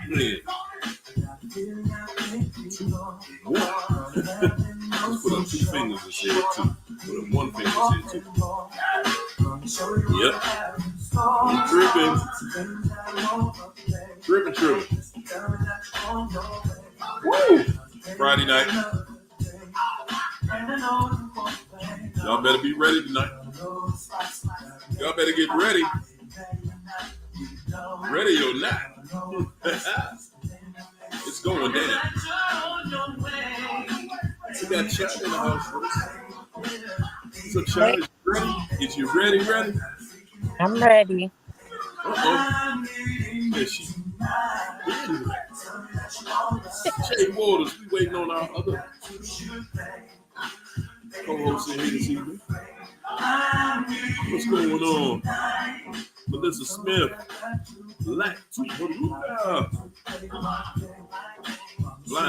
Man. 2, 1. Let's put up 2 fingers and say 2. Put up 1 finger and say 2. Yep. I'm tripping. Woo! Friday night. Y'all better be ready tonight. Y'all better get ready. Ready or not. It's going down. We got Chad in the house first. So Chad is ready. Is you ready? I'm ready. Uh-oh. Yeah, she. Jay Waters, we waiting on our other co-host in here this evening. What's going on? Melissa Smith. Blind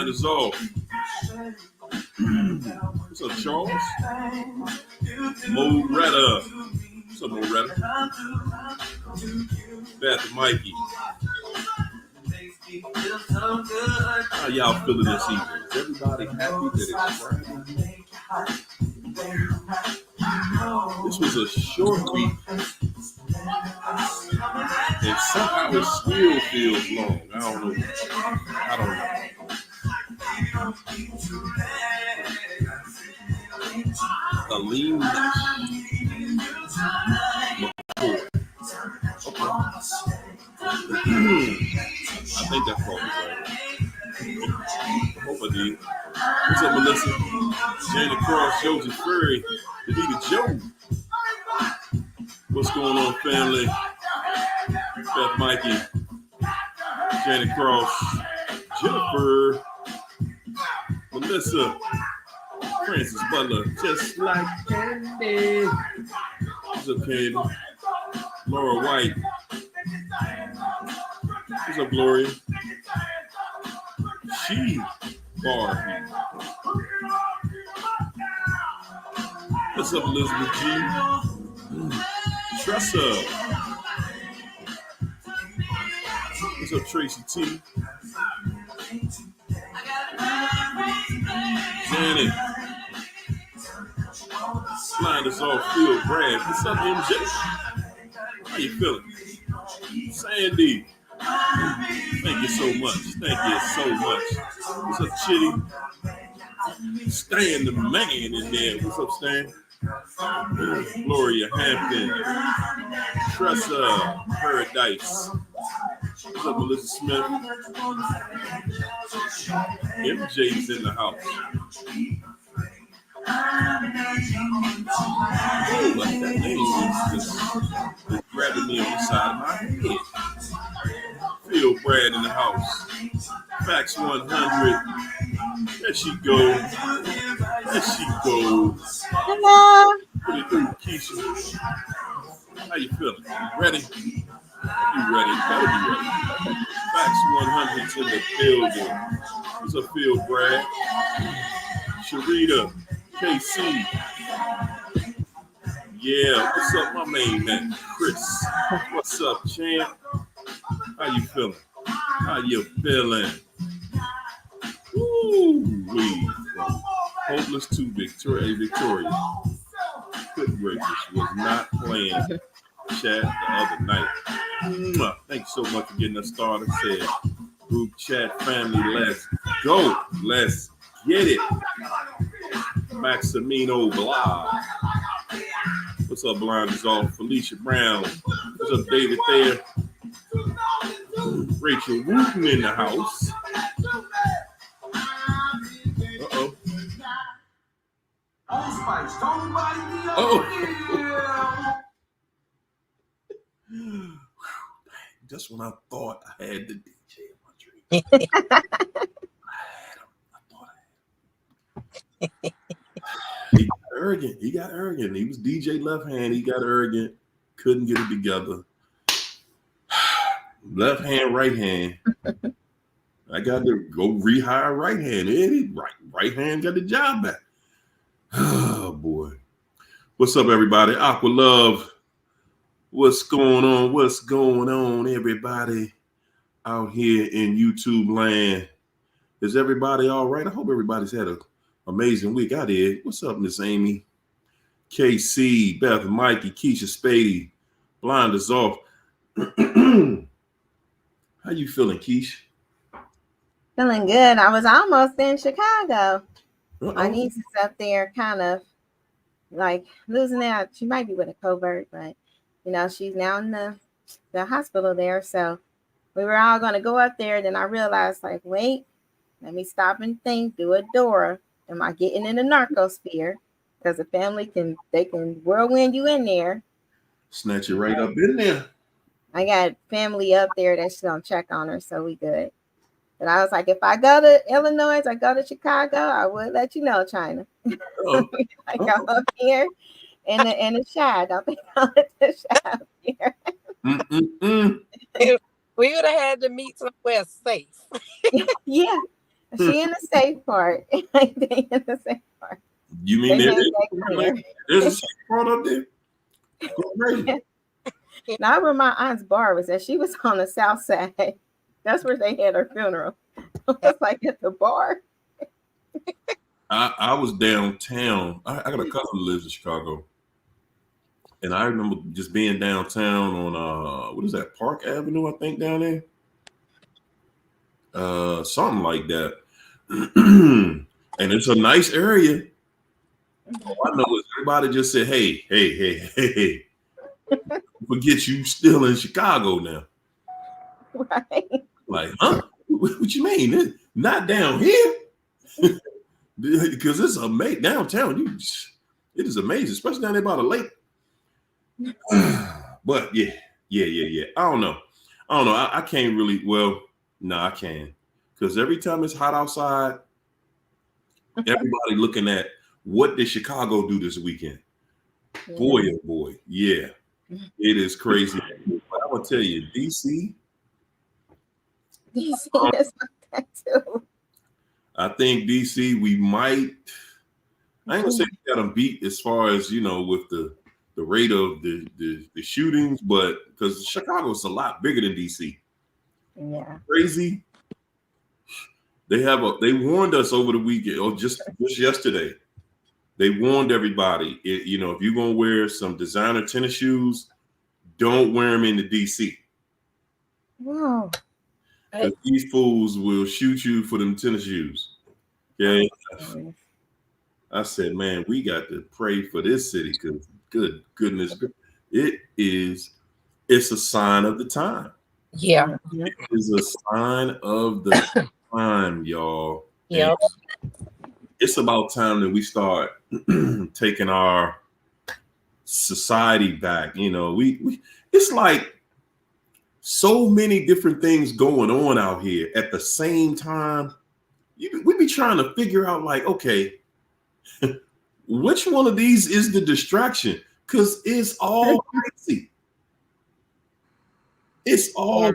is off. What's up, Charles? Moretta. What's up, Moretta? Beth Mikey. How y'all feeling this evening? Is everybody happy that it's Friday? This was a short week. And somehow it still feels long. I don't know. Aline. I think that's probably right. Hope I did. What's up, Melissa? Jana Cross, Josie Furry, Anita Joe. What's going on, family? Beth Mikey, Jana Cross, Jennifer, Melissa, Francis Butler, just like Candy. What's up, Candy? Laura White. What's up, Gloria? She Barbie. What's up, Elizabeth G? Tressa. What's up, Tracy T? Janet. Flying us off field, Brad. What's up, MJ? How you feeling? Sandy. Thank you so much. What's up, Chitty? Stan the man in there. What's up, Stan? Gloria Hampton. Tressa Paradise. What's up, Melissa Smith? MJ's in the house. Oh, like that name is grabbing me on the side of my head. Phil Brad in the house. Fax 100. There she goes. Hello. What you doing, Keisha? How you feeling? You ready? You ready? Better be ready. Fax 100's in the building. What's up, Phil Brad? Sharita, KC. Yeah, what's up, my main man, Chris? What's up, champ? How you feeling? Ooh-wee. Hopeless to Victoria. Good gracious, was not playing chat the other night. Thanks so much for getting us started. Said group chat family, let's go. Let's get it. Maximino Blah. What's up, Blind is off? Felicia Brown. What's up, David Thayer? Rachel Wooten in the house. Uh-oh. Just when I thought I had the DJ in my dream. He got arrogant. He was DJ left hand. He got arrogant. Couldn't get it together. Left hand, right hand. I got to go rehire right hand. Right hand got the job back. Oh boy. What's up, everybody? Aqua Love. What's going on? Everybody? out here in YouTube land? Is everybody all right? I hope everybody's had an amazing week. I did. What's up, Miss Amy? KC, Beth, Mikey, Keisha, Spady, Blind is off. How you feeling, Keisha? Feeling good. I was almost in Chicago. Uh-oh. My niece is up there kind of like losing out. She might be with a covert, but she's now in the hospital there. So we were all going to go up there. Then I realized, like, wait, let me stop and think, do a Dora. Am I getting in the narcosphere? Because the family can whirlwind you in there. Snatch you right up in there. I got family up there that's going to check on her, so we good. But I was like, if I go to Illinois, I go to Chicago, I would let you know, China. Oh. I go up here in the shy. Don't think I'll let the shy up here. We would have had to meet somewhere safe. Yeah. She in the safe part. They in the safe part. You mean there's a safe part up there? Yeah. Now where my aunt's bar was at, she was on the south side. That's where they had her funeral. It's like at the bar. I was downtown. I got a cousin who lives in Chicago. And I remember just being downtown on what is that, Park Avenue, I think, down there. Something like that. And it's a nice area. All I know is everybody just said, hey. Forget you still in Chicago now. Right. Like, huh? What you mean? Not down here? Because it's amazing downtown. It is amazing, especially down there by the lake. But yeah. I don't know. I can't really. Well, no, I can, because every time it's hot outside, everybody looking at what did Chicago do this weekend. Yeah. Boy, oh boy, yeah, it is crazy. But I'm gonna tell you, DC is like that too. I think DC, we might. I ain't gonna say we got them beat as far as with the rate of the shootings, but because Chicago's a lot bigger than DC. Yeah, crazy. They warned us over the weekend, or just yesterday. They warned everybody, if you're gonna wear some designer tennis shoes, don't wear them into DC. Wow. Because these fools will shoot you for them tennis shoes. Okay. I said, man, we got to pray for this city, because good goodness, it's a sign of the time. Yeah. It is a sign of the time, y'all. Yep. It's about time that we start taking our society back. It's like so many different things going on out here at the same time. We be trying to figure out, like, okay, which one of these is the distraction? Because it's all crazy. It's all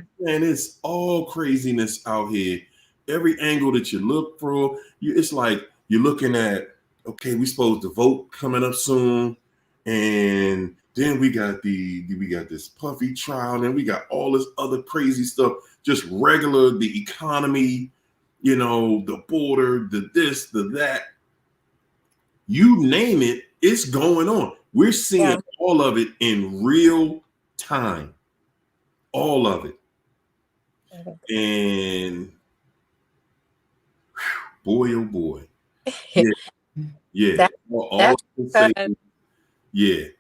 craziness out here. Every angle that you look for, it's like you're looking at, okay, we supposed to vote coming up soon, and then we got this Puffy trial, and we got all this other crazy stuff, just regular, the economy, the border, the this, the that. You name it, it's going on. We're seeing all of it in real time. All of it. And boy, oh boy. Yeah.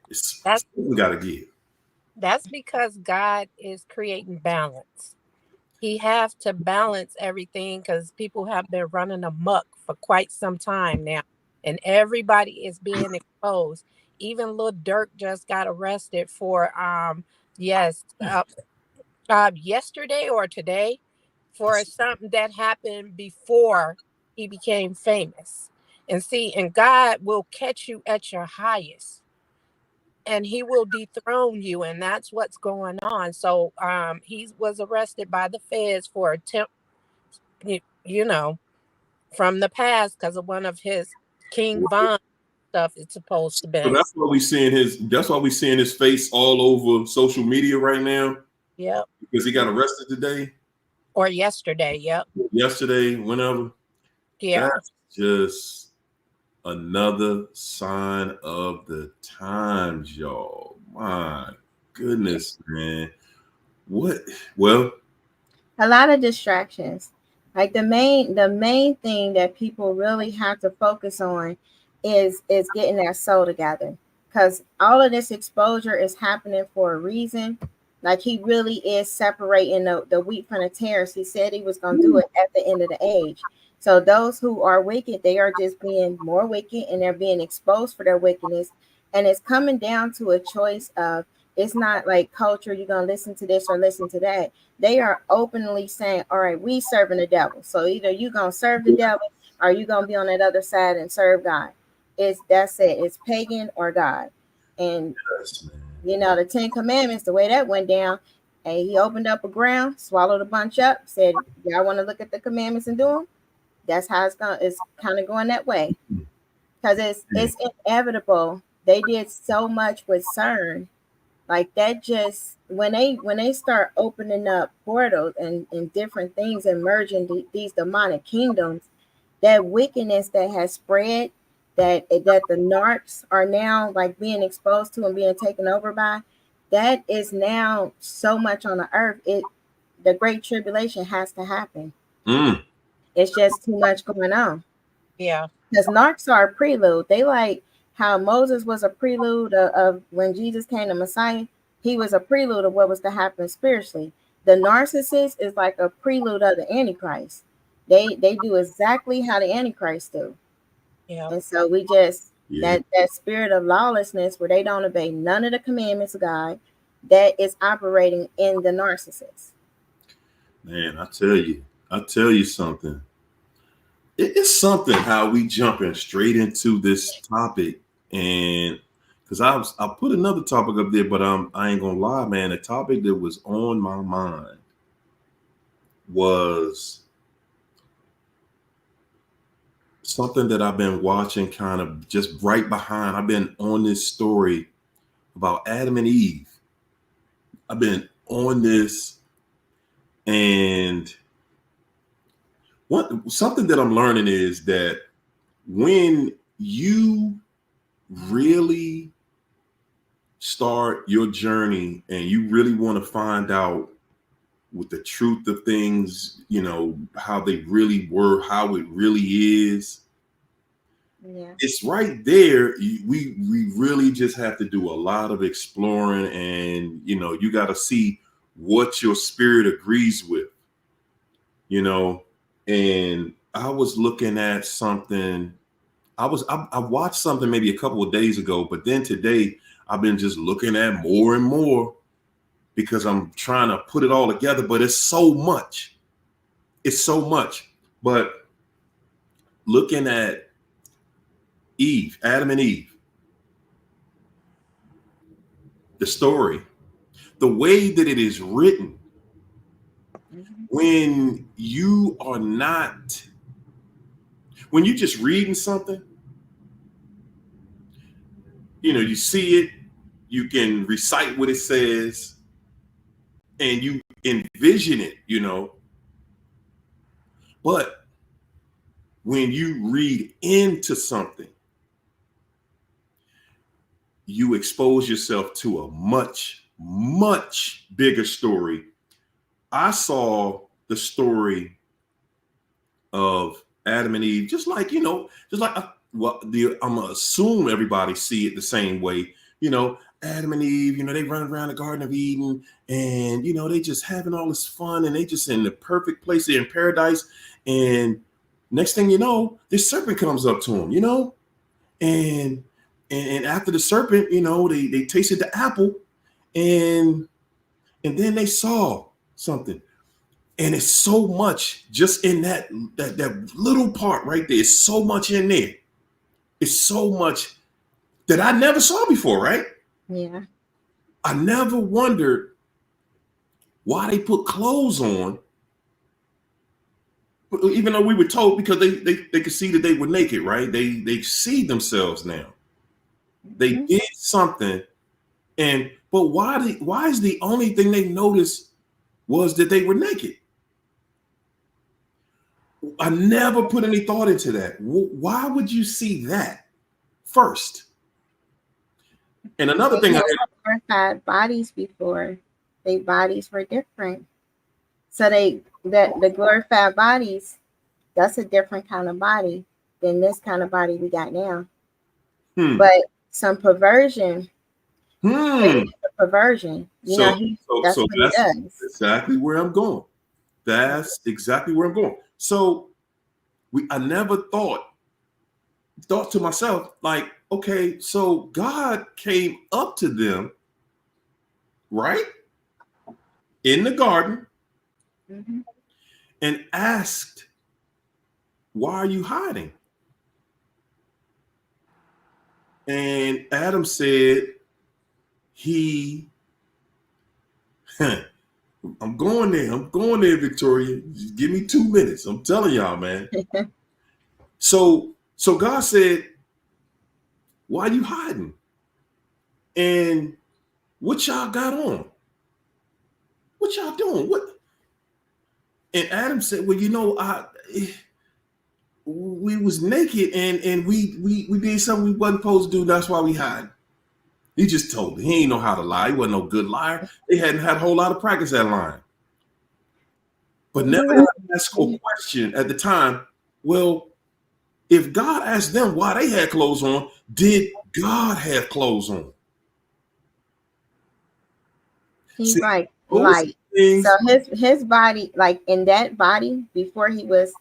It's gotta give. That's because God is creating balance. He have to balance everything, because people have been running amok for quite some time now, and everybody is being exposed. Even Lil Durk just got arrested for yesterday or today for something that happened before he became famous. And God will catch you at your highest, and he will dethrone you, and that's what's going on. So he was arrested by the feds for attempt, from the past, because of one of his King Von stuff it's supposed to be. So that's why we seeing his face all over social media right now. Yep. Because he got arrested today. Or yesterday. Yep. yesterday, whenever. Yeah. That's just another sign of the times, y'all. My goodness, man. What? Well, A lot of distractions. Like the main thing that people really have to focus on is getting their soul together. Because all of this exposure is happening for a reason. Like he really is separating the wheat from the tares. He said he was gonna do it at the end of the age. So those who are wicked, they are just being more wicked and they're being exposed for their wickedness. And it's coming down to a choice of, it's not like culture, you're gonna listen to this or listen to that. They are openly saying, all right, we serving the devil. So either you gonna serve the devil or you gonna be on that other side and serve God. That's it. It's pagan or God. And yes, man. the Ten Commandments, the way that went down, and he opened up a ground, swallowed a bunch up, said, y'all want to look at the commandments and do them? That's how it's kind of going that way. Because it's inevitable. They did so much with CERN, like that. Just when they start opening up portals and different things and merging these demonic kingdoms, that wickedness that has spread, that the narcs are now like being exposed to and being taken over by, that is now so much on the earth. The great tribulation has to happen. Mm. It's just too much going on. Yeah. Because narcs are a prelude. They like how Moses was a prelude of when Jesus came, the Messiah. He was a prelude of what was to happen spiritually. The narcissist is like a prelude of the Antichrist. They do exactly how the Antichrist do. Yeah. And so we just, Yeah, that spirit of lawlessness where they don't obey none of the commandments of God, that is operating in the narcissist. man. I tell you something. It's something how we jumping straight into this topic, and because I put another topic up there, but I ain't gonna lie, man. The topic that was on my mind was something that I've been watching, kind of just right behind. I've been on this story about Adam and Eve. I've been on this, and something that I'm learning is that when you really start your journey and you really want to find out what the truth of things, how they really were, how it really is, Yeah. it's right there. We really just have to do a lot of exploring, and you got to see what your spirit agrees with, and I was looking at something. I watched something maybe a couple of days ago, but then today I've been just looking at more and more because I'm trying to put it all together, but it's so much. It's so much. But looking at Adam and Eve, the story, the way that it is written, Mhm. when you just reading something, you see it, you can recite what it says, and you envision it, but when you read into something, you expose yourself to a much, much bigger story. I saw the story of Adam and Eve, just like, I'm gonna assume everybody see it the same way. Adam and Eve, they run around the Garden of Eden, and they just having all this fun, and they just in the perfect place, they're in paradise. And next thing you know, this serpent comes up to them, and and after the serpent, they tasted the apple, and then they saw something. And it's so much just in that little part right there. It's so much in there. It's so much that I never saw before, right? Yeah. I never wondered why they put clothes on, even though we were told, because they could see that they were naked, right? They see themselves now. They Mhm. did something, but why is the only thing they noticed was that they were naked? I never put any thought into that. Why would you see that first? And another thing, They had bodies before. Their bodies were different. So the glorified bodies, that's a different kind of body than this kind of body we got now. But some perversion, perversion. That's what he does. Exactly where I'm going. That's exactly where I'm going. So I never thought to myself, like, okay, so God came up to them, right, in the garden, and asked, why are you hiding? And Adam said, I'm going there, Victoria. Just give me 2 minutes. I'm telling y'all, man. So God said, why are you hiding? And what y'all got on? What y'all doing? What? And Adam said, well, we was naked and we did something we wasn't supposed to do. That's why we hide. He just told me. He ain't know how to lie. He wasn't no good liar. They hadn't had a whole lot of practice at lying. But never asked a question at the time. Well, if God asked them why they had clothes on, did God have clothes on? He's like light. So his body, like in that body, before he was,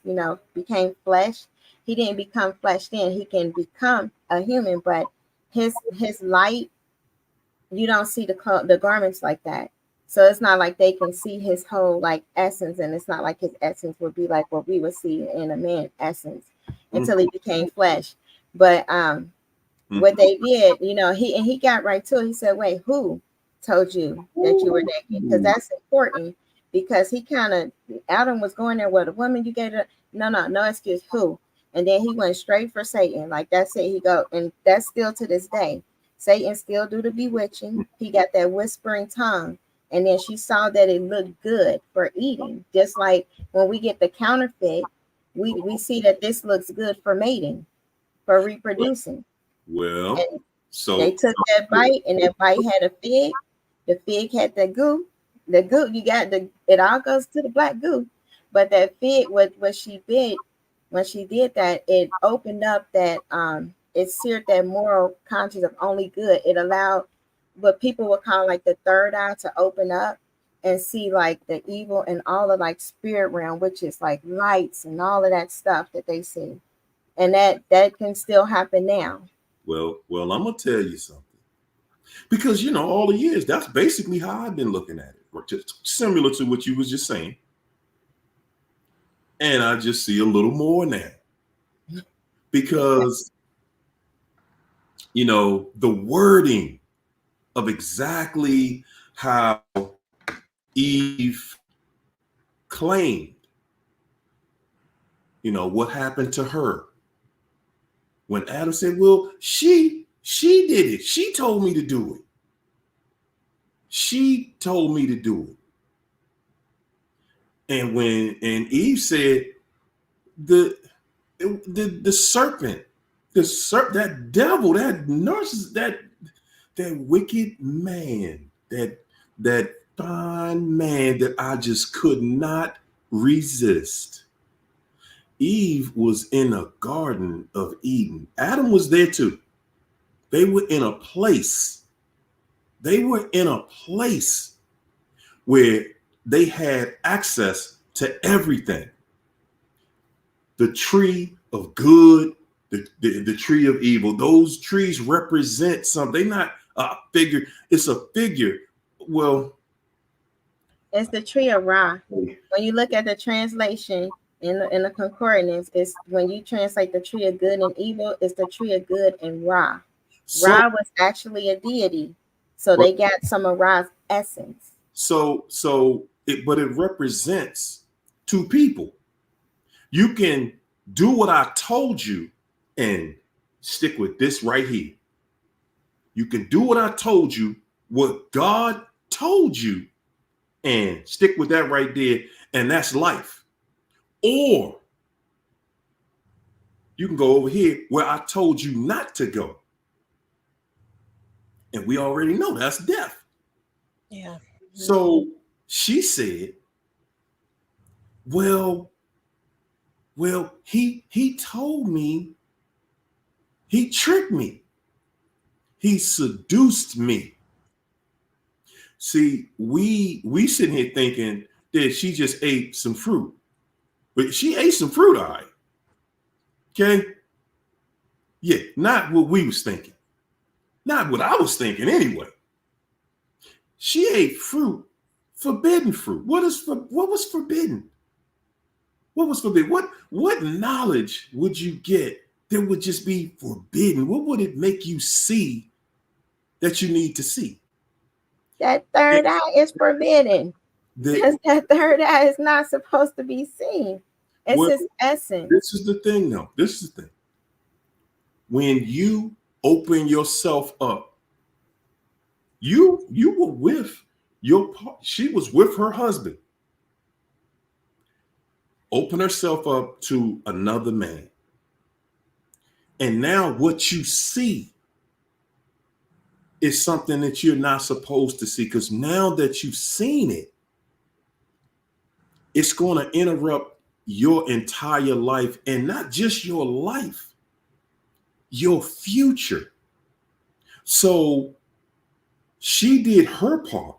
became flesh, he didn't become flesh then. He can become a human, but his light, you don't see the garments like that. So it's not like they can see his whole like essence, and it's not like his essence would be like what we would see in a man essence until he became flesh. But what they did, he got right to it. He said, wait, who told you that you were naked? Because that's important, because Adam was going there, well, the woman you gave no excuse, who? And then he went straight for Satan. Like that's it. He go, and that's still to this day. Satan still do the bewitching. He got that whispering tongue. And then she saw that it looked good for eating. Just like when we get the counterfeit, we see that this looks good for mating, for reproducing. Well, and so they took that bite, and that bite had a fig. The fig had the goo. The goo, it all goes to the black goo. But that fig, what she did, when she did that, it opened up that it seared that moral conscience of only good. It allowed what people would call like the third eye to open up and see like the evil and all of like spirit realm, which is like lights and all of that stuff that they see. And that can still happen now. Well, I'm gonna tell you something. Because all the years, that's basically how I've been looking at it. Just similar to what you was just saying. And I just see a little more now. Because the wording of exactly how Eve claimed, what happened to her. When Adam said, well, she did it. She told me to do it. She told me to do it. And when Eve said, the serpent, that devil, that narcissist, that wicked man, that fine man that I just could not resist. Eve was in a garden of Eden. Adam was there too. They were in a place. Where they had access to everything. The tree of good, the tree of evil. Those trees represent something. They're not a figure. It's a figure. Well, it's the tree of Ra. When you look at the translation in the concordance, it's when you translate the tree of good and evil, it's the tree of good and Ra. Ra was actually a deity, so they got some of Ra's essence. But it represents two people. You can do what I told you and stick with this right here. You can do what I told you, what God told you, and stick with that right there, and that's life. Or You can go over here where I told you not to go. And we already know that's death. Yeah. So she said, well, he told me, he tricked me. He seduced me. See, we sitting here thinking that she just ate some fruit. But she ate some fruit, all right. Okay? Yeah, not what we was thinking. Not what I was thinking anyway. She ate fruit, forbidden fruit. What was forbidden? What was forbidden? What knowledge would you get that would just be forbidden? What would it make you see that you need to see? That third eye is forbidden. Because that third eye is not supposed to be seen. It's his essence. This is the thing, though. This is the thing. When you open yourself up, you were with she was with her husband. Open herself up to another man. And now what you see is something that you're not supposed to see, because now that you've seen it, it's going to interrupt your entire life, and not just your life, your future. So she did her part.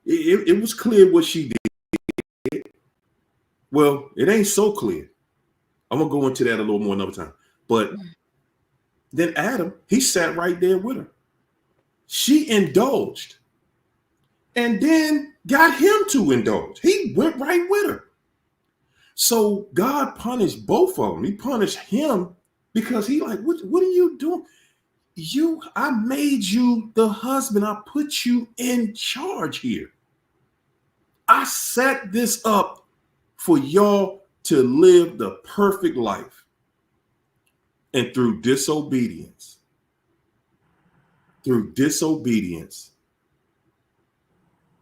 It was clear what she did. Well, it ain't so clear. I'm going to go into that a little more another time. But then Adam, he sat right there with her. She indulged and then got him to indulge. He went right with her. So God punished both of them. He punished him because he like, what are you doing? I made you the husband. I put you in charge here. I set this up for y'all to live the perfect life. And through disobedience,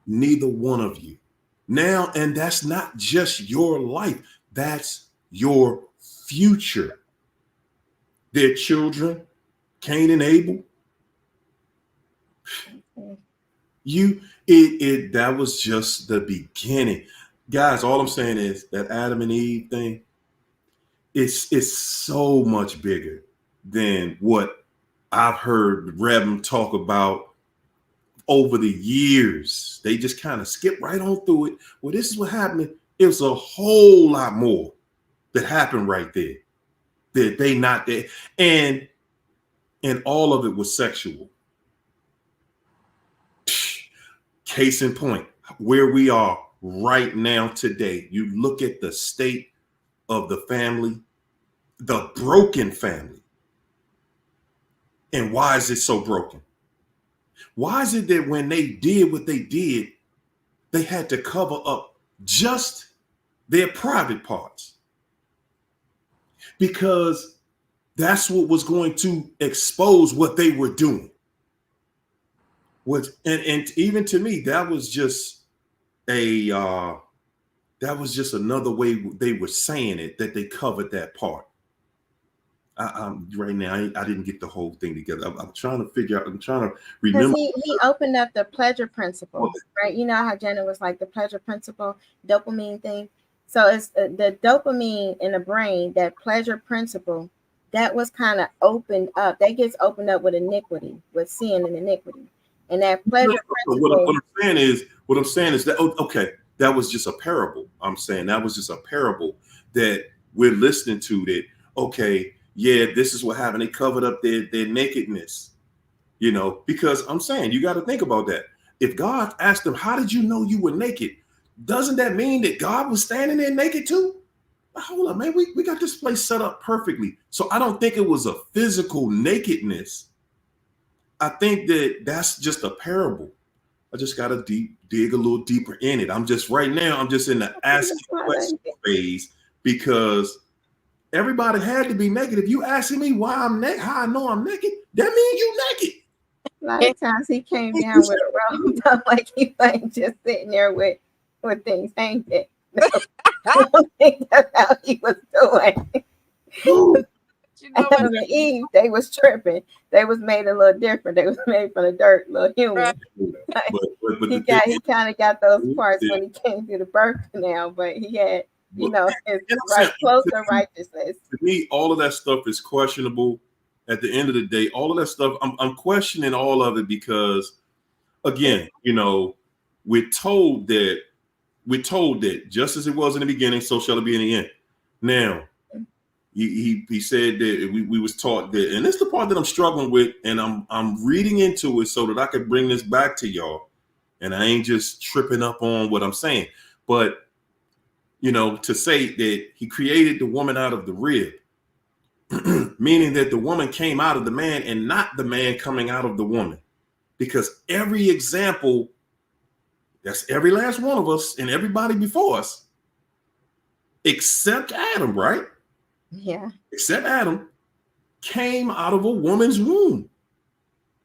neither one of you. Now, and that's not just your life, that's your future. Their children, Cain and Abel. That was just the beginning. Guys, all I'm saying is that Adam and Eve thing, it's so much bigger than what I've heard Reb talk about over the years. They just kind of skip right on through it. Well, this is what happened. It was a whole lot more that happened right there. That they not there. And all of it was sexual. Case in point, where we are right now today. You look at the state of the family, the broken family. And why is it so broken? Why is it that when they did what they did, they had to cover up just their private parts? Because that's what was going to expose what they were doing. And even to me, that was just another way they were saying it, that they covered that part. Right now, I didn't get the whole thing together. I'm trying to figure out. I'm trying to remember. Because he opened up the pleasure principle, right? You know how Jenna was like the pleasure principle, dopamine thing. So it's the dopamine in the brain, that pleasure principle, that was kind of opened up. That gets opened up with iniquity, with sin and iniquity. And that pleasure principle. What I'm saying is that, okay, that was just a parable. I'm saying that was just a parable that we're listening to, that, okay, yeah, this is what happened. They covered up their nakedness, because I'm saying you got to think about that. If God asked them, how did you know you were naked? Doesn't that mean that God was standing there naked too? Hold up, man. We got this place set up perfectly. So I don't think it was a physical nakedness. I think that's just a parable. I just got to dig a little deeper in it. I'm just in the asking question phase, because everybody had to be naked. If you asking me why I'm naked, how I know I'm naked, that means you naked. A lot of times he came down with a robe, like he wasn't just sitting there with things hanging. No, I don't think that's how he was doing. You know what? Adam and Eve, they was tripping. They was made a little different. They was made from the dirt, little human. But He kind of got those parts when he came through the birth canal, but he had, his close to righteousness. To me, all of that stuff is questionable. At the end of the day, all of that stuff, I'm questioning all of it because, again, we're told that just as it was in the beginning, so shall it be in the end. Now, he said that we was taught that, and this is the part that I'm struggling with, and I'm reading into it so that I could bring this back to y'all, and I ain't just tripping up on what I'm saying. But to say that he created the woman out of the rib, meaning that the woman came out of the man and not the man coming out of the woman, because every example, that's every last one of us and everybody before us, except Adam, right? Yeah. Except Adam, came out of a woman's womb.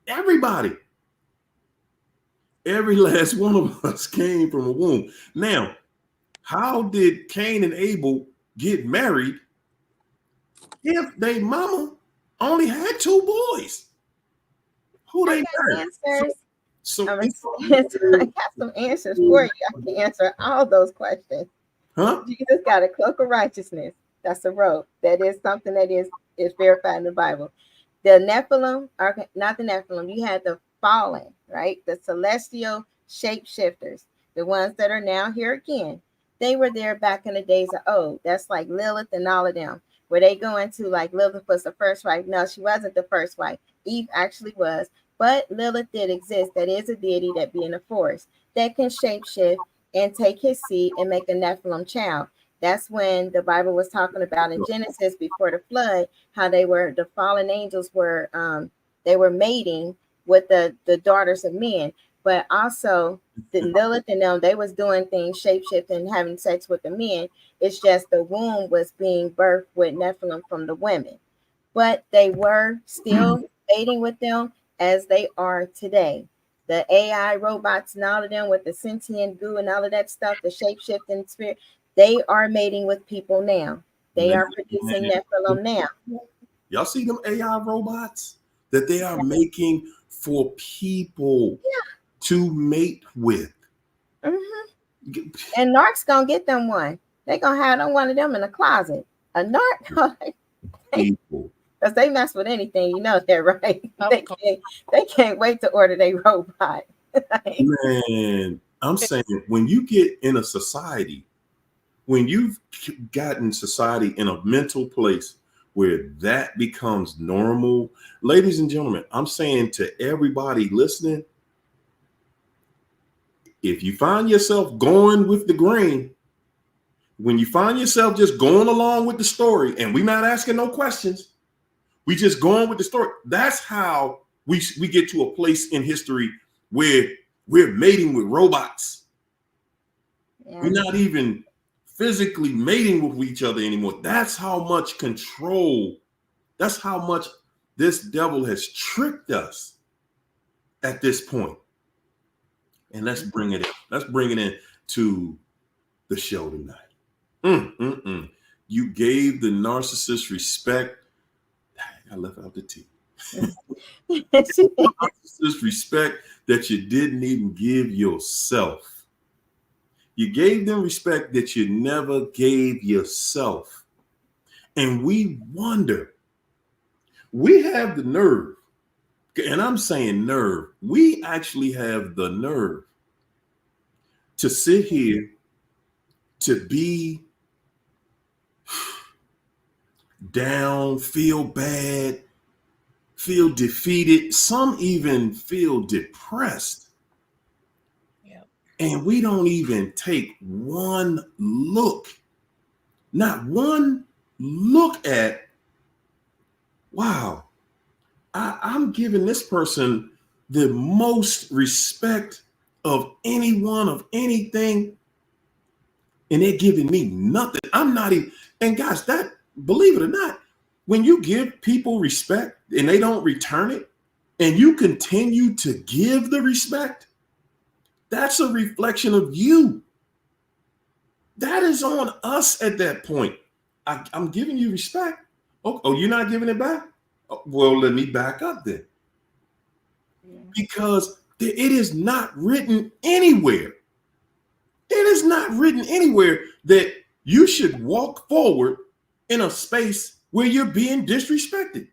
Everybody. Every last one of us came from a womb. Now, how did Cain and Abel get married if they mama only had 2 boys? Who they married? Answers. So I got some answers for you. I can answer all those questions. Huh? Jesus got a cloak of righteousness. That's a robe. That is something that is verified in the Bible. The Nephilim, or not the Nephilim, you had the fallen, right? The celestial shapeshifters, the ones that are now here again. They were there back in the days of old. That's like Lilith and all of them, where they go into like Lilith was the first wife. No, she wasn't the first wife. Eve actually was. But Lilith did exist. That is a deity that be in the forest that can shapeshift and take his seed and make a Nephilim child. That's when the Bible was talking about in Genesis before the flood, how the fallen angels were they were mating with the daughters of men. But also the Lilith and them, they was doing things, shapeshifting, having sex with the men. It's just the womb was being birthed with Nephilim from the women. But they were still mating with them as they are today. The AI robots and all of them with the sentient goo and all of that stuff, the shape-shifting spirit, they are mating with people now. They are producing Nephilim now. Y'all see them AI robots that they are making for people to mate with? Mm-hmm. And Narc's gonna get them one. They're gonna have them one of them in the closet. A Narc, people. Because they mess with anything, you know that, right? They can't wait to order their robot. Man, I'm saying when you get in a society, when you've gotten society in a mental place where that becomes normal, ladies and gentlemen, I'm saying to everybody listening, if you find yourself going with the grain, when you find yourself just going along with the story, and we're not asking no questions, we just going with the story. That's how we get to a place in history where we're mating with robots. Yeah. We're not even physically mating with each other anymore. That's how much control, that's how much this devil has tricked us at this point. And let's bring it in. Let's bring it in to the show tonight. You gave the narcissist respect. I left out the T. Narcissist respect that you didn't even give yourself. You gave them respect that you never gave yourself. And we wonder, we have the nerve, and I'm saying nerve, we actually have the nerve to sit here, to be down, feel bad, feel defeated. Some even feel depressed. Yep. And we don't even take one look, not one look at, wow, I'm giving this person the most respect of anyone, of anything, and they're giving me nothing. I'm not even, and guys, that, believe it or not, when you give people respect and they don't return it, and you continue to give the respect, that's a reflection of you. That is on us at that point. I'm giving you respect, Oh, you're not giving it back? Oh, well, let me back up then. Because it is not written anywhere. It is not written anywhere that you should walk forward in a space where you're being disrespected,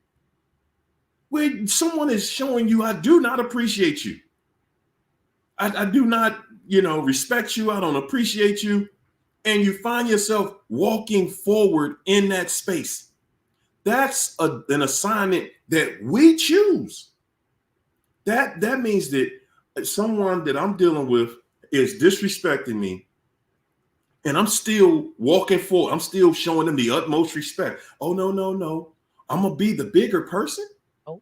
where someone is showing you, I do not appreciate you. I do not, respect you. I don't appreciate you. And you find yourself walking forward in that space. That's an assignment that we choose. That means that someone that I'm dealing with is disrespecting me, and I'm still walking forward. I'm still showing them the utmost respect. Oh, no. I'm going to be the bigger person. Oh.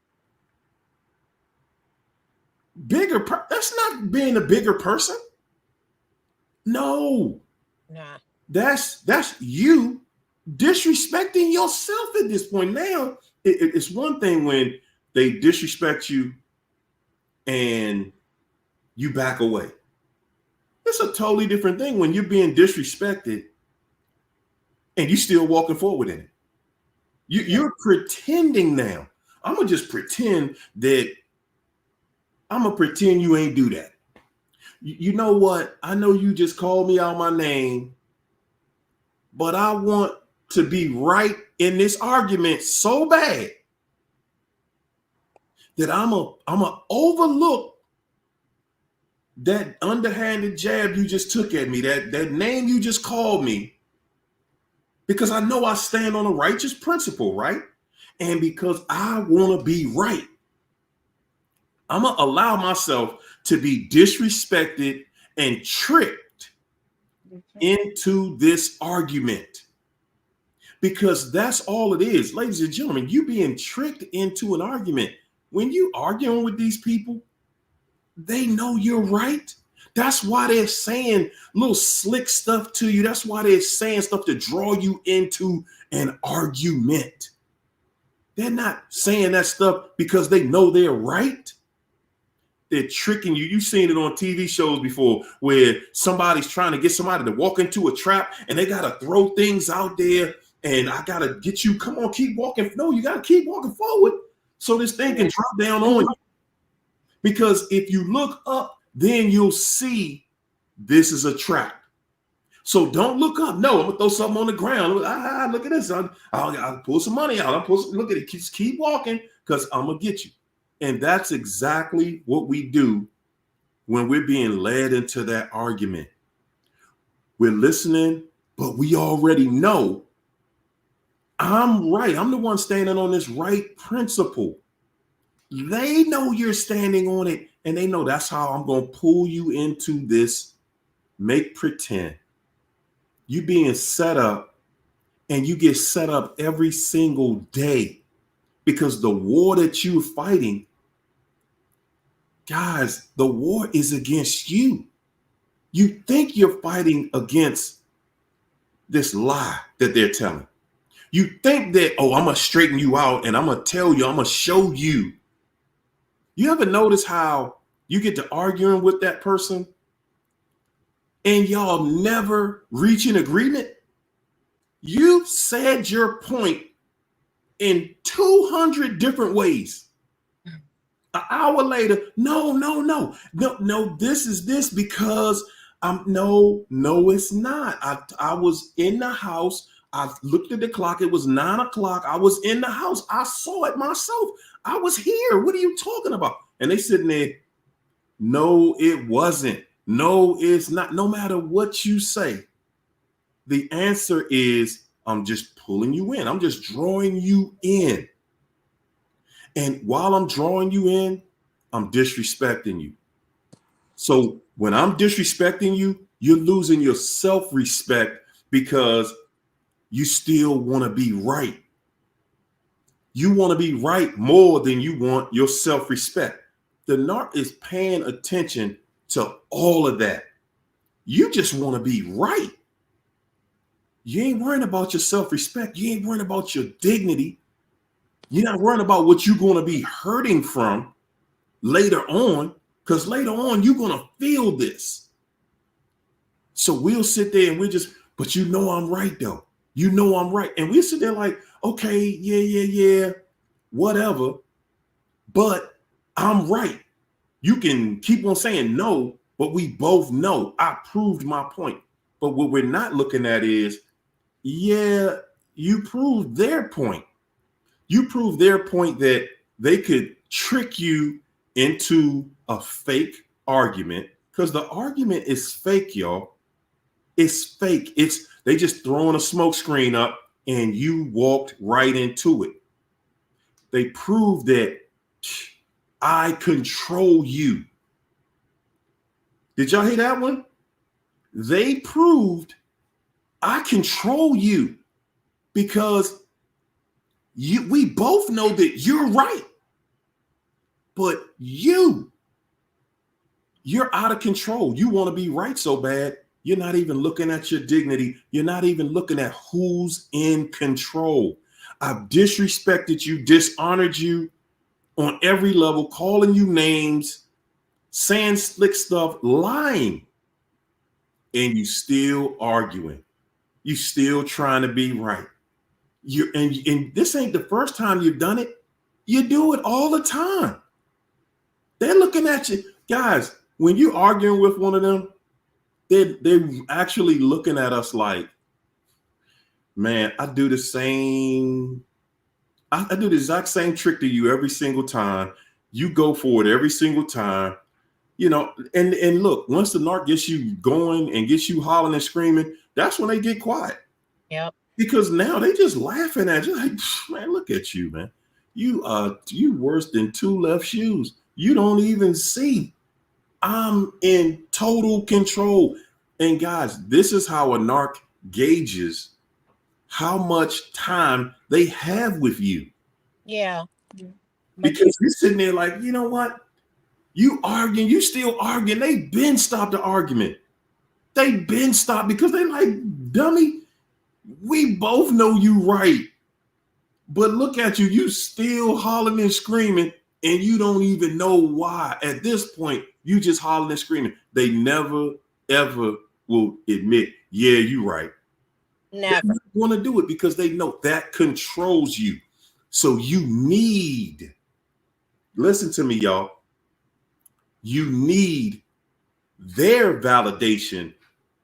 That's not being a bigger person. No. Nah. That's you disrespecting yourself at this point. Now, it's one thing when they disrespect you and you back away. It's a totally different thing when you're being disrespected and you still walking forward in it. You're pretending now. I'm going to just pretend that you ain't do that. You know what? I know you just called me out my name, but I want to be right in this argument so bad that I'm a overlook that underhanded jab you just took at me, that name you just called me, because I know I stand on a righteous principle, right? And because I want to be right, I'm going to allow myself to be disrespected and tricked into this argument. Because that's all it is. Ladies and gentlemen, you being tricked into an argument. When you arguing with these people, they know you're right. That's why they're saying little slick stuff to you. That's why they're saying stuff to draw you into an argument. They're not saying that stuff because they know they're right. They're tricking you. You've seen it on TV shows before where somebody's trying to get somebody to walk into a trap and they got to throw things out there and I got to get you. Come on, keep walking. No, you got to keep walking forward so this thing can drop down on you. Because if you look up, then you'll see this is a trap. So don't look up. No, I'm going to throw something on the ground. Look at this. I'll pull some money out. Look at it. Just keep walking because I'm going to get you. And that's exactly what we do when we're being led into that argument. We're listening, but we already know I'm right. I'm the one standing on this right principle. They know you're standing on it, and they know that's how I'm going to pull you into this make pretend. You being set up, and you get set up every single day because the war that you're fighting, guys, the war is against you. You think you're fighting against this lie that they're telling. You think that, I'm going to straighten you out and I'm going to tell you, I'm going to show you. You ever notice how you get to arguing with that person and y'all never reach an agreement? You said your point in 200 different ways. An hour later, no, this is this because no, it's not. I was in the house. I looked at the clock. It was 9 o'clock. I was in the house. I saw it myself. I was here. What are you talking about? And they sitting there. No, it wasn't. No, it's not. No matter what you say, the answer is I'm just pulling you in. I'm just drawing you in. And while I'm drawing you in, I'm disrespecting you. So when I'm disrespecting you, you're losing your self-respect because you still want to be right. You want to be right more than you want your self-respect. The narc is paying attention to all of that. You just want to be right. You ain't worrying about your self-respect. You ain't worrying about your dignity. You're not worrying about what you're going to be hurting from later on, because later on, you're going to feel this. So we'll sit there and but you know I'm right, though. You know I'm right. And we sit there like, okay, yeah, whatever. But I'm right. You can keep on saying no, but we both know I proved my point. But what we're not looking at is, yeah, you proved their point. You proved their point that they could trick you into a fake argument, because the argument is fake, y'all. It's fake. They just throwing a smoke screen up and you walked right into it. They proved that I control you. Did y'all hear that one? They proved I control you because we both know that you're right. But you're out of control. You want to be right so bad. You're not even looking at your dignity. You're not even looking at who's in control. I've disrespected you, dishonored you on every level, calling you names, saying slick stuff, lying. And you still arguing. You still trying to be right. And this ain't the first time you've done it. You do it all the time. They're looking at you. Guys, when you're arguing with one of them, they're actually looking at us like, man, I do the exact same trick to you every single time. You go for it every single time. You know, and look, once the narc gets you going and gets you hollering and screaming, that's when they get quiet. Yep. Because now they just laughing at you like, man, look at you, man. You worse than two left shoes. You don't even see. I'm in total control. And guys, this is how a narc gauges how much time they have with you. Yeah. Because you're sitting there like, you know what? You arguing, you still arguing. They been stopped the argument. They been stopped because they like, dummy, we both know you right. But look at you, you still hollering and screaming, and you don't even know why. At this point, you just hollering and screaming. They never, ever will admit, yeah, you right. Never. They want to do it because they know that controls you. So you need, listen to me, y'all. You need their validation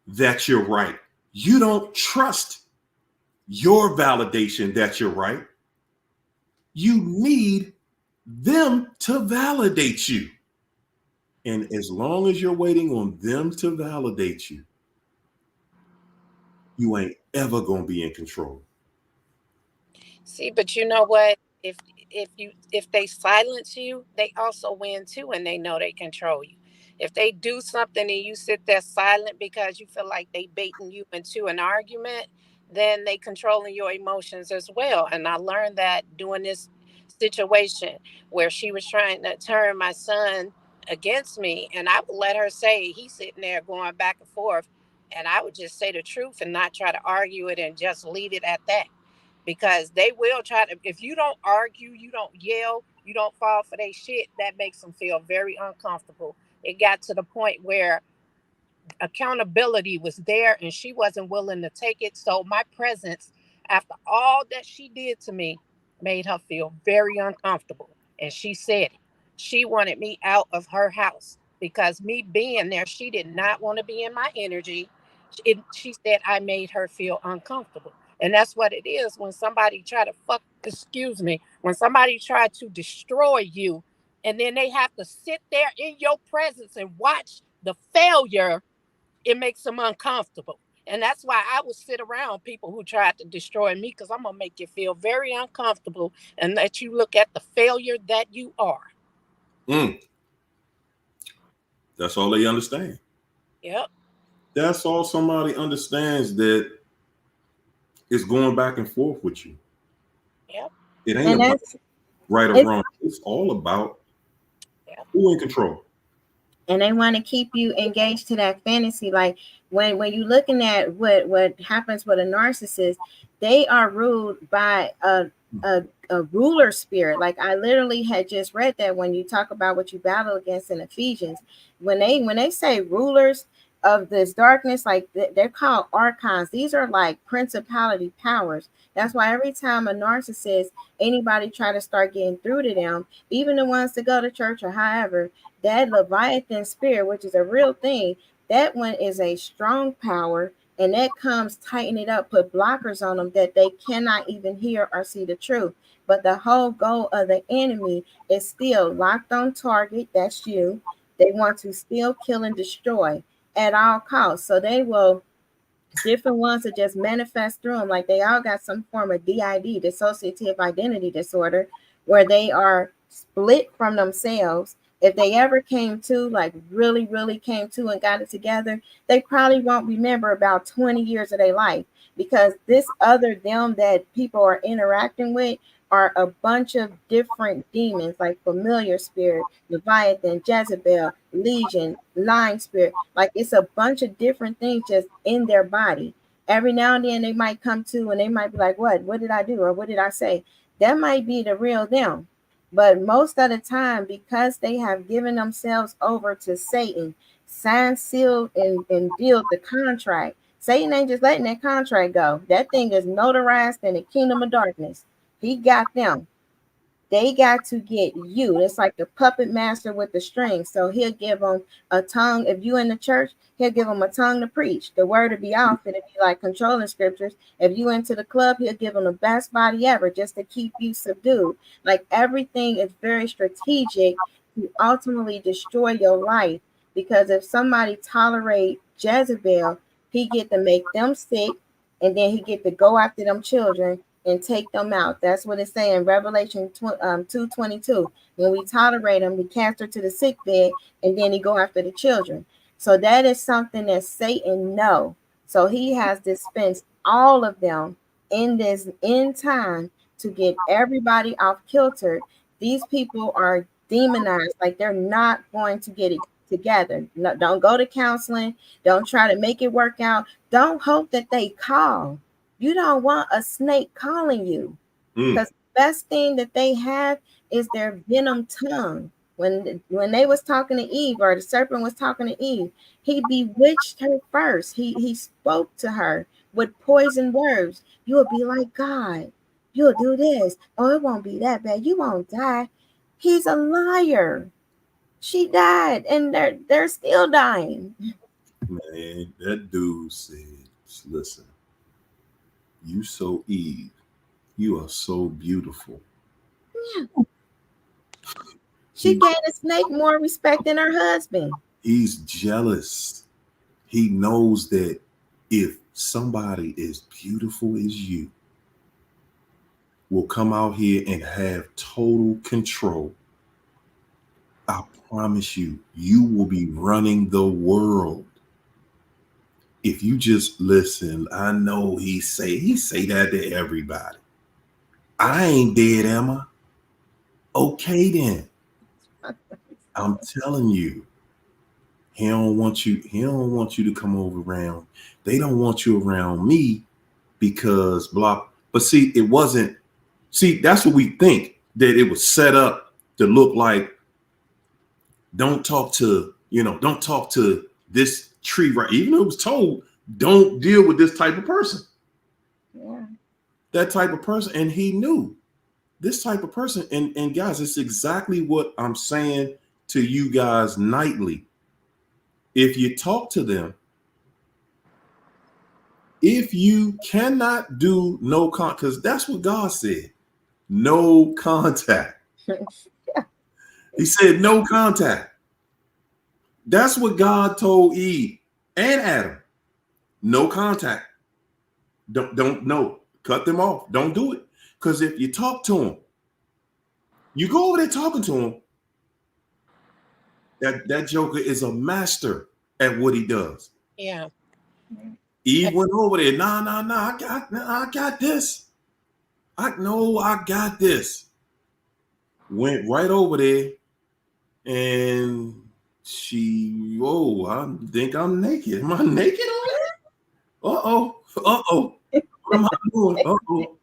that you're right. You don't trust your validation that you're right. You need them to validate you. And as long as you're waiting on them to validate you, you ain't ever going to be in control. See, but you know what? If they silence you, they also win too, and they know they control you. If they do something and you sit there silent because you feel like they baiting you into an argument, then they controlling your emotions as well. And I learned that doing this situation where she was trying to turn my son against me, and I would let her say he's sitting there going back and forth, and I would just say the truth and not try to argue it and just leave it at that. Because they will try to, if you don't argue, you don't yell, you don't fall for their shit, that makes them feel very uncomfortable. It got to the point where accountability was there and she wasn't willing to take it. So my presence, after all that she did to me, made her feel very uncomfortable. And she said it. She wanted me out of her house because me being there, she did not want to be in my energy. She said I made her feel uncomfortable. And that's what it is when somebody try to when somebody try to destroy you and then they have to sit there in your presence and watch the failure, it makes them uncomfortable. And that's why I would sit around people who tried to destroy me, because I'm going to make you feel very uncomfortable and let you look at the failure that you are. That's all they understand. Yep. That's all somebody understands, that it's going back and forth with you. Yep. It ain't about right or wrong. It's all about who in control. And they want to keep you engaged to that fantasy. Like when you're looking at what happens with a narcissist, they are ruled by a ruler spirit. Like I literally had just read that when you talk about what you battle against in Ephesians, when they say rulers, of this darkness, like they're called archons. These are like principality powers. That's why every time a narcissist, anybody try to start getting through to them, even the ones that go to church or however, that Leviathan spirit, which is a real thing, that one is a strong power, and that comes tighten it up, put blockers on them that they cannot even hear or see the truth. But the whole goal of the enemy is still locked on target. That's you. They want to still kill and destroy at all costs. So they will, different ones that just manifest through them, like they all got some form of DID, dissociative identity disorder, where they are split from themselves. If they ever came to, like really, really came to and got it together, they probably won't remember about 20 years of their life, because this other them that people are interacting with are a bunch of different demons, like familiar spirit, Leviathan, Jezebel, Legion, lying spirit. Like it's a bunch of different things just in their body. Every now and then they might come to and they might be like, what did I do? Or what did I say? That might be the real them. But most of the time, because they have given themselves over to Satan, signed, sealed, and sealed the contract, Satan ain't just letting that contract go. That thing is notarized in the kingdom of darkness. He got them. They got to get you. It's like the puppet master with the strings. So he'll give them a tongue. If you in the church, he'll give them a tongue to preach. The word will be off. It'll be like controlling scriptures. If you into the club, he'll give them the best body ever just to keep you subdued. Like everything is very strategic to ultimately destroy your life. Because if somebody tolerate Jezebel, he get to make them sick, and then he get to go after them children and take them out. That's what it's saying, Revelation 2:22. When we tolerate them, we cast her to the sick bed, and then he go after the children. So that is something that Satan know. So he has dispensed all of them in this end time to get everybody off kilter. These people are demonized, like they're not going to get it together. No, don't go to counseling. Don't try to make it work out. Don't hope that they call. You don't want a snake calling you, because the best thing that they have is their venom tongue. When they was talking to Eve, or the serpent was talking to Eve, he bewitched her first. He spoke to her with poison words. You'll be like God. You'll do this. Oh, it won't be that bad. You won't die. He's a liar. She died, and they're still dying. Man, that dude said, listen, you so Eve. You are so beautiful. Yeah. She gave the snake more respect than her husband. He's jealous. He knows that if somebody as beautiful as you will come out here and have total control, I promise you, you will be running the world. If you just listen, I know he say that to everybody. I ain't dead, am I? Okay then. I'm telling you, he don't want you to come over around. They don't want you around me because blah. But see, it wasn't. See, that's what we think, that it was set up to look like, don't talk to this tree, right? Even though it was told, don't deal with this type of person. Yeah. That type of person. And he knew this type of person. And guys, it's exactly what I'm saying to you guys nightly. If you talk to them, if you cannot do no contact, because that's what God said, no contact. Yeah. He said no contact. That's what God told Eve and Adam. No contact. Don't no, cut them off. Don't do it. Because if you talk to them, you go over there talking to him, that joker is a master at what he does. Yeah. Eve went over there. Nah. I got this. I got this. Went right over there, and I think I'm naked. Am I naked on there? Uh-oh. What am I doing? Uh-oh.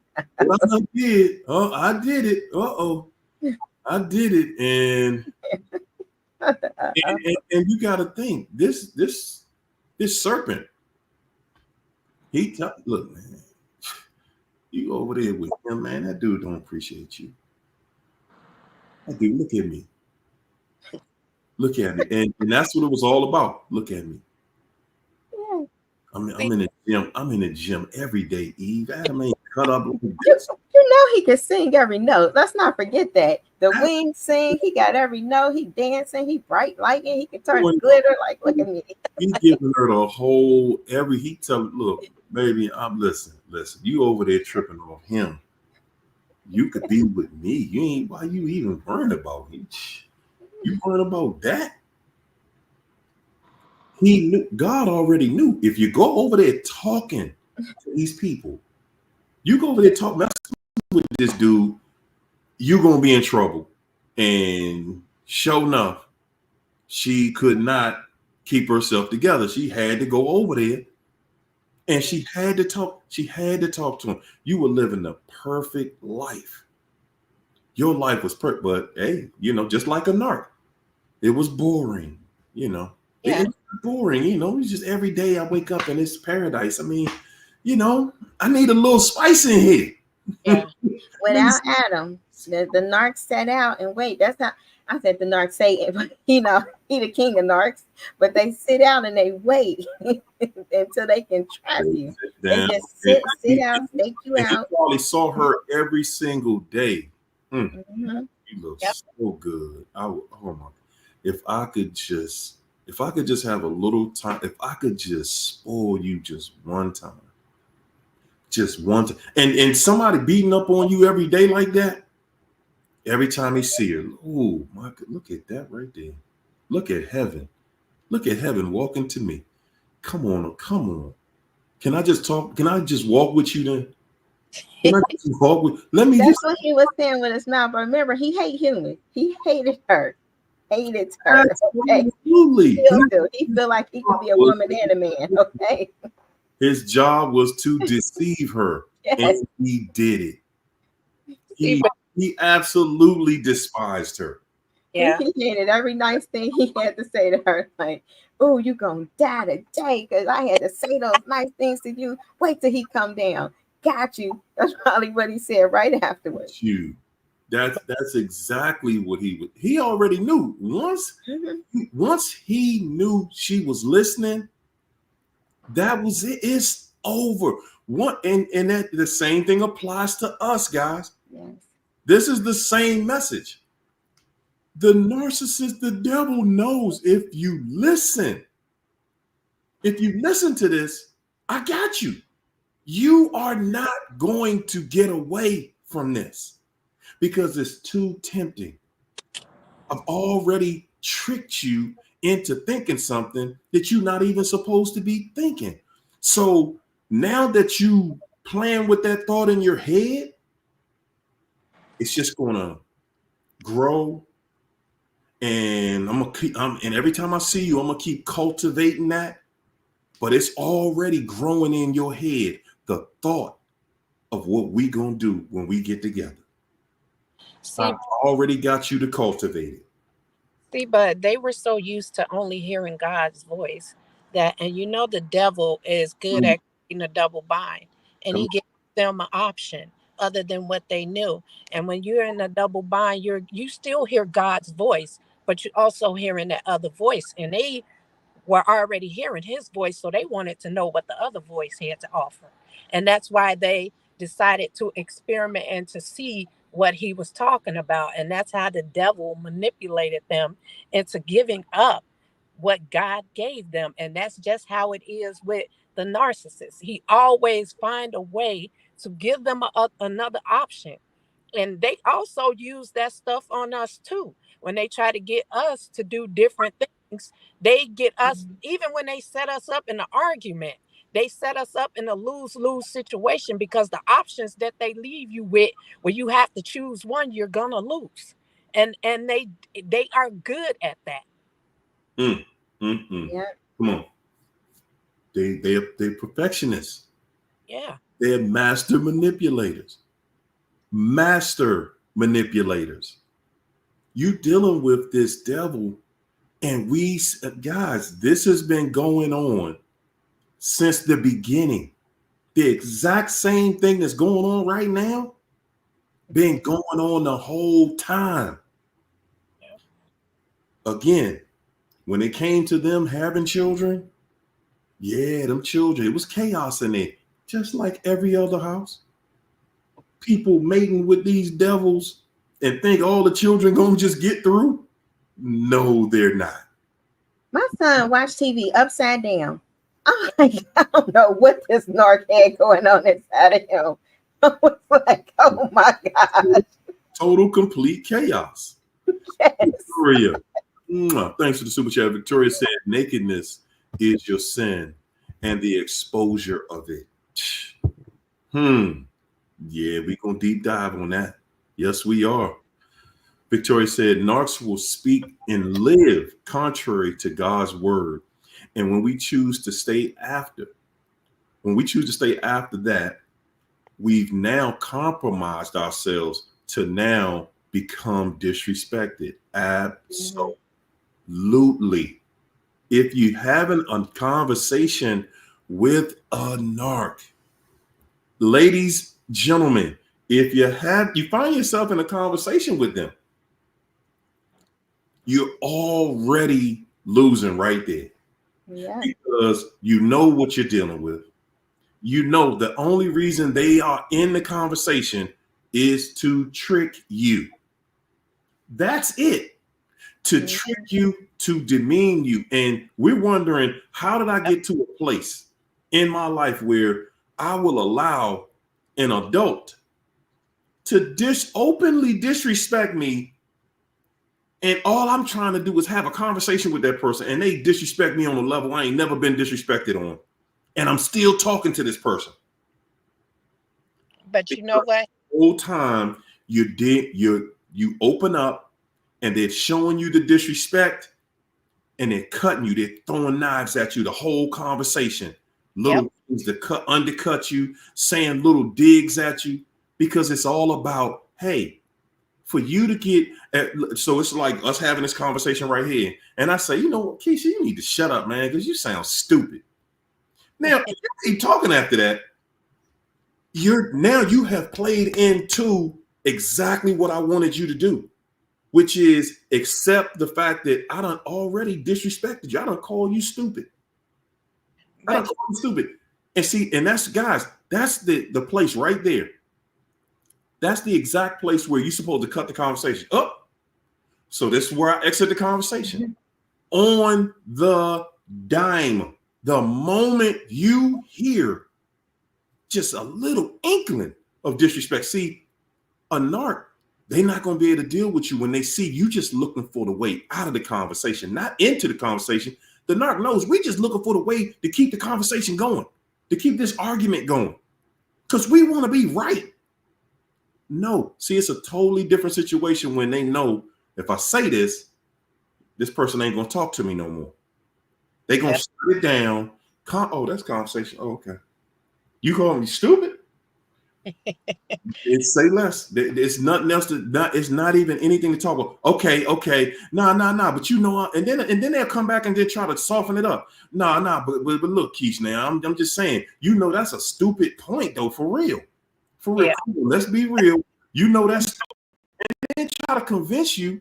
What I did. Oh, I did it. Uh-oh. I did it. And you got to think, this This serpent, look, man, you over there with him, man. That dude don't appreciate you. That dude, look at me. Look at me. And that's what it was all about. Look at me. Yeah. I'm in the gym. I'm in the gym every day, Eve. Adam ain't cut up like this. You know he can sing every note. Let's not forget that. The wings sing. He got every note. He dancing. He bright lighting. He can turn glitter. Like, look at me. He giving her the whole he tell look, baby, I'm listen. You over there tripping off him. You could be with me. You ain't why you even worrying about me. You worrying about that? He knew, God already knew. If you go over there talking to these people, you go over there talking with this dude, you're gonna be in trouble. And sure enough, she could not keep herself together. She had to go over there, and she had to talk. She had to talk to him. You were living the perfect life. Your life was perfect, but hey, just like a narc, it was boring. Yeah. It's boring. It's just every day I wake up and it's paradise. I mean, I need a little spice in here. Yeah. Without Adam, the narc set out and wait. That's not. I said the narc say it, but he the king of narcs. But they sit out and they wait until they can trap you. They just sit out, take you out. He probably saw her every single day. Mm-hmm. You look so good. Oh my! If I could just have a little time, if I could just spoil you just one time. Just one time. And somebody beating up on you every day like that, every time he see her, oh my God, look at that right there. Look at heaven. Look at heaven walking to me. Come on. Can I just talk? Can I just walk with you then? Can I just walk with? That's what he was saying with his mouth. But remember, he hated humans. He hated her. Hated her. Okay? Absolutely. He feel like he could be a woman and a man. Okay. His job was to deceive her, and he did it. He absolutely despised her. Yeah. He hated every nice thing he had to say to her. Like, oh, you gonna die today because I had to say those nice things to you. Wait till he come down. Got you. That's probably what he said right afterwards. That's exactly what he already knew. Once he knew she was listening, that was it. It's over. And that the same thing applies to us, guys. Yes. This is the same message. The narcissist, the devil knows if you listen to this, I got you. You are not going to get away from this because it's too tempting. I've already tricked you into thinking something that you're not even supposed to be thinking. So now that you playing with that thought in your head, it's just gonna grow. And and every time I see you, I'm gonna keep cultivating that. But it's already growing in your head, the thought of what we gonna do when we get together. I've already got you to cultivate it. See, but they were so used to only hearing God's voice and the devil is good at creating a double bind, and he gives them an option other than what they knew. And when you're in a double bind, you still hear God's voice, but you're also hearing that other voice, and they were already hearing his voice, so they wanted to know what the other voice had to offer. And that's why they decided to experiment and to see what he was talking about. And that's how the devil manipulated them into giving up what God gave them. And that's just how it is with the narcissist. He always find a way to give them another option. And they also use that stuff on us too. When they try to get us to do different things, they get us, even when they set us up in an argument, they set us up in a lose-lose situation because the options that they leave you with, where you have to choose one, you're gonna lose. And they are good at that. Yeah. Come on. They're perfectionists. Yeah. They're master manipulators. You dealing with this devil, and guys, this has been going on since the beginning. The exact same thing that's going on right now, been going on the whole time. Again, when it came to them having children, yeah, them children, it was chaos in there, just like every other house. People mating with these devils and think all the children gonna just get through. No, they're not. My son watched TV upside down. I'm like, I don't know what this narc had going on inside of him. I was like, oh my God. Total, complete chaos. Yes. Victoria, thanks for the super chat. Victoria said, nakedness is your sin and the exposure of it. Yeah, we're going to deep dive on that. Yes, we are. Victoria said, narcs will speak and live contrary to God's word. And when we choose to stay after that, we've now compromised ourselves to now become disrespected. Absolutely. If you having a conversation with a narc, ladies, gentlemen, if you find yourself in a conversation with them, you're already losing right there. Yeah. Because you know what you're dealing with. You know the only reason they are in the conversation is to trick you. That's it. To trick you, to demean you. And we're wondering, how did I get to a place in my life where I will allow an adult to openly disrespect me, and all I'm trying to do is have a conversation with that person, and they disrespect me on a level I ain't never been disrespected on, and I'm still talking to this person. But you know what? The whole time you open up, and they're showing you the disrespect, and they're cutting you, they're throwing knives at you the whole conversation. Little things to undercut you, saying little digs at you, because it's all about, hey, for you to get so it's like us having this conversation right here. And I say, you know what, Keisha, you need to shut up, man, because you sound stupid. Now, if you keep talking after that, you have played into exactly what I wanted you to do, which is accept the fact that I done already disrespected you. I done called you stupid. I done called you stupid. And see, and that's, guys, that's the place right there. That's the exact place where you're supposed to cut the conversation up. So this is where I exit the conversation. On the dime. The moment you hear just a little inkling of disrespect. See, a narc, they're not going to be able to deal with you when they see you just looking for the way out of the conversation, not into the conversation. The narc knows we're just looking for the way to keep the conversation going, to keep this argument going, because we want to be right. No, see, it's a totally different situation when they know if I say this person ain't going to talk to me no more. They going to shut it down. Oh, that's conversation. Oh, okay. You call me stupid? It's say less. It's nothing else. It's not even anything to talk about. Okay. Nah. But you know, and then they'll come back and they try to soften it up. Nah. But look, Keish, now I'm just saying. You know, that's a stupid point though. For real. Yeah. Cool. Let's be real. You know that's. And then try to convince you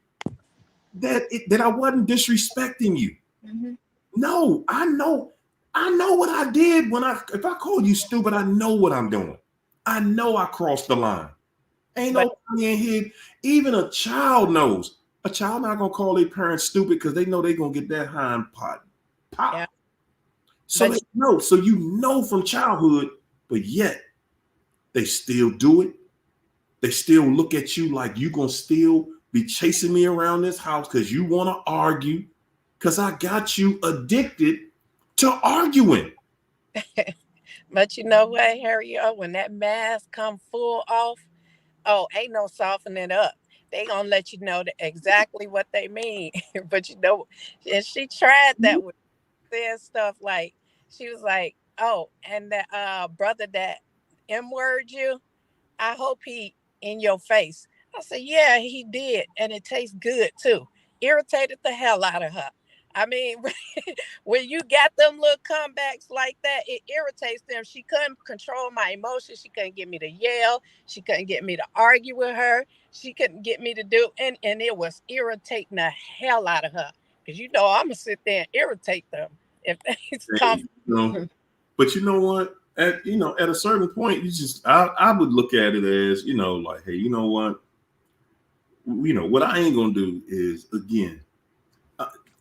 that I wasn't disrespecting you. Mm-hmm. No, I know what I did if I call you stupid. I know what I'm doing. I know I crossed the line. Ain't no in here. Even a child knows. A child not gonna call their parents stupid because they know they're gonna get that hind pot pop. Yeah. So they know. So you know from childhood, but yet they still do it. They still look at you like you gonna still be chasing me around this house because you want to argue, because I got you addicted to arguing. But you know what, Harry? When that mask come full off, ain't no softening up. They gonna let you know exactly what they mean. But you know, and she tried that with saying stuff like, she was like, oh, and that brother that M-word you, I hope he in your face. I said, yeah, he did. And it tastes good too. Irritated the hell out of her. I mean, when you got them little comebacks like that, it irritates them. She couldn't control my emotions. She couldn't get me to yell. She couldn't get me to argue with her. She couldn't get me to do, and it was irritating the hell out of her. Because I'm going to sit there and irritate them if it's comfortable. But you know what? At a certain point, I would look at it as, like, hey, you know what? What I ain't going to do is, again,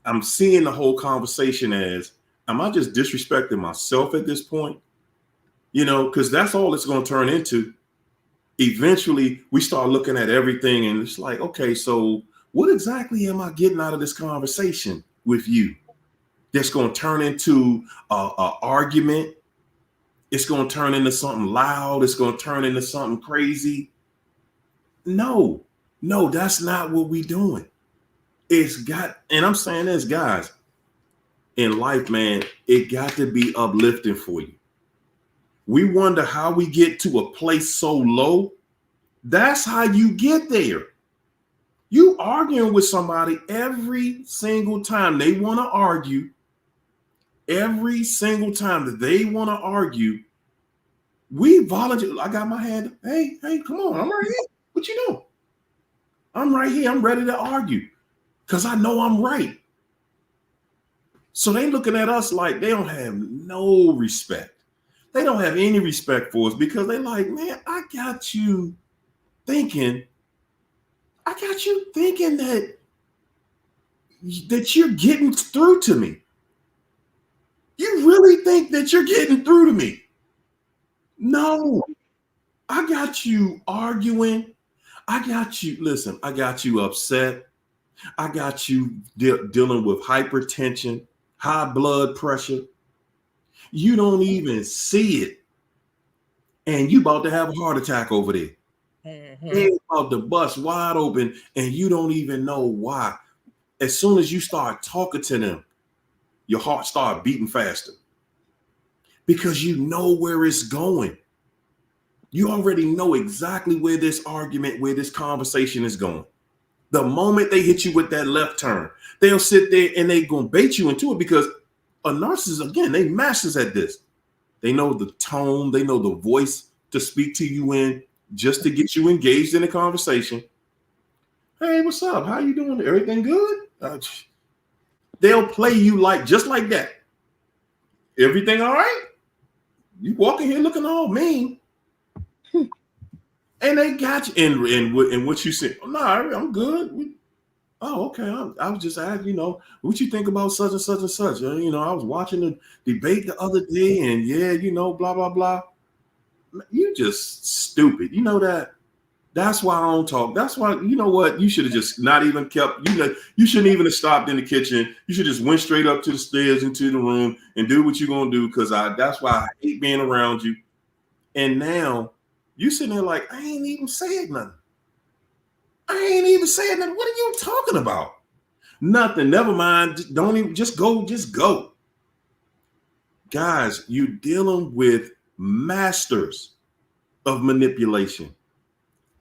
I'm seeing the whole conversation as, am I just disrespecting myself at this point? Because that's all it's going to turn into. Eventually, we start looking at everything and it's like, okay, so what exactly am I getting out of this conversation with you? That's going to turn into a argument. It's going to turn into something loud. It's going to turn into something crazy. No, that's not what we're doing. And I'm saying this, guys, in life, man, it got to be uplifting for you. We wonder how we get to a place so low. That's how you get there. You arguing with somebody every single time they want to argue. Every single time that they want to argue, we volunteer. I got my hand. Hey, come on. I'm right here. What you doing? I'm right here. I'm ready to argue because I know I'm right. So they looking at us like they don't have no respect. They don't have any respect for us because they like, man, I got you thinking that you're getting through to me. You really think that you're getting through to me? No, I got you arguing. I got you upset. I got you dealing with hypertension, high blood pressure. You don't even see it. And you about to have a heart attack over there. Mm-hmm. They're about to bust wide open and you don't even know why. As soon as you start talking to them, your heart starts beating faster because you know where it's going. You already know exactly where this conversation is going. The moment they hit you with that left turn, they'll sit there and they're going to bait you into it because a narcissist, again, they masters at this. They know the tone, they know the voice to speak to you in just to get you engaged in a conversation. Hey, what's up? How you doing? Everything good? They'll play you just like that. Everything all right? You walking here looking all mean. And they got you. And what you said, no, I'm good. Okay. I was just asking, what you think about such and such and such? I was watching the debate the other day and blah, blah, blah. You just stupid. You know that? That's why I don't talk. That's why, you know what? You should have just not even kept, you shouldn't even have stopped in the kitchen. You should just went straight up to the stairs into the room and do what you're going to do. Cause that's why I hate being around you. And now you sitting there like, I ain't even said nothing. What are you talking about? Nothing. Never mind. Don't even just go. Guys, you're dealing with masters of manipulation.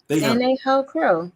They whole crew.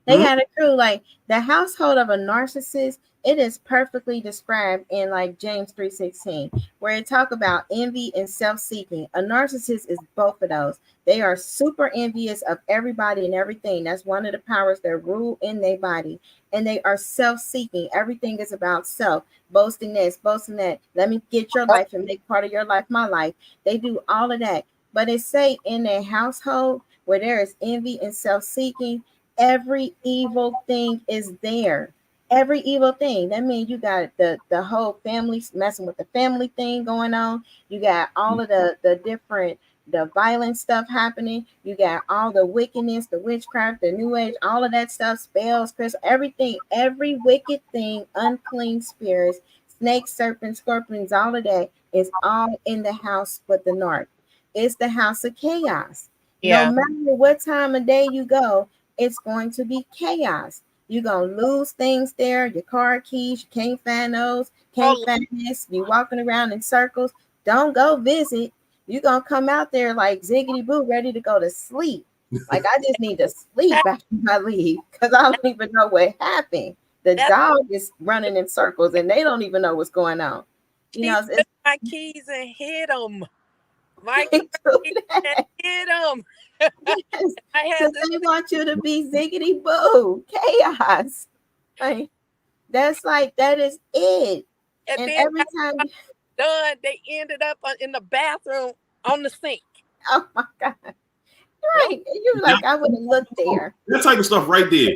They got a crew. Like the household of a narcissist, it is perfectly described in like James 3:16, where it talk about envy and self-seeking. A narcissist is both of those. They are super envious of everybody and everything. That's one of the powers that rule in their body. And they are self-seeking. Everything is about self. Boasting this, boasting that. Let me get your life and make part of your life my life. They do all of that. But it say in their household where there is envy and self-seeking, every evil thing is there. Every evil thing. That means you got the whole family messing with the family thing going on. You got all of the different, the violent stuff happening. You got all the wickedness, the witchcraft, the new age, all of that stuff, spells, crystals, everything, every wicked thing, unclean spirits, snakes, serpents, scorpions, all of that is all in the house with the narc. It's the house of chaos. Yeah. No matter what time of day you go, it's going to be chaos. You're going to lose things there. Your car keys, you can't find those, can't find this. You're walking around in circles. Don't go visit. You're going to come out there like ziggity boo, ready to go to sleep. Like, I just need to sleep after I leave because I don't even know what happened. The dog is running in circles and they don't even know what's going on. You know, took my keys and hit them. My keys and hit them. Yes, because they want you to be ziggity boo, chaos. Like that is it. And every time done, they ended up in the bathroom on the sink. Oh my God. Right. You're like, I would have looked there. That type of stuff right there.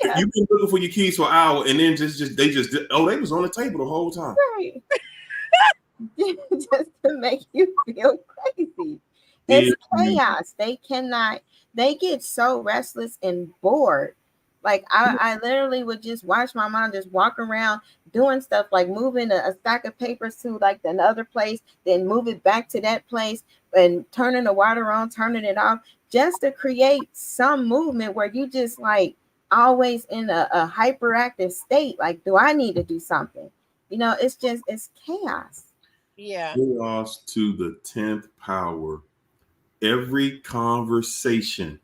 Yeah. You've been looking for your keys for an hour and then they was on the table the whole time. Right. Just to make you feel crazy. It's chaos. They get so restless and bored. Like I literally would just watch my mom just walk around doing stuff like moving a stack of papers to like another place, then move it back to that place and turning the water on, turning it off, just to create some movement where you just like always in a hyperactive state. Like, do I need to do something? You know, it's chaos. Yeah. Chaos to the 10th power. Every conversation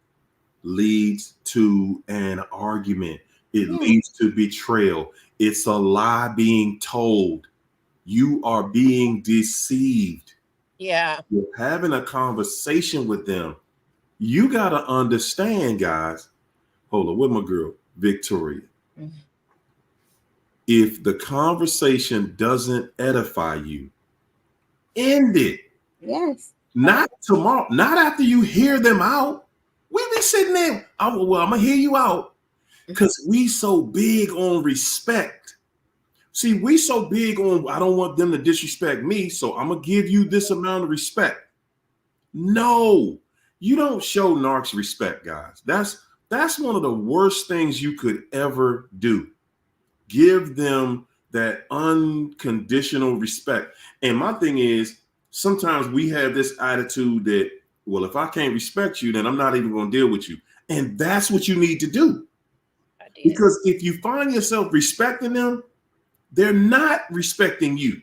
leads to an argument. It leads to betrayal. It's a lie being told. You are being deceived. Yeah. You're having a conversation with them. You got to understand, guys. Hold on, with my girl, Victoria. Mm-hmm. If the conversation doesn't edify you, end it. Yes. Not tomorrow, not after you hear them out. We be sitting there. I'm gonna hear you out because we so big on respect. See, we so big on I don't want them to disrespect me, so I'm gonna give you this amount of respect. No, you don't show narcs respect, guys. That's one of the worst things you could ever do. Give them that unconditional respect. And my thing is, sometimes we have this attitude that, well, if I can't respect you, then I'm not even going to deal with you. And that's what you need to do. Because if you find yourself respecting them, they're not respecting you.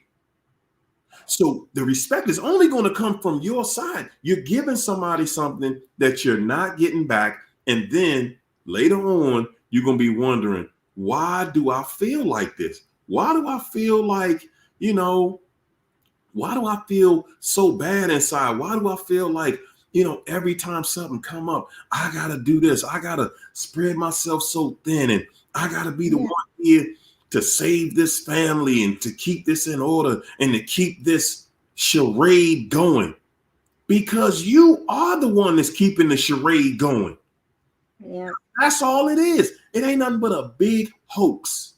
So the respect is only going to come from your side. You're giving somebody something that you're not getting back. And then later on, you're going to be wondering, why do I feel like this? Why do I feel like, why do I feel so bad inside? Why do I feel like, every time something come up, I got to do this. I got to spread myself so thin and I got to be the one here to save this family and to keep this in order and to keep this charade going. Because you are the one that's keeping the charade going. Yeah. That's all it is. It ain't nothing but a big hoax.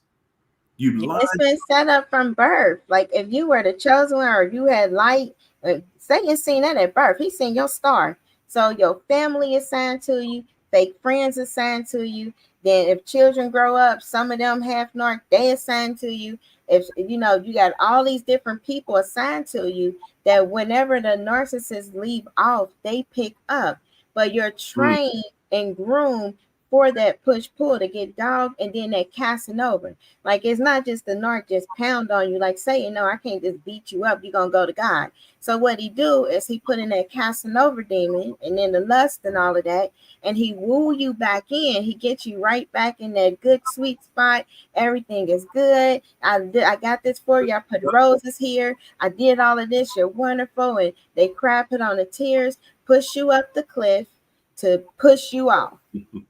It's been set up from birth. Like if you were the chosen one or you had light, Satan seen that at birth. He seen your star. So your family is assigned to you. Fake friends assigned to you. Then if children grow up, some of them half narc, they assigned to you. If you got all these different people assigned to you that whenever the narcissists leave off, they pick up. But you're trained and groomed for that push-pull to get dogged and then that casting over. Like it's not just the narc just pound on you, like saying, no, I can't just beat you up. You're going to go to God. So what he do is he put in that casting over demon and then the lust and all of that. And he woo you back in. He gets you right back in that good, sweet spot. Everything is good. I got this for you. I put roses here. I did all of this. You're wonderful. And they cry, put on the tears, push you up the cliff to push you off.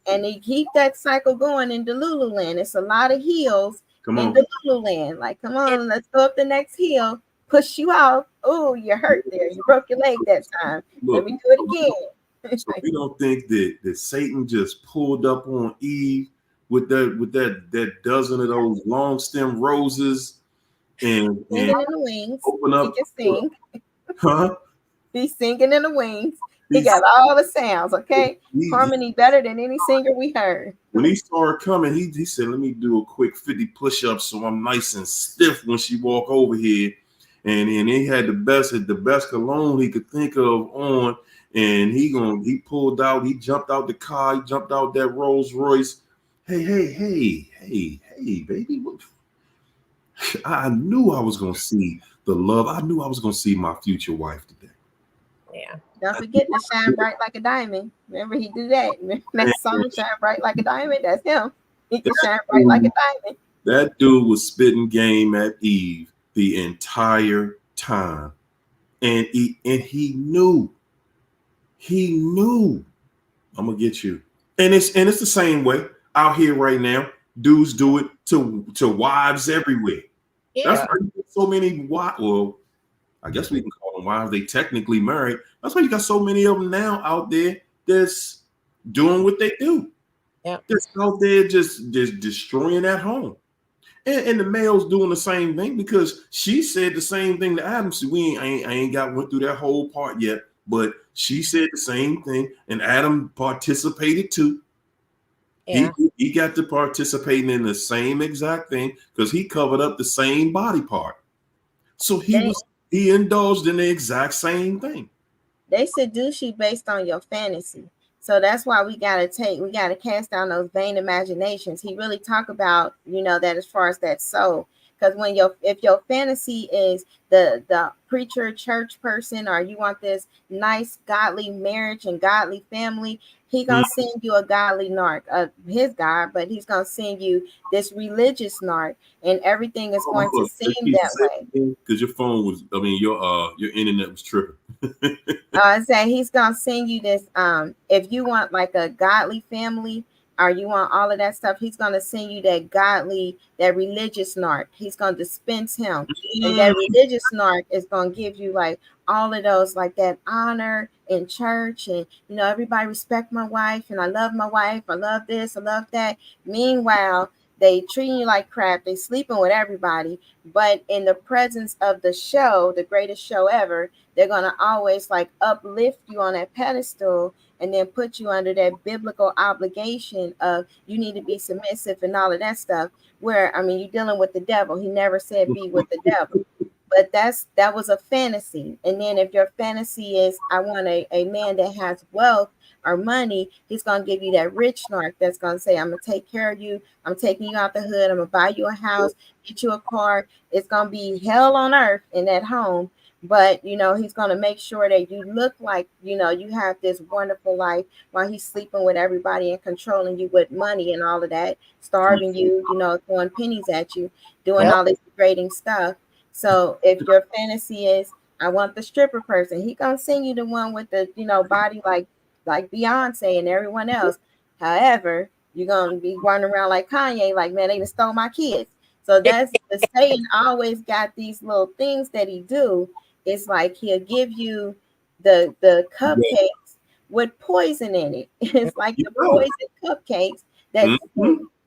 And they keep that cycle going in Delulu land. It's a lot of hills in Delulu land. Like, come on, let's go up the next hill, push you off. Oh, you hurt there. You broke your leg that time. Let me do it again. So we don't think that Satan just pulled up on Eve with that dozen of those long stem roses and singing in the wings. Open up. He can sing. Huh? He's singing in the wings. He got all the sounds, okay? Harmony better than any singer we heard. When he started coming, he said, let me do a quick 50 push-ups so I'm nice and stiff when she walk over here. And he had the best cologne he could think of on. And he pulled out, he jumped out the car, he jumped out that Rolls Royce. Hey, baby. I knew I was going to see the love. I knew I was going to see my future wife today. Yeah. Don't forget to shine bright like a diamond. Remember he do that. Remember that song, Shine Bright Like a Diamond? That's him. He can shine bright like a diamond. That dude was spitting game at Eve the entire time. And he knew. He knew. I'm gonna get you. And it's the same way out here right now. Dudes do it to wives everywhere. Yeah. That's why you get so many wives. Well, I guess we can call them wives. They technically married. That's why you got so many of them now out there that's doing what they do. Yeah. That's out there just destroying that home. And the male's doing the same thing, because she said the same thing to Adam. So I ain't went through that whole part yet, but she said the same thing, and Adam participated too. Yeah. He got to participating in the same exact thing because he covered up the same body part. So he indulged in the exact same thing. They seduce you based on your fantasy. So that's why we gotta cast down those vain imaginations. He really talk about, that as far as that soul. Because if your fantasy is the preacher, church person, or you want this nice godly marriage and godly family, he gonna send you a godly narc, his God, but he's gonna send you this religious narc, and everything is going to seem that way. Because your phone was, your internet was tripping. I say he's gonna send you this. If you want like a godly family, or you want all of that stuff, he's gonna send you that religious narc. He's gonna dispense him, and that religious narc is gonna give you like all of those, like that honor in church, and everybody respect my wife, and I love my wife, I love this, I love that. Meanwhile, they treating you like crap. They sleeping with everybody, but in the presence of the show, the greatest show ever, they're gonna always like uplift you on that pedestal, and then put you under that biblical obligation of you need to be submissive and all of that stuff. Where you're dealing with the devil. He never said be with the devil, but that was a fantasy. And then if your fantasy is I want a man that has wealth or money, he's gonna give you that rich narc that's gonna say, I'm gonna take care of you, I'm taking you out the hood, I'm gonna buy you a house, get you a car. It's gonna be hell on earth in that home, but he's gonna make sure that you look like you have this wonderful life while he's sleeping with everybody and controlling you with money and all of that, starving you, throwing pennies at you, doing all this degrading stuff. So if your fantasy is I want the stripper person, he gonna send you the one with the body like Beyonce and everyone else. However, you're gonna be running around like Kanye, like, man, they just stole my kids. So that's the Satan always got these little things that he do. It's like he'll give you the cupcakes with poison in it. It's like the poison cupcakes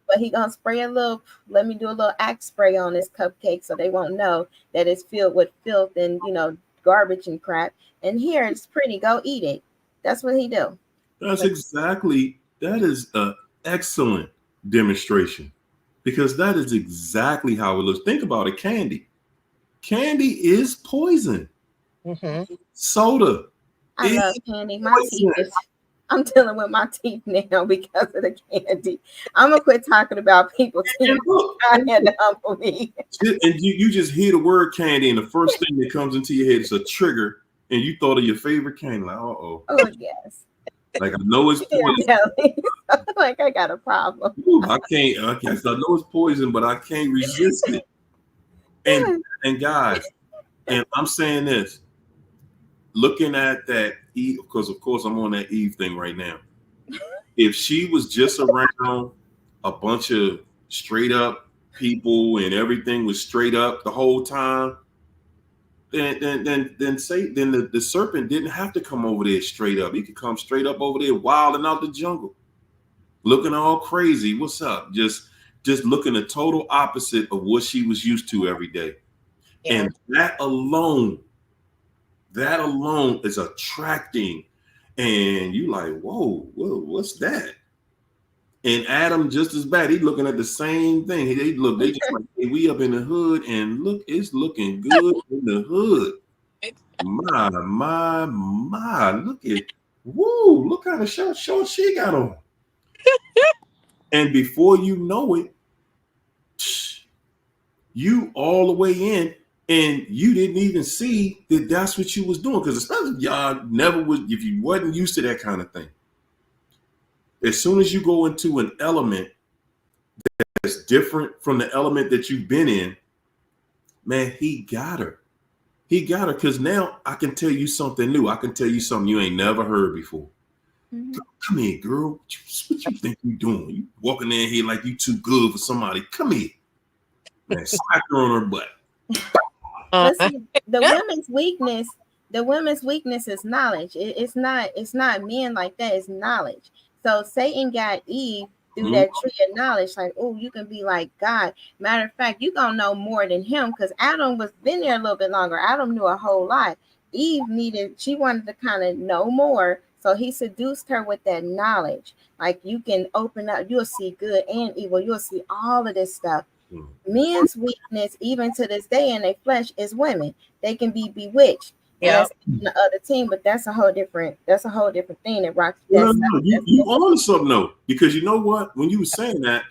but he gonna spray let me do a little axe spray on this cupcake so they won't know that it's filled with filth and garbage and crap. And here it's pretty, go eat it. That's what he do. That is an excellent demonstration, because that is exactly how it looks. Think about it. Candy is poison. Mm-hmm. Soda. I love candy. I'm dealing with my teeth now because of the candy. I'm gonna quit talking about people's teeth. I had to humble me. And you just hear the word candy, and the first thing that comes into your head is a trigger, and you thought of your favorite candy. Like, oh yes. Like, I know it's poison. Like I got a problem. I can't. I know it's poison, but I can't resist it. And guys, and I'm saying this, looking at that Eve, because of course I'm on that Eve thing right now. If she was just around a bunch of straight up people and everything was straight up the whole time, then the serpent didn't have to come over there straight up. He could come straight up over there, wilding out the jungle, looking all crazy. What's up? Just looking the total opposite of what she was used to every day. Yeah. And that alone is attracting. And you like, whoa, what's that? And Adam just as bad. He's looking at the same thing. They just like, hey, we up in the hood, and look, it's looking good in the hood. My, look at, whoa, look how the short she got on. And before you know it, you all the way in, and you didn't even see that that's what you was doing. Because especially if y'all never was, if you wasn't used to that kind of thing. As soon as you go into an element that's different from the element that you've been in, man, he got her. He got her because now I can tell you something new. I can tell you something you ain't never heard before. Mhm. Come here, girl. What you think you doing? You walking in here like you too good for somebody. Come here. Man, smack her on her butt. But see, the women's weakness is knowledge. It's not men like that, it's knowledge. So Satan got Eve through that tree of knowledge, like, oh, you can be like God. Matter of fact, you gonna know more than him, because Adam was been there a little bit longer. Adam knew a whole lot. Eve she wanted to kind of know more. So he seduced her with that knowledge. Like, you can open up, you'll see good and evil, you'll see all of this stuff. Men's weakness, even to this day in their flesh, is women. They can be bewitched. And that's the other team, but that's a whole different thing that rocks. No, you on something though, because you know what? When you were saying that,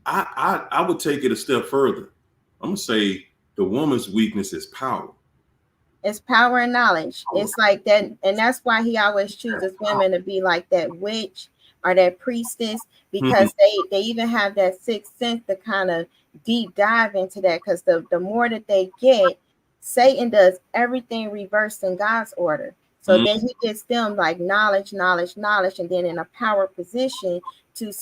I would take it a step further. I'm gonna say the woman's weakness is power. It's power and knowledge. It's like that, and that's why he always chooses women to be like that witch or that priestess, because they even have that sixth sense to kind of deep dive into that, because the more that they get, Satan does everything reversed in God's order. So then he gets them like knowledge, and then in a power position to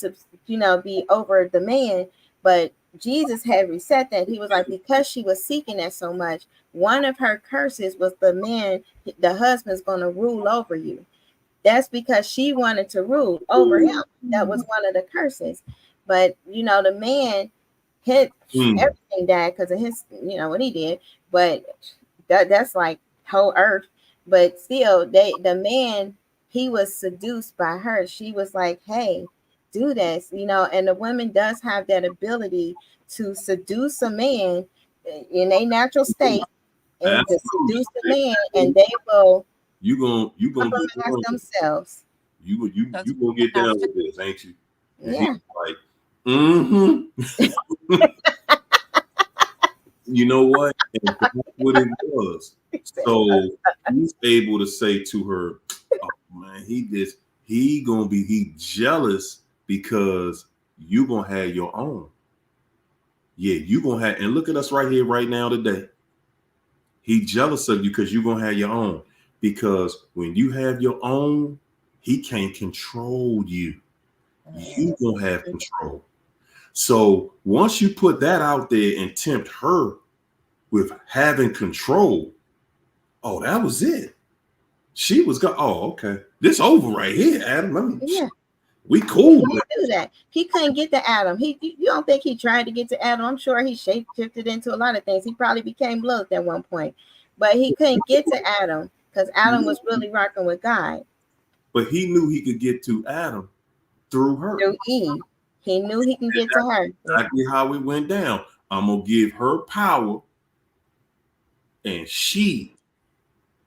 be over the man. But Jesus had reset that. He was like, because she was seeking that so much, one of her curses was the husband's going to rule over you. That's because she wanted to rule over him. That was one of the curses. But the man hit everything died because of his, what he did. But that's like whole earth. But still, the man, he was seduced by her. She was like, hey, do this, and the woman does have that ability to seduce a man in a natural state and to seduce the man, and they will you gonna compromise themselves. You gonna get down with this, ain't you? And yeah. Like, you know what? And that's what it was. So he's able to say to her, oh man, he jealous because you gonna have your own. Yeah, you gonna have, and look at us right here, right now, today. He jealous of you because you're gonna have your own. Because when you have your own, he can't control you. You gonna have control. So once you put that out there and tempt her with having control, oh, that was it. She was going, oh, okay. This over right here, Adam. We cool. He do that. He couldn't get to Adam. You don't think he tried to get to Adam? I'm sure he shapeshifted into a lot of things. He probably became Lilith at one point, but he couldn't get to Adam because Adam was really rocking with God. But he knew he could get to Adam through her. Through Eve. He knew he can get to her. Exactly how it went down. I'm gonna give her power, and she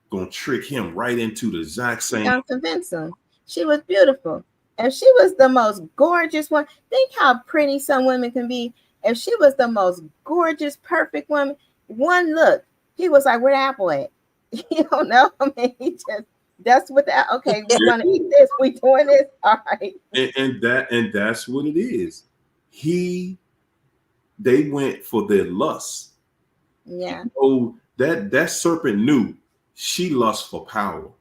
gonna trick him right into the exact same. Don't convince him. She was beautiful. If she was the most gorgeous one, think how pretty some women can be. If she was the most gorgeous, perfect woman, one look, he was like, where the apple at? You don't know. I mean, he just, that's what the, okay, we're gonna eat this, we doing this, all right. And that's what it is. They went for their lust. Yeah. That serpent knew she lusts for power.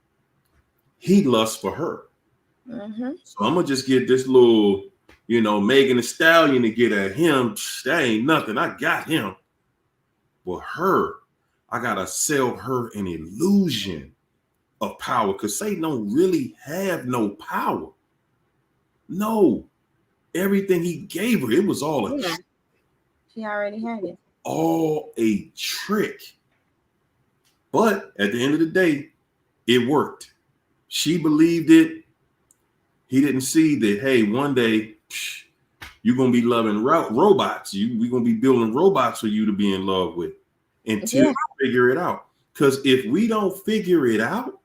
He lusts for her. So I'm gonna just get this little, Megan Thee Stallion to get at him. That ain't nothing. I got him. But her, I gotta sell her an illusion of power, because Satan don't really have no power. No, everything he gave her, it was all a trick. She already had it. All a trick. But at the end of the day, it worked. She believed it. He didn't see that, hey, one day you're going to be loving robots. We're going to be building robots for you to be in love with until you figure it out. Because if we don't figure it out,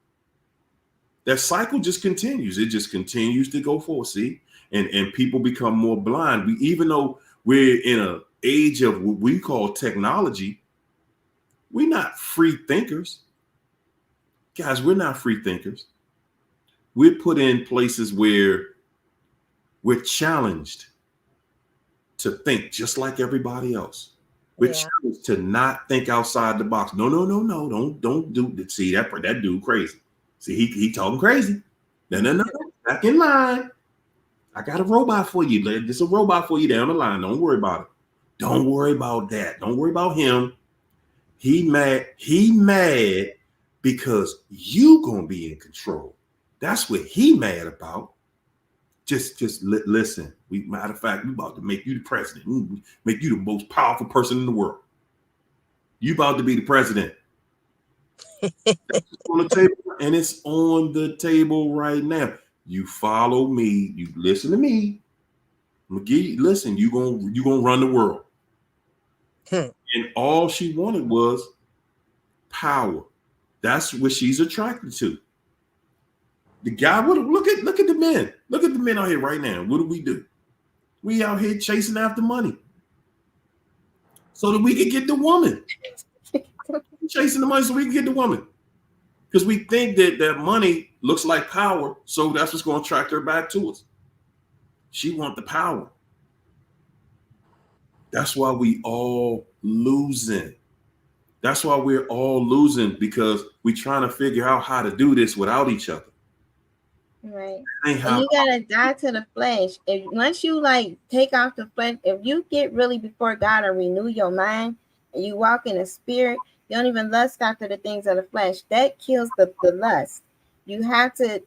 that cycle just continues. It just continues to go forward, see? And people become more blind. Even though we're in an age of what we call technology, we're not free thinkers. Guys, we're not free thinkers. We're put in places where we're challenged to think just like everybody else. We're Yeah. challenged to not think outside the box. No. Don't do. See that dude crazy. See, he talking crazy. No. Back in line. I got a robot for you. There's a robot for you down the line. Don't worry about it. Don't worry about that. Don't worry about him. He mad. He mad because you gonna be in control. That's what he mad about. Just listen. Matter of fact, we about to make you the president. We make you the most powerful person in the world. You about to be the president. That's on the table, and it's on the table right now. You follow me. You listen to me. McGee, listen. You gonna run the world. And all she wanted was power. That's what she's attracted to. The guy, look at the men. Look at the men out here right now. What do? We out here chasing after money so that we can get the woman. Chasing the money so we can get the woman. Because we think that money looks like power, so that's what's going to attract her back to us. She wants the power. That's why we all losing. That's why we're all losing, because we're trying to figure out how to do this without each other. Right. And you gotta die to the flesh. If once you like take off the flesh, if you get really before God and renew your mind and you walk in the spirit, you don't even lust after the things of the flesh. That kills the lust. You have to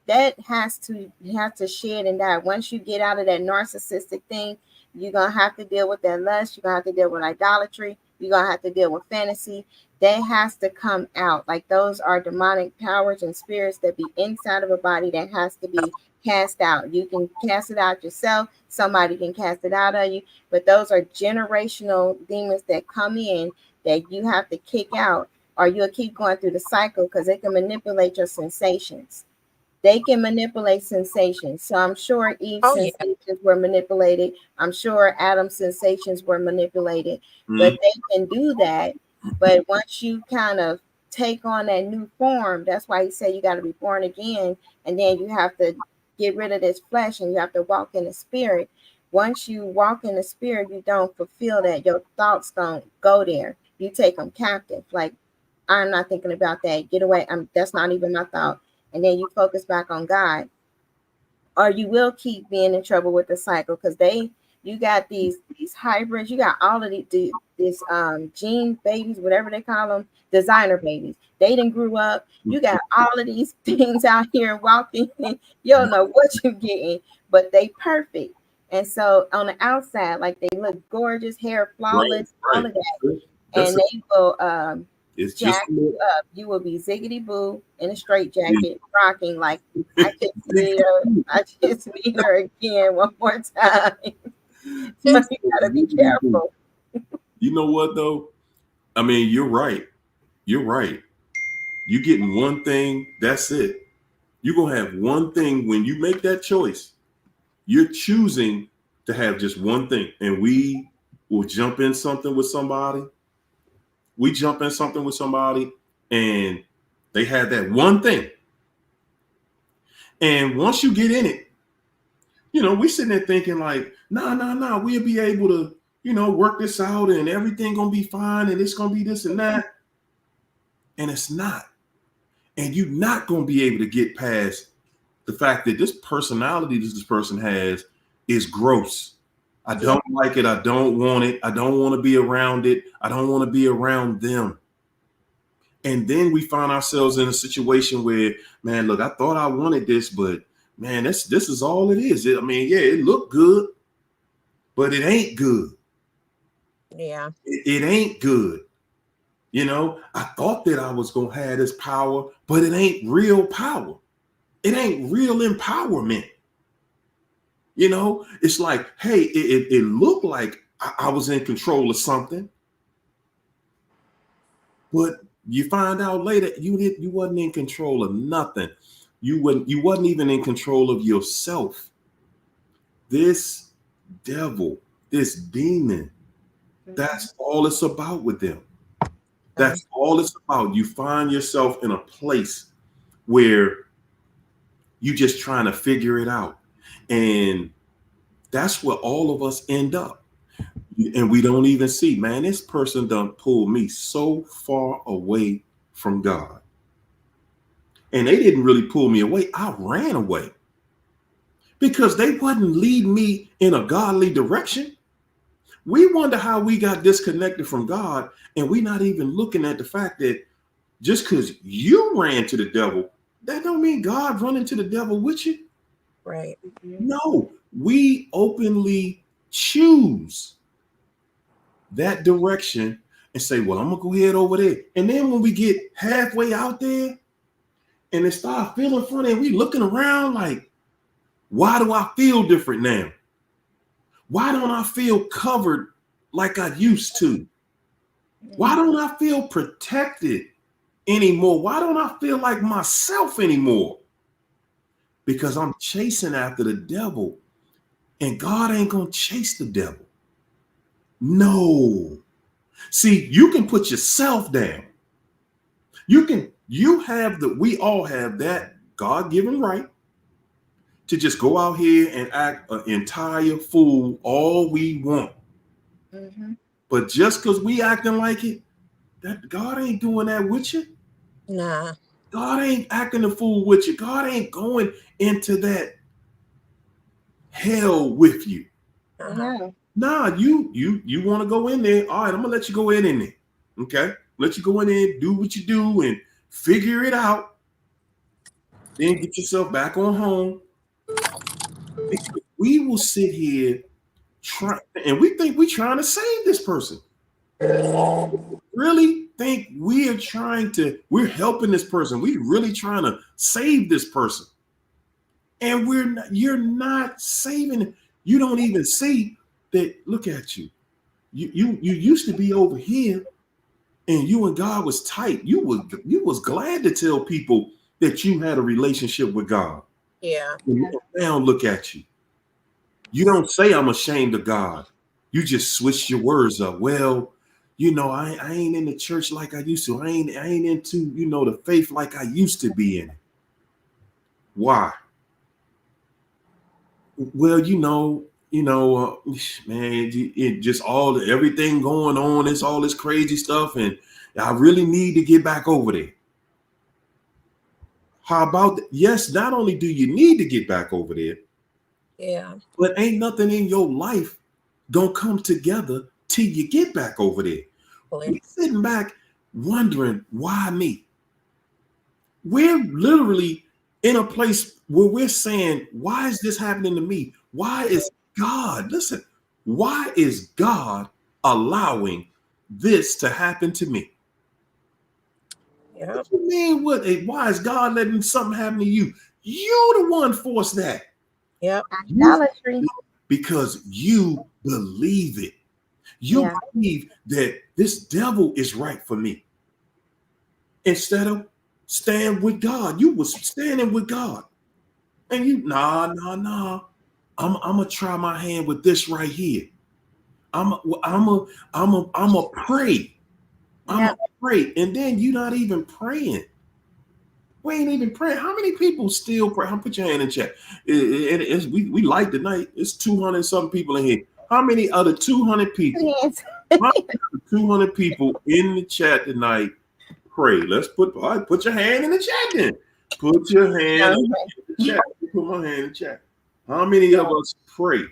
shed and die. Once you get out of that narcissistic thing, you're gonna have to deal with that lust, you're gonna have to deal with idolatry, you're gonna have to deal with fantasy. That has to come out. Like those are demonic powers and spirits that be inside of a body that has to be cast out. You can cast it out yourself. Somebody can cast it out of you. But those are generational demons that come in that you have to kick out, or you'll keep going through the cycle because they can manipulate your sensations. They can manipulate sensations. So I'm sure Eve's sensations were manipulated. I'm sure Adam's sensations were manipulated. But they can do that. But once you kind of take on that new form, that's why he said you got to be born again. And then you have to get rid of this flesh and you have to walk in the spirit. Once you walk in the spirit, you don't fulfill that. Your thoughts don't go there. You take them captive. Like, I'm not thinking about that. Get away. That's not even my thought. And then you focus back on God. Or you will keep being in trouble with the cycle because you got these hybrids, you got all of these gene babies, whatever they call them, designer babies. They didn't grew up. You got all of these things out here walking. You don't know what you're getting, but they perfect. And so on the outside, like they look gorgeous, hair flawless, all of that. And they will jack you up. You will be ziggity boo in a straight jacket, rocking like I just need her again one more time. So you gotta be careful. You know what though? I mean, you're right. You're right. You getting one thing, that's it. You're gonna have one thing when you make that choice. You're choosing to have just one thing. And we will jump in something with somebody. We jump in something with somebody and they have that one thing. And once you get in it, you know, we sitting there thinking like, nah, we'll be able to, you know, work this out and everything gonna be fine and it's gonna be this and that. And it's not. And you're not gonna be able to get past the fact that this personality this person has is gross. I don't like it. I don't want it. I don't want to be around it. I don't want to be around them. And then we find ourselves in a situation where, man, look, I thought I wanted this, but man, this is all it is. I mean, yeah, it looked good, but it ain't good. Yeah. It ain't good. You know, I thought that I was going to have this power, but it ain't real power. It ain't real empowerment. You know, it's like, hey, it looked like I was in control of something, but you find out later you wasn't in control of nothing. You wasn't even in control of yourself. This devil, this demon, that's all it's about with them. That's all it's about. You find yourself in a place where you just trying to figure it out. And that's where all of us end up. And we don't even see, man, this person done pulled me so far away from God. And they didn't really pull me away. I ran away because they wouldn't lead me in a godly direction. We wonder how we got disconnected from God, and we're not even looking at the fact that just because you ran to the devil, that don't mean God running to the devil with you. Right. No, we openly choose that direction and say, well, I'm gonna go ahead over there. And then when we get halfway out there and it start feeling funny, and we looking around like, why do I feel different now? Why don't I feel covered like I used to? Why don't I feel protected anymore? Why don't I feel like myself anymore? Because I'm chasing after the devil, and God ain't gonna chase the devil. No. See, you can put yourself down. We all have that God-given right to just go out here and act an entire fool all we want. Mm-hmm. But just because we acting like it, that God ain't doing that with you. Nah. God ain't acting a fool with you. God ain't going into that hell with you. No. Nah, you want to go in there. All right, I'm gonna let you go in there. Okay, let you go in there, do what you do, and figure it out. Then get yourself back on home. We will sit here and we think we're trying to save this person. Really think we're helping this person. We're really trying to save this person. And you're not saving. You don't even see that. Look at you. You used to be over here, and you and God was tight. You was glad to tell people that you had a relationship with God. Yeah. And now look at you. You don't say I'm ashamed of God. You just switch your words up. Well, I ain't in the church like I used to. I ain't into, the faith like I used to be in it. Why? Well, man, it just everything going on. It's all this crazy stuff, and I really need to get back over there. How about that? Yes, not only do you need to get back over there, Yeah. but ain't nothing in your life gonna come together till you get back over there. We're sitting back wondering, why me? We're literally in a place where we're saying, why is this happening to me? Why is God, listen, why is God allowing this to happen to me? Yep. What you mean? Why is God letting something happen to you? You the one forced that. Yep. Idolatry. Because you believe it. You believe that this devil is right for me. Instead of stand with God. You was standing with God. And you, nah. I'm gonna try my hand with this right here. I'm a pray. I'm a pray. And then you're not even praying. We ain't even praying. How many people still pray? Put your hand in chat. We light tonight. It's 200 something people in here. How many other 200 people? Yes. 200 people in the chat tonight pray. Let's put your hand in the chat then. Put your hand in the chat. Put my hand in the chat. How many of us pray?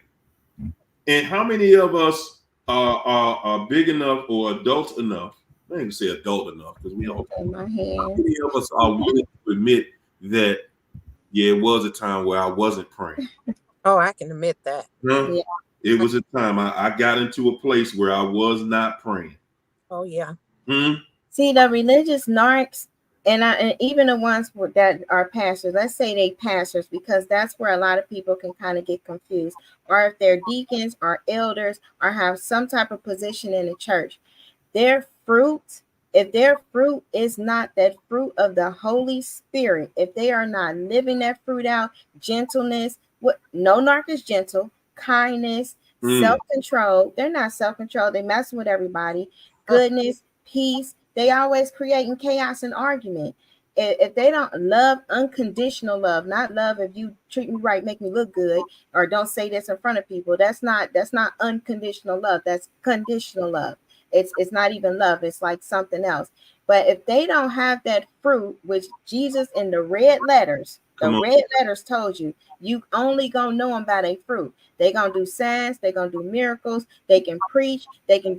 And how many of us are big enough or adult enough? I ain't even say adult enough because we all. How many of us are willing to admit that, yeah, it was a time where I wasn't praying? Oh, I can admit that. Huh? Yeah. It was a time I got into a place where I was not praying. Oh, yeah. See, the religious narcs, and even the ones that are pastors, let's say they pastors, because that's where a lot of people can kind of get confused. Or if they're deacons or elders or have some type of position in the church, their fruit, if their fruit is not that fruit of the Holy Spirit, if they are not living that fruit out, gentleness, no narc is gentle, kindness, self-control. They're not self-controlled. They messing with everybody. Goodness, peace. They always creating chaos and argument. if they don't love, unconditional love, not love if you treat me right, make me look good, or don't say this in front of people, that's not unconditional love. That's conditional love. It's not even love. It's like something else. But if they don't have that fruit, which Jesus in the red letters, told you, you only gonna know them by their fruit. They gonna do signs, they gonna do miracles, they can preach, they can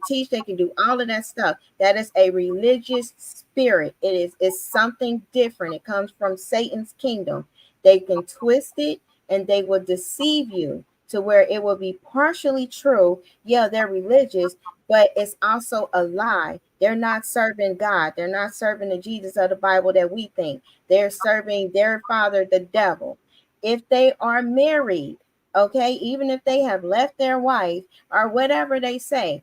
teach, they can do all of that stuff. That is a religious spirit. It's something different. It comes from Satan's kingdom. They can twist it and they will deceive you to where it will be partially true. Yeah, they're religious, but it's also a lie. They're not serving God. They're not serving the Jesus of the Bible that we think. They're serving their father, the devil. If they are married, okay, even if they have left their wife or whatever they say,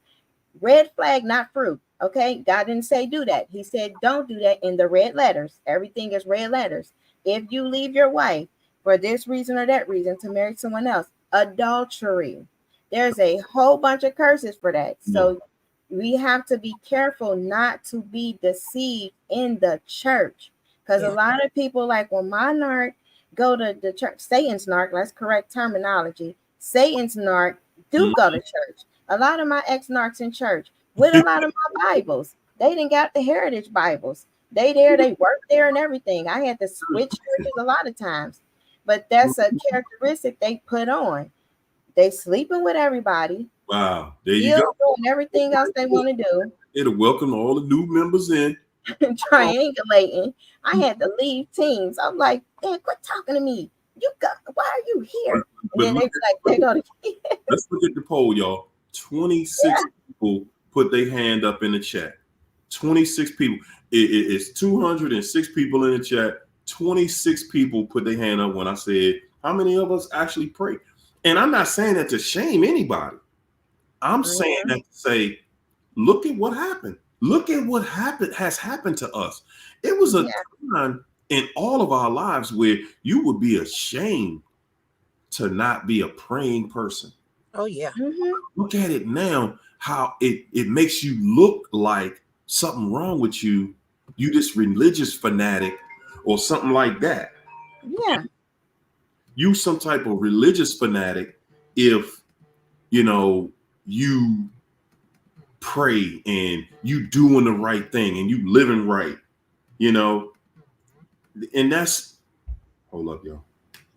red flag, not fruit. Okay, God didn't say do that. He said don't do that in the red letters. Everything is red letters. If you leave your wife for this reason or that reason to marry someone else, adultery. There's a whole bunch of curses for that. So we have to be careful not to be deceived in the church, because a lot of people, like, when my narc go to the church, Satan's narc, that's correct terminology. Satan's narc do go to church. A lot of my ex-narcs in church with a lot of my Bibles. They didn't got the Heritage Bibles. They work there and everything. I had to switch churches a lot of times. But that's a characteristic they put on. They sleeping with everybody. Wow. There you go. Doing everything else they want to do. It'll welcome all the new members in. Triangulating. I had to leave teams. I'm like, man, quit talking to me. Why are you here? And then they be like, they go to let's look at the poll, y'all. 26 people put their hand up in the chat. 26 people. It's 206 people in the chat. 26 people put their hand up when I said, how many of us actually pray? And I'm not saying that to shame anybody. I'm saying that to say, look at what happened. Look at what has happened to us. It was a time in all of our lives where you would be ashamed to not be a praying person. Oh, yeah. Look at it now, how it makes you look like something wrong with you. You this religious fanatic or something like that. Yeah. You some type of religious fanatic if, you pray and you doing the right thing and you living right, and that's, hold up, y'all.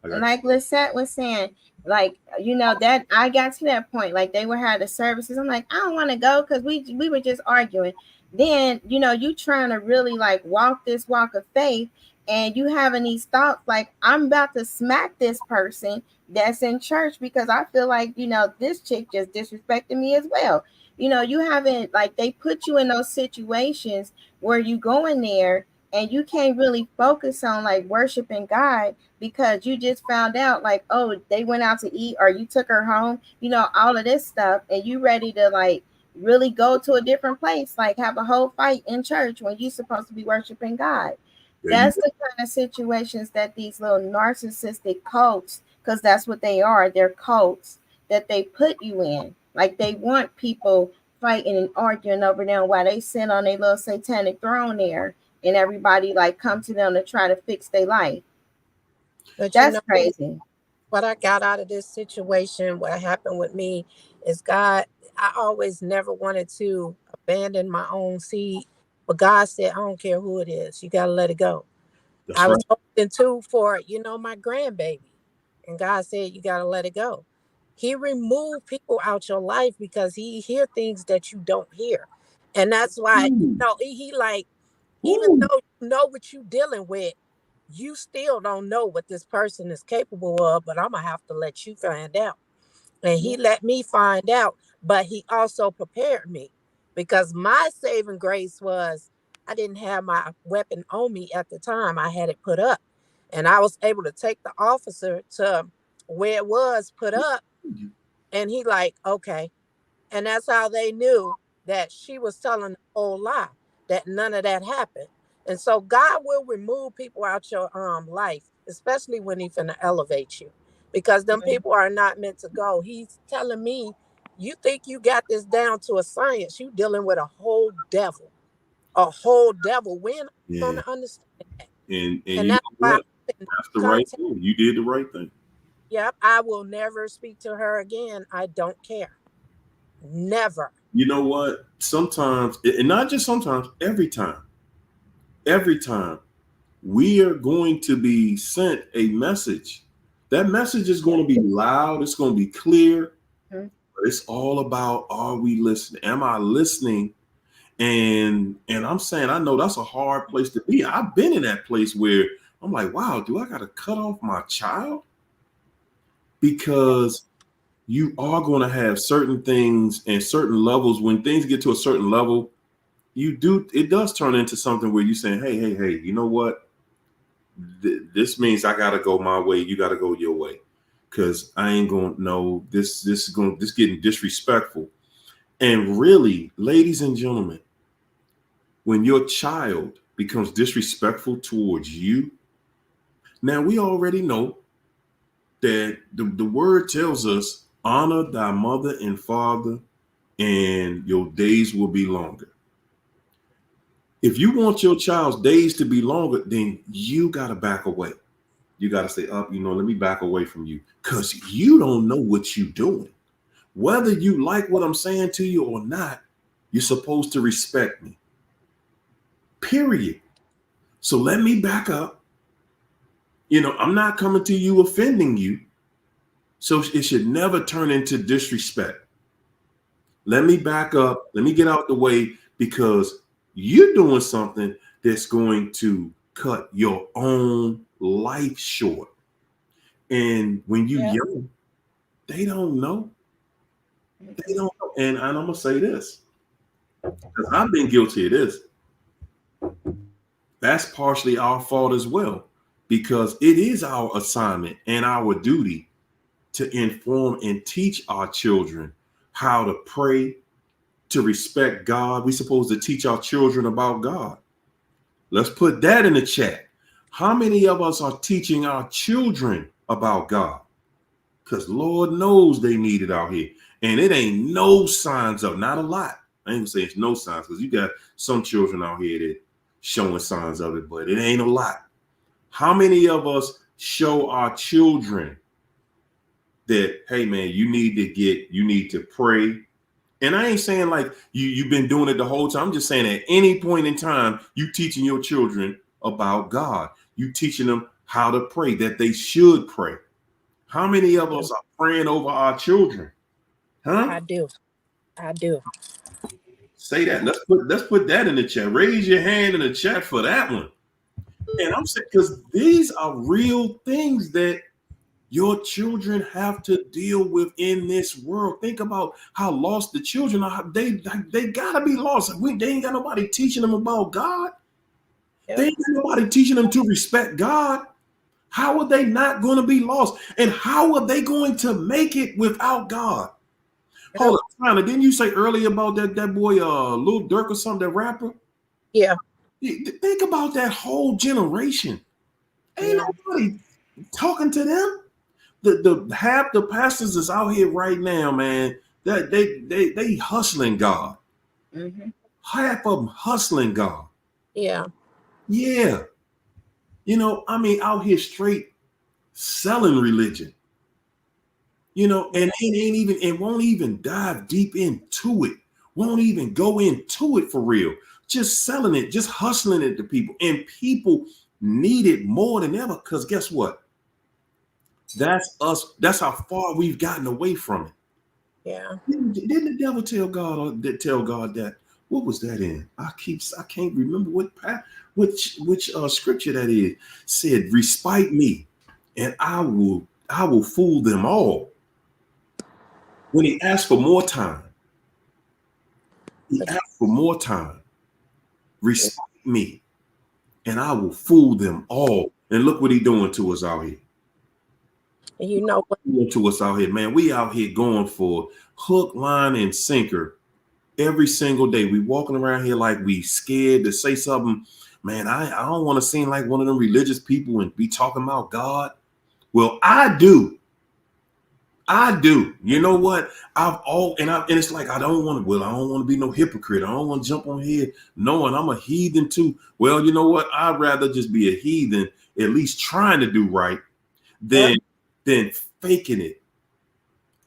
Like Lisette was saying, like, that I got to that point, like they would have the services. I'm like, I don't want to go because we were just arguing. Then, you trying to really like walk this walk of faith, and you having these thoughts like, I'm about to smack this person that's in church because I feel like, this chick just disrespected me as well. You haven't, like, they put you in those situations where you go in there and you can't really focus on like worshiping God because you just found out like, oh, they went out to eat or you took her home, all of this stuff, and you ready to like really go to a different place, like have a whole fight in church when you're supposed to be worshiping God. That's the kind of situations that these little narcissistic cults, because that's what they are, they're cults that they put you in. Like they want people fighting and arguing over them while they sit on their little satanic throne there, and everybody like come to them to try to fix their life. But that's crazy. What I got out of this situation, what happened with me is God, I always never wanted to abandon my own seed, but God said, I don't care who it is, you got to let it go. That's I was hoping too for, my grandbaby, and God said, you got to let it go. He removed people out your life because he hear things that you don't hear. And that's why, he like, even though you know what you're dealing with, you still don't know what this person is capable of, but I'm going to have to let you find out. And he let me find out, but he also prepared me because my saving grace was I didn't have my weapon on me at the time. I had it put up, and I was able to take the officer to where it was put up, and he like, okay. And that's how they knew that she was telling the whole lie, that none of that happened. And so God will remove people out your life, especially when he's finna elevate you, because them people are not meant to go. He's telling me, you think you got this down to a science. You dealing with a whole devil. A whole devil. When are you going to understand And And you know that's why what? That's the right content. thing. You did the right thing. Yep, I will never speak to her again. I don't care. Never. You know what? Sometimes, and not just sometimes, every time we are going to be sent a message. That message is going to be loud. It's going to be clear. Mhm. But it's all about, are we listening? Am I listening? And I'm saying, I know that's a hard place to be. I've been in that place where I'm like, wow, do I got to cut off my child? Because you are going to have certain things and certain levels. When things get to a certain level, it does turn into something where you're saying, hey, you know what? This means I got to go my way. You got to go your way. Because I ain't going to know this getting disrespectful. And really, ladies and gentlemen, when your child becomes disrespectful towards you, now we already know that the word tells us, honor thy mother and father, and your days will be longer. If you want your child's days to be longer, then you got to back away. You got to say, up, let me back away from you, because you don't know what you're doing. Whether you like what I'm saying to you or not, you're supposed to respect me. Period. So let me back up. I'm not coming to you offending you. So it should never turn into disrespect. Let me back up. Let me get out the way, because you're doing something that's going to cut your own life short. And when you Yep. young, they don't know. They don't know. And I'm going to say this, because I've been guilty of this. That's partially our fault as well, because it is our assignment and our duty to inform and teach our children how to pray, to respect God. We're supposed to teach our children about God. Let's put that in the chat. How many of us are teaching our children about God? Because Lord knows they need it out here. And it ain't no signs of, not a lot. I ain't gonna say it's no signs, because you got some children out here that showing signs of it, but it ain't a lot. How many of us show our children that, hey man, you need to pray? And I ain't saying like you've been doing it the whole time. I'm just saying at any point in time, you teaching your children about God. You teaching them how to pray, that they should pray. How many of us are praying over our children? Huh? I do. I do. Say that. Let's put that in the chat. Raise your hand in the chat for that one. And I'm saying, because these are real things that your children have to deal with in this world. Think about how lost the children are. They gotta be lost. They ain't got nobody teaching them about God. Yep. They ain't got nobody teaching them to respect God. How are they not going to be lost? And how are they going to make it without God? Yep. Hold up, Tyler. Didn't you say earlier about that boy, Lil Durk or something, that rapper? Yeah. Think about that whole generation. Ain't nobody talking to them. The half the pastors is out here right now, man. That they hustling God. Mhm. Half of them hustling God. Yeah. Yeah. Out here straight selling religion. And it won't even dive deep into it. Won't even go into it for real. Just selling it, just hustling it to people. And people need it more than ever, because guess what? That's us. That's how far we've gotten away from it. Yeah. Didn't the devil tell God that? What was that in? I can't remember which scripture that is. Said, respite me, and I will fool them all. When he asked for more time, respite me, and I will fool them all. And look what he doing to us out here. And you know what? Doing to us out here, man. We out here going for hook, line, and sinker every single day. We walking around here like we scared to say something. Man, I don't want to seem like one of them religious people and be talking about God. Well, I do. I do. You know what? And it's like I don't want to. Well, I don't want to be no hypocrite. I don't want to jump on here knowing I'm a heathen too. Well, you know what? I'd rather just be a heathen, at least trying to do right, than than faking it.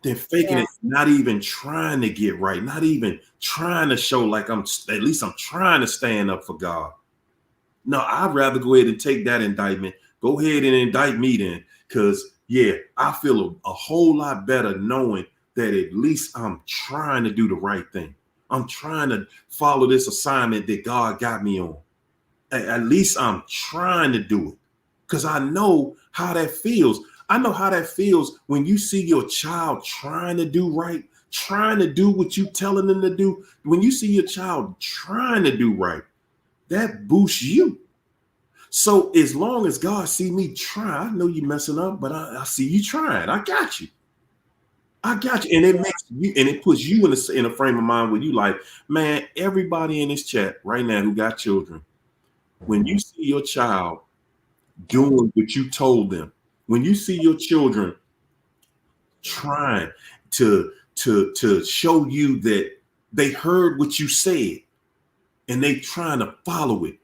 Than faking it, not even trying to get right, not even trying to show like I'm trying to stand up for God. No, I'd rather go ahead and take that indictment. Go ahead and indict me then, because I feel a whole lot better knowing that at least I'm trying to do the right thing. I'm trying to follow this assignment that God got me on. At least I'm trying to do it, because I know how that feels. I know how that feels when you see your child trying to do right, trying to do what you telling them to do. When you see your child trying to do right, that boosts you. So as long as God see me try, I know you messing up, but I see you trying. I got you. I got you. And it makes you, and it puts you in a frame of mind where you like, man, everybody in this chat right now who got children, when you see your child doing what you told them, when you see your children trying to show you that they heard what you said and they trying to follow it,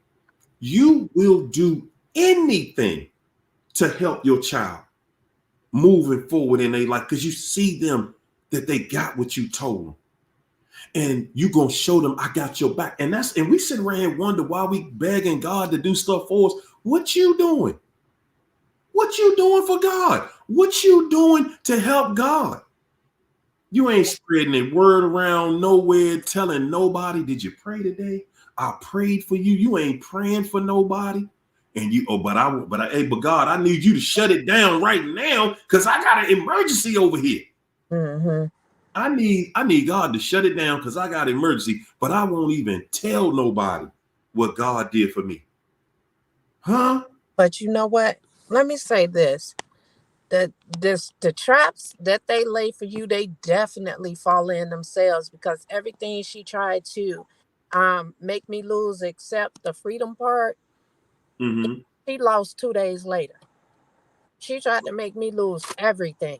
you will do anything to help your child moving forward in their life, because you see them that they got what you told them. And you gonna show them I got your back. And we sit around and wonder why we begging God to do stuff for us. What you doing? What you doing for God? What you doing to help God? You ain't spreading a word around nowhere, telling nobody, did you pray today? I prayed for you. You ain't praying for nobody. And but God, I need you to shut it down right now, because I got an emergency over here. Mm-hmm. I need God to shut it down because I got an emergency, but I won't even tell nobody what God did for me. Huh? But you know what? Let me say this. The traps that they lay for you, they definitely fall in themselves, because everything she tried to make me lose except the freedom part, Mm-hmm. she lost 2 days later. She tried to make me lose everything,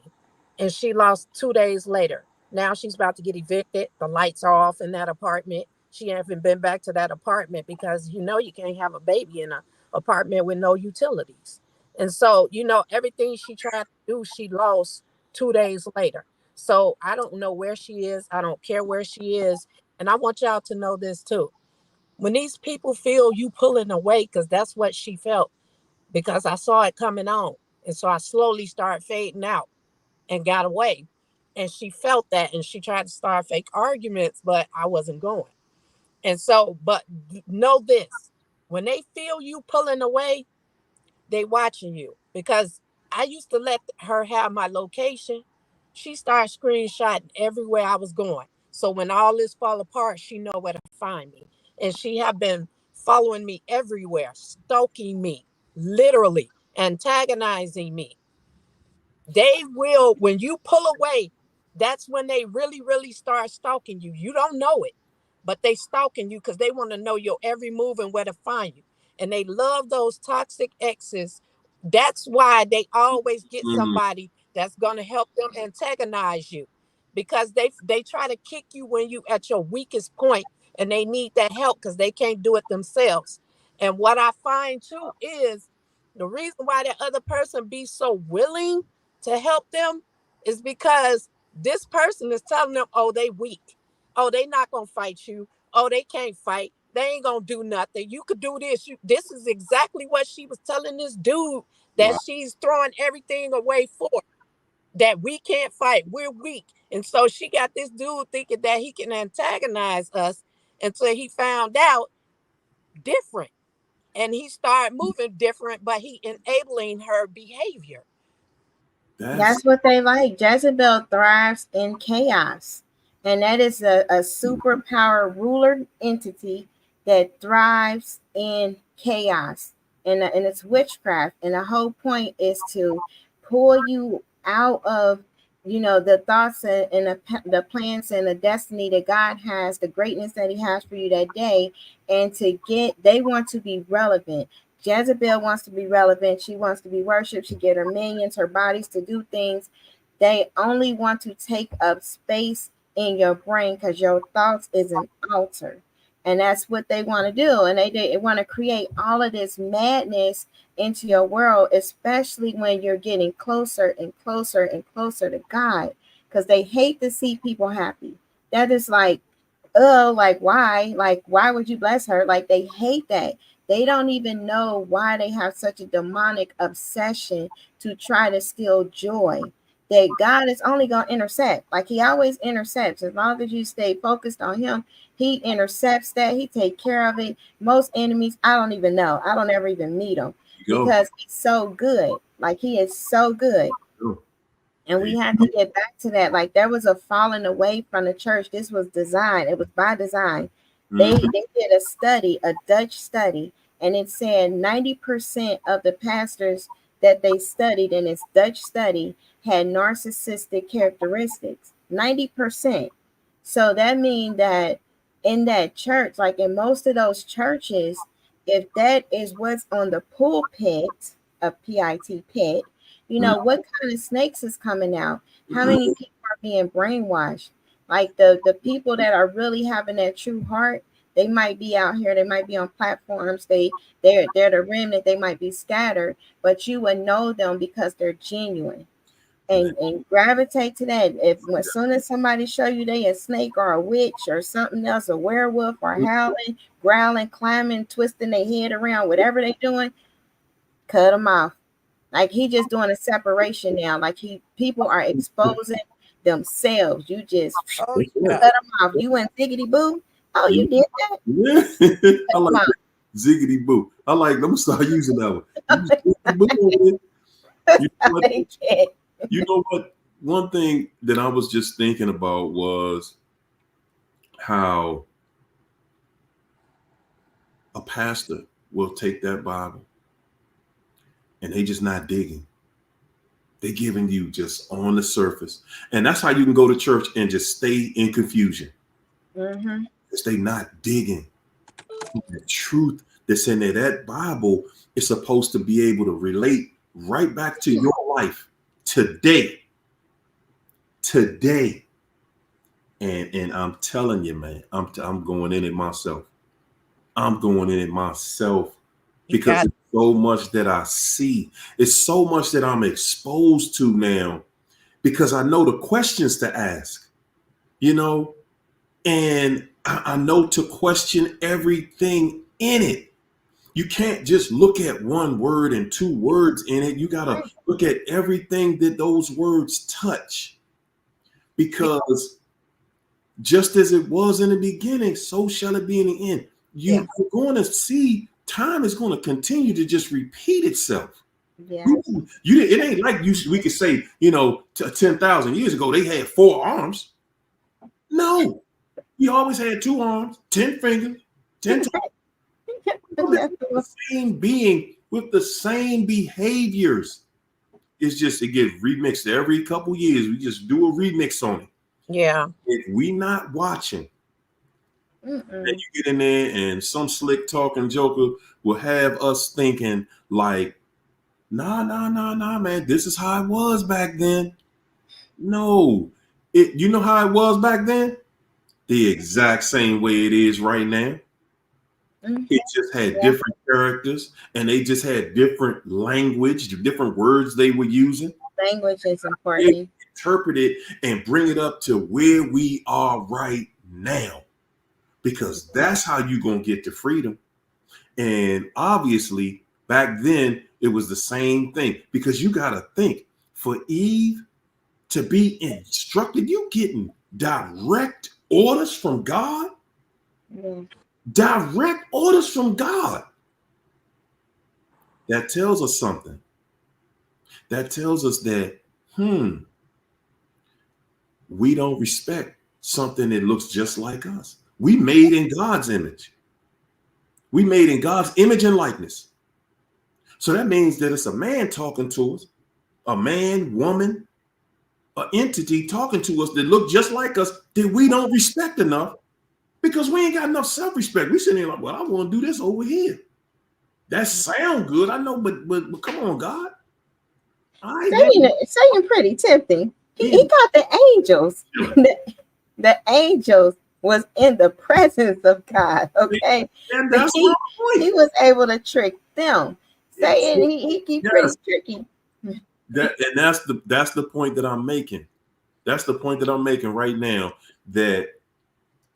and she lost 2 days later. Now she's about to get evicted. The lights are off in that apartment. She hasn't been back to that apartment because you can't have a baby in an apartment with no utilities. And so, everything she tried to do, she lost 2 days later. So I don't know where she is. I don't care where she is. And I want y'all to know this too. When these people feel you pulling away, because that's what she felt, because I saw it coming on. And so I slowly started fading out and got away. And she felt that, and she tried to start fake arguments, but I wasn't going. And so, but know this, when they feel you pulling away, they watching you, because I used to let her have my location. She started screenshotting everywhere I was going. So when all this fall apart, she know where to find me. And she have been following me everywhere, stalking me, literally antagonizing me. They will, when you pull away, that's when they really, really start stalking you. You don't know it, but they stalking you because they want to know your every move and where to find you. And they love those toxic exes. That's why they always get Mm-hmm. somebody that's going to help them antagonize you, because they try to kick you when you at your weakest point, and they need that help because they can't do it themselves. And what I find too is the reason why that other person be so willing to help them is because this person is telling them, oh, they weak. Oh, they not going to fight you. Oh, they can't fight. They ain't going to do nothing. You could do this. This is exactly what she was telling this dude that Wow. she's throwing everything away for, that we can't fight. We're weak. And so she got this dude thinking that he can antagonize us until he found out different. And he started moving different, but he enabling her behavior. That's That's what they like. Jezebel thrives in chaos. And that is a superpower ruler entity that thrives in chaos. And it's witchcraft. And the whole point is to pull you out of, the thoughts and the plans and the destiny that God has, the greatness that He has for you that day. And they want to be relevant. Jezebel wants to be relevant. She wants to be worshipped. She get her minions, her bodies to do things. They only want to take up space in your brain because your thoughts is an altar. And that's what they want to do. And they want to create all of this madness into your world, especially when you're getting closer and closer and closer to God, because they hate to see people happy. That is like, oh, like why? Like, why would you bless her? Like, they hate that. They don't even know why they have such a demonic obsession to try to steal joy. That God is only going to intercept. Like, he always intercepts. As long as you stay focused on him, he intercepts that. He take care of it. Most enemies, I don't even know. I don't ever even meet them because he's so good. Like, he is so good. And we had to get back to that. Like, there was a falling away from the church. This was designed. It was by design. They did a study, a Dutch study, and it said 90% of the pastors that they studied in this Dutch study had narcissistic characteristics. 90%. So that means that in that church, like in most of those churches, if that is what's on the pulpit, a PIT pit, you know, what kind of snakes is coming out? How many people are being brainwashed? Like the people that are really having that true heart, they might be out here, they might be on platforms, they're the remnant, they might be scattered, but you would know them because they're genuine. And gravitate to that. If as soon as somebody show you they a snake or a witch or something else, a werewolf or howling, growling, climbing, twisting their head around, whatever they doing, cut them off. Like, he just doing a separation now. Like, people are exposing themselves. You just cut them off. You went ziggity boo. Oh, you did that? Yeah. I like that. Ziggity boo. I like. I'm gonna start using that one. You know what? One thing that I was just thinking about was how a pastor will take that Bible and they just not digging. They're giving you just on the surface. And that's how you can go to church and just stay in confusion. Because they not digging the truth that's in there. That Bible is supposed to be able to relate right back to your life today. And I'm telling you, man, I'm going in it myself. I'm going in it myself because it's so much that I see. It's so much that I'm exposed to now because I know the questions to ask, you know, and I know to question everything in it. You can't just look at one word and two words in it. You got to look at everything that those words touch, because just as it was in the beginning, so shall it be in the end. You're going to see time is going to continue to just repeat itself. Yeah. It ain't like we could say, 10,000 years ago, they had 4 arms. No, we always had 2 arms, 10 fingers, 10 toes. The same being with the same behaviors. It's just, it gets remixed every couple years. We just do a remix on it. Yeah. If we not watching, and you get in there and some slick talking joker will have us thinking like, nah, man, this is how it was back then. No, you know how it was back then? The exact same way it is right now. It just had different characters, and they just had different language, different words they were using. Language is important. They interpret it and bring it up to where we are right now, because that's how you're going to get to freedom. And obviously, back then, it was the same thing, because you got to think, for Eve to be instructed, you getting direct orders from God. Direct orders from God. That tells us something. That tells us that, we don't respect something that looks just like us. We made in God's image. We made in God's image and likeness. So that means that it's a man talking to us, a man, woman, an entity talking to us that look just like us, that we don't respect enough. Because we ain't got enough self-respect. We sitting there like, well, I want to do this over here. That sound good, I know, but come on, God. Saying pretty tempting. He got the angels. The angels was in the presence of God. Okay. And that's he, my point. he was able to trick them. Saying he Yes. pretty tricky. That's the point that I'm making. That's the point that I'm making right now. That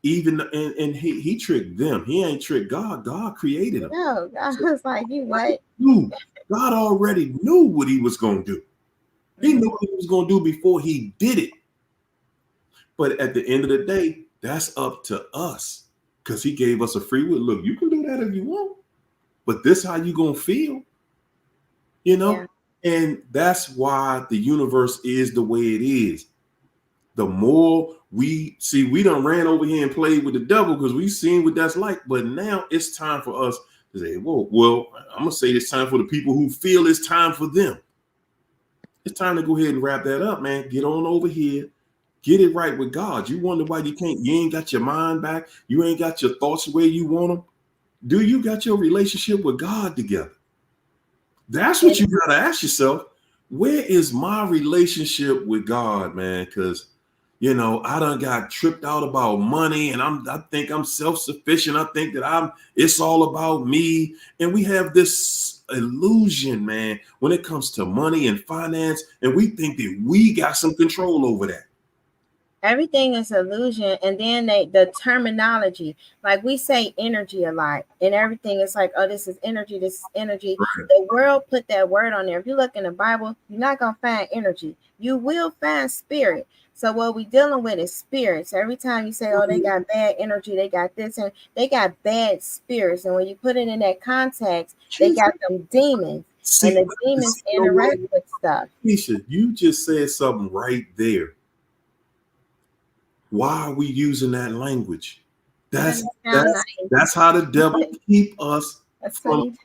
even and he tricked them. He ain't tricked God. God created him. No, I was like, you what? God already knew what he was going to do. He knew what he was going to do before he did it. But at the end of the day, that's up to us, because he gave us a free will. Look, you can do that if you want, but this how you going to feel, you know? Yeah. And that's why the universe is the way it is. The more we done ran over here and played with the devil because we seen what that's like. But now it's time for us to say, whoa, well, I'm going to say it's time for the people who feel it's time for them. It's time to go ahead and wrap that up, man. Get on over here. Get it right with God. You wonder why you ain't got your mind back. You ain't got your thoughts where you want them. Do you got your relationship with God together? That's what you got to ask yourself. Where is my relationship with God, man? Because, you know, I done got tripped out about money, and I think I'm self-sufficient. I think that it's all about me. And we have this illusion, man, when it comes to money and finance, and we think that we got some control over that. Everything is illusion. And then the terminology, like we say energy a lot, and everything is like, oh, this is energy, this is energy. Right. The world put that word on there. If you look in the Bible, you're not gonna find energy. You will find spirit. So what we dealing with is spirits. Every time you say, oh, they got bad energy, they got this, and they got bad spirits. And when you put it in that context, they got them demons. And the demons interact with stuff. Keisha, you just said something right there. Why are we using that language? That's how the devil keep us from.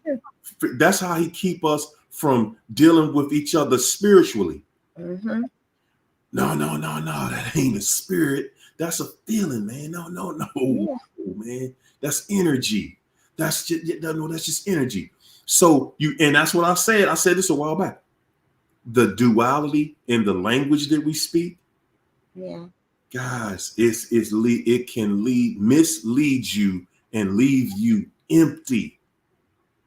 That's how he keep us from dealing with each other spiritually. Mm-hmm. No, that ain't a spirit. That's a feeling, man. No, man. That's energy. That's just energy. So and that's what I said. I said this a while back. The duality in the language that we speak. Yeah. Guys, it can mislead you and leave you empty.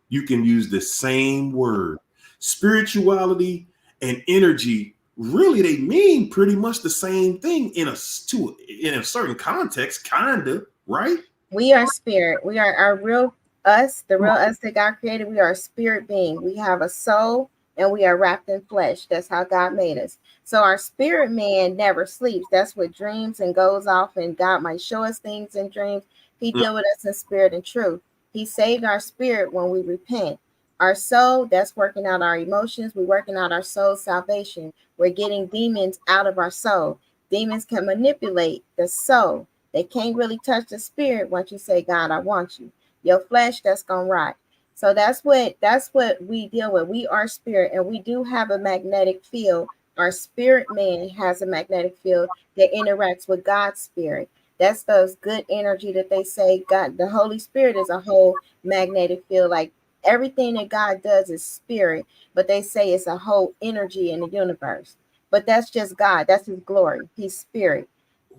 You can use the same word. Spirituality and energy, really, they mean pretty much the same thing in a certain context, kinda, right? We are spirit. We are our real us, the real us that God created. We are a spirit being. We have a soul, and we are wrapped in flesh. That's how God made us. So our spirit man never sleeps. That's what dreams and goes off, and God might show us things in dreams. He deal with us in spirit and truth. He saved our spirit when we repent. Our soul, that's working out our emotions. We're working out our soul's salvation. We're getting demons out of our soul. Demons can manipulate the soul. They can't really touch the spirit once you say, God, I want you. Your flesh, that's gonna rot. So that's what we deal with. We are spirit, and we do have a magnetic field. Our spirit man has a magnetic field that interacts with God's spirit. That's those good energy that they say God, the Holy Spirit is a whole magnetic field. Like everything that God does is spirit, but they say it's a whole energy in the universe. But that's just God. That's his glory. He's spirit.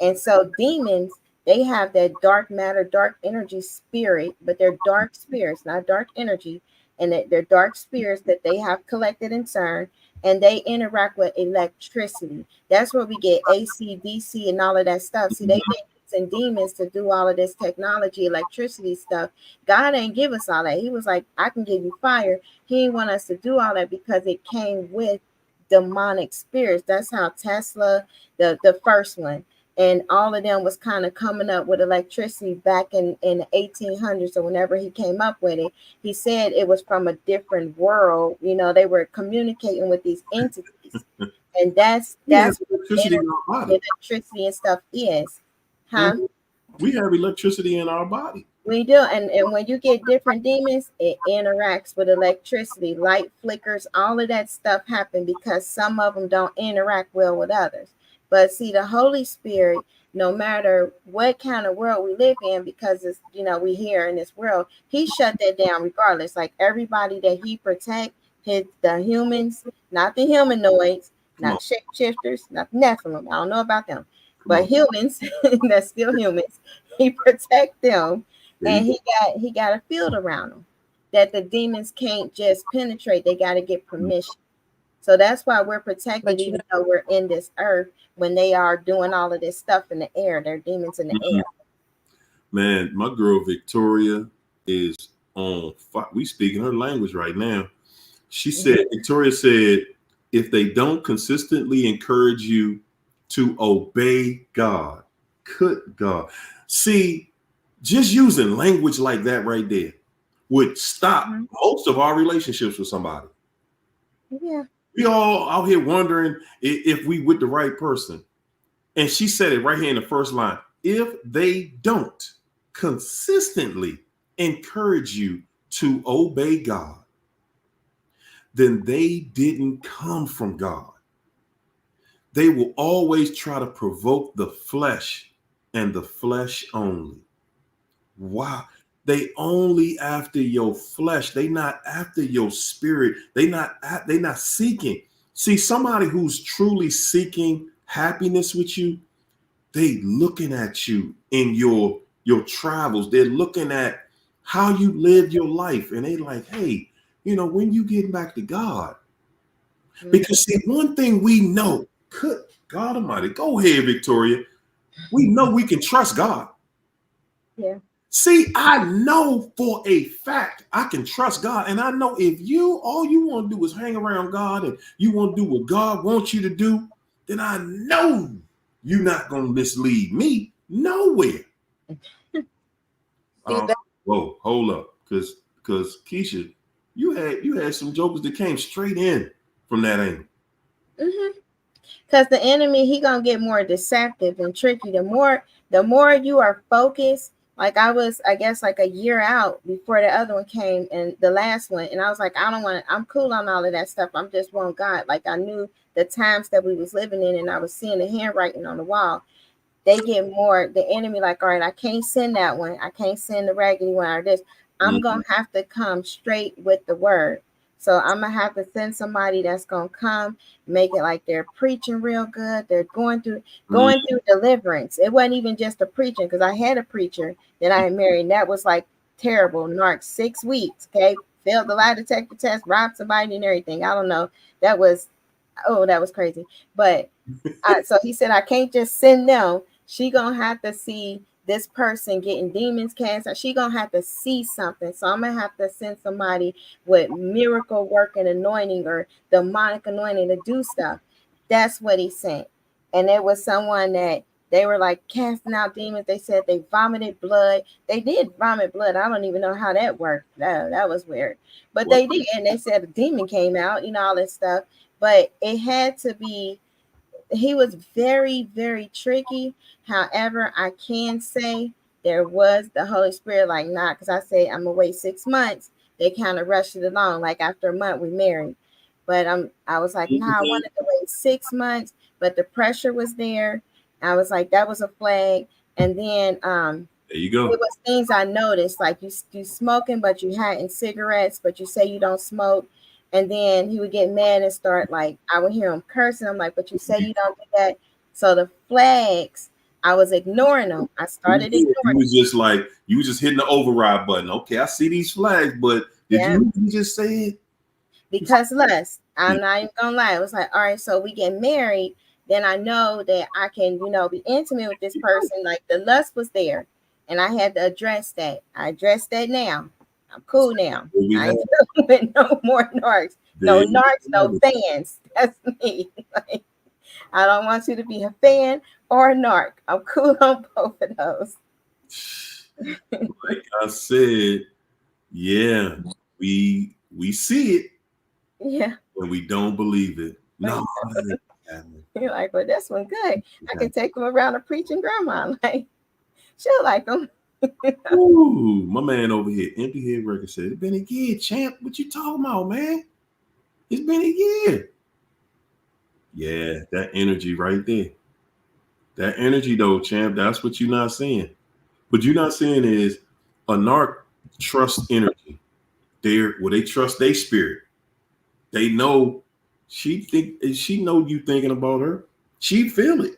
And so demons, they have that dark matter, dark energy spirit, but they're dark spirits, not dark energy. And they're dark spirits that they have collected in CERN, and they interact with electricity. That's where we get AC, DC, and all of that stuff. See, they've been using demons to do all of this technology, electricity stuff. God ain't give us all that. He was like, I can give you fire. He didn't want us to do all that because it came with demonic spirits. That's how Tesla, the first one, and all of them was kind of coming up with electricity back in the 1800s. So whenever he came up with it, he said it was from a different world. You know, they were communicating with these entities, and that's electricity in our body. Electricity and stuff is, huh? We have electricity in our body. We do, and when you get different demons, it interacts with electricity, light flickers, all of that stuff happen because some of them don't interact well with others. But see, the Holy Spirit, no matter what kind of world we live in, because it's, you know, we here in this world, he shut that down regardless. Like everybody that he protect, the humans, not the humanoids, not shapeshifters, not Nephilim. I don't know about them, but humans that's still humans. He protect them, and he got a field around them that the demons can't just penetrate. They got to get permission. So that's why we're protected, even though we're in this earth. When they are doing all of this stuff in the air, they're demons in the air. Man, my girl Victoria is on fire. We speaking her language right now. She said, Victoria said, if they don't consistently encourage you to obey God, good God. See, just using language like that right there would stop most of our relationships with somebody. Yeah. We all out here wondering if we with the right person. And she said it right here in the first line. If they don't consistently encourage you to obey God, then they didn't come from God. They will always try to provoke the flesh and the flesh only. Wow. They only after your flesh. They not after your spirit. They not seeking. See, somebody who's truly seeking happiness with you, they looking at you in your travels. They're looking at how you live your life. And they like, hey, you know, when you getting back to God? Because see, one thing we know, good God Almighty, go ahead, Victoria. We know we can trust God. Yeah. See, I know for a fact I can trust God. And I know if all you want to do is hang around God and you want to do what God wants you to do, then I know you're not going to mislead me nowhere. Whoa, hold up. Because Keisha, you had some jokers that came straight in from that angle. Because the enemy, he gonna get more deceptive and tricky. The more you are focused. Like I was, I guess, like a year out before the other one came, and the last one, and I was like, I don't want to. I'm cool on all of that stuff. I'm just want God. Like I knew the times that we was living in, and I was seeing the handwriting on the wall. They get more. The enemy, like, all right, I can't send that one. I can't send the raggedy one or this. I'm gonna have to come straight with the word. So I'm gonna have to send somebody that's gonna come, make it like they're preaching real good. They're going through deliverance. It wasn't even just a preaching, because I had a preacher that I had married, and that was like terrible. Narc 6 weeks. Okay, failed the lie detector test, robbed somebody and everything. I don't know. That was crazy. But so he said, I can't just send them. She gonna have to see this person getting demons cast out. She gonna have to see something. So I'm gonna have to send somebody with miracle working anointing or demonic anointing to do stuff. That's what he sent. And it was someone that they were like casting out demons. They said they vomited blood. They did vomit blood. I don't even know how that worked. That was weird. But they did. And they said a demon came out, all this stuff. But it had to be, he was very, very tricky. However, I can say there was the Holy Spirit, like, not because I say I'm gonna wait 6 months. They kind of rushed it along. Like after a month, we married. But I was like, I wanted to wait 6 months, but the pressure was there. I was like, that was a flag. And then there you go. It was things I noticed, like you smoking, but you hadn't cigarettes, but you say you don't smoke. And then he would get mad and start, like, I would hear him cursing. I'm like, but you say you don't do that. So the flags, I was ignoring them. I started ignoring them. You was just hitting the override button. Okay, I see these flags, but you just say it? Because lust, I'm not even gonna lie. It was like, all right, so we get married, then I know that I can, be intimate with this person. Like the lust was there, and I had to address that. I addressed that now. I'm cool now. I ain't with no more narcs. No narcs, no fans. That's me. Like, I don't want you to be a fan or a narc. I'm cool on both of those. Like I said, yeah, we see it. Yeah. But we don't believe it. No. You're like, well, this one good. I can take him around a preaching grandma. Like, she'll like them. Ooh, my man over here, Empty Head Record said, it's been a year, champ. What you talking about, man? It's been a year. Yeah, that energy right there. That energy, though, champ, that's what you're not seeing. What you're not seeing is a narc trusts energy. They trust their spirit. They know She know you thinking about her. She feel it.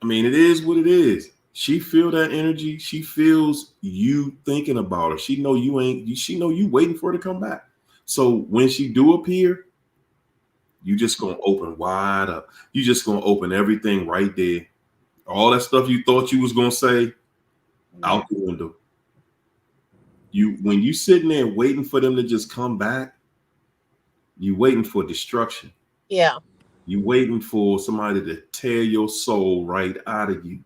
I mean, it is what it is. She feel that energy. She feels you thinking about her. She know you ain't. She know you waiting for her to come back. So when she do appear, you just gonna open wide up. You just gonna open everything right there. All that stuff you thought you was gonna say, out the window. When you sitting there waiting for them to just come back, you waiting for destruction. Yeah. You waiting for somebody to tear your soul right out of you.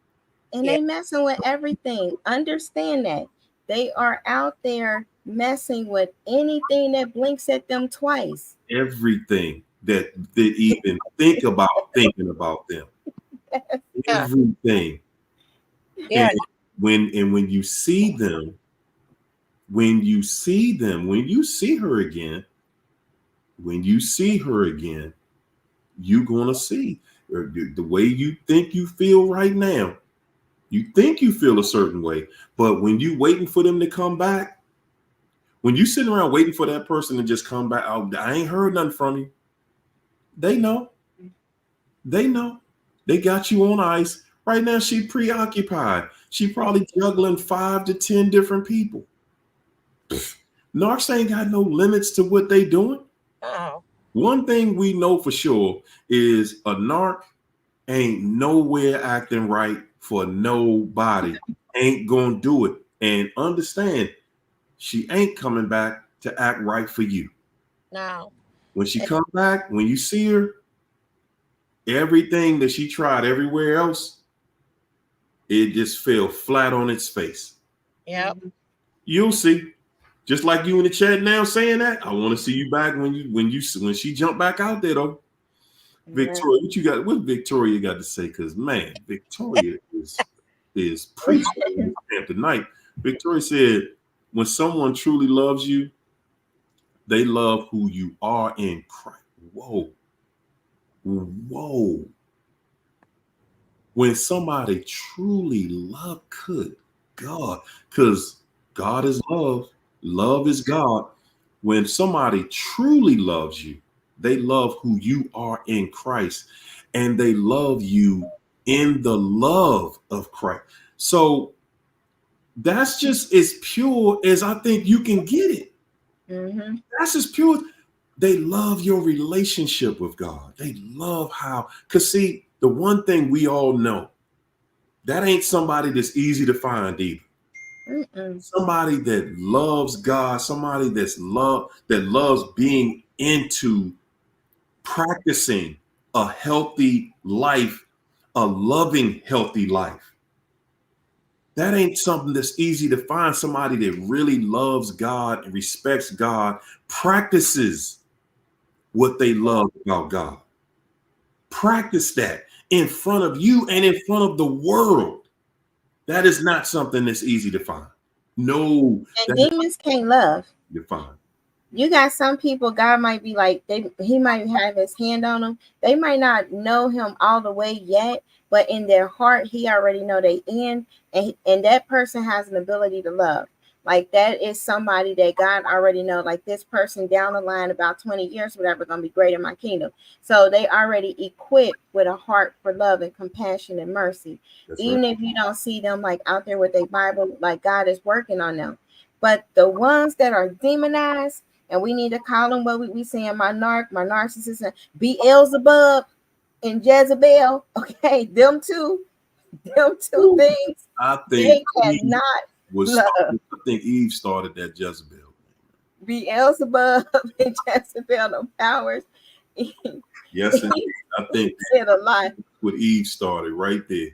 And they messing with everything. Understand that. They are out there messing with anything that blinks at them twice. Everything that they even thinking about them. Everything. Yeah. And when you see them, when you see her again, you're gonna see the way you think you feel right now. You think you feel a certain way, but when you waiting for them to come back, when you sitting around waiting for that person to just come back, oh, I ain't heard nothing from you. They know. They got you on ice. Right now, she preoccupied. She probably juggling 5 to 10 different people. Narcs ain't got no limits to what they doing. Oh. One thing we know for sure is a narc ain't nowhere acting right for nobody. Ain't gonna do it. And understand, she ain't coming back to act right for you. No. When she come back, when you see her, everything that she tried everywhere else, it just fell flat on its face. Yep. You'll see. Just like you in the chat now saying that, I want to see you back when she jumped back out there though. Victoria, what Victoria got to say? Because man, Victoria is preaching tonight. Victoria said, when someone truly loves you, they love who you are in Christ. Whoa. When somebody truly love, good God, because God is love. Love is God. When somebody truly loves you, they love who you are in Christ, and they love you in the love of Christ. So that's just as pure as I think you can get it. Mm-hmm. That's as pure. They love your relationship with God. They love because see, the one thing we all know, that ain't somebody that's easy to find either. Somebody that loves God, somebody that loves being into practicing a healthy life, a loving, healthy life. That ain't something that's easy to find. Somebody that really loves God and respects God, practices what they love about God. Practice that in front of you and in front of the world. That is not something that's easy to find. No. And demons can't love. You're fine. You got some people, God might be like, he might have his hand on them. They might not know him all the way yet, but in their heart, he already know they in, and that person has an ability to love. Like that is somebody that God already know, like this person down the line, about 20 years, whatever, going to be great in my kingdom. So they already equipped with a heart for love and compassion and mercy. That's even right. If you don't see them like out there with a Bible, like God is working on them. But the ones that are demonized, and we need to call them what we saying, my narcissist, and Beelzebub and Jezebel. Okay, them two things. I think they cannot love. I think Eve started that Jezebel. Beelzebub and Jezebel, no powers. Yes, indeed. I think said a lot. What Eve started right there.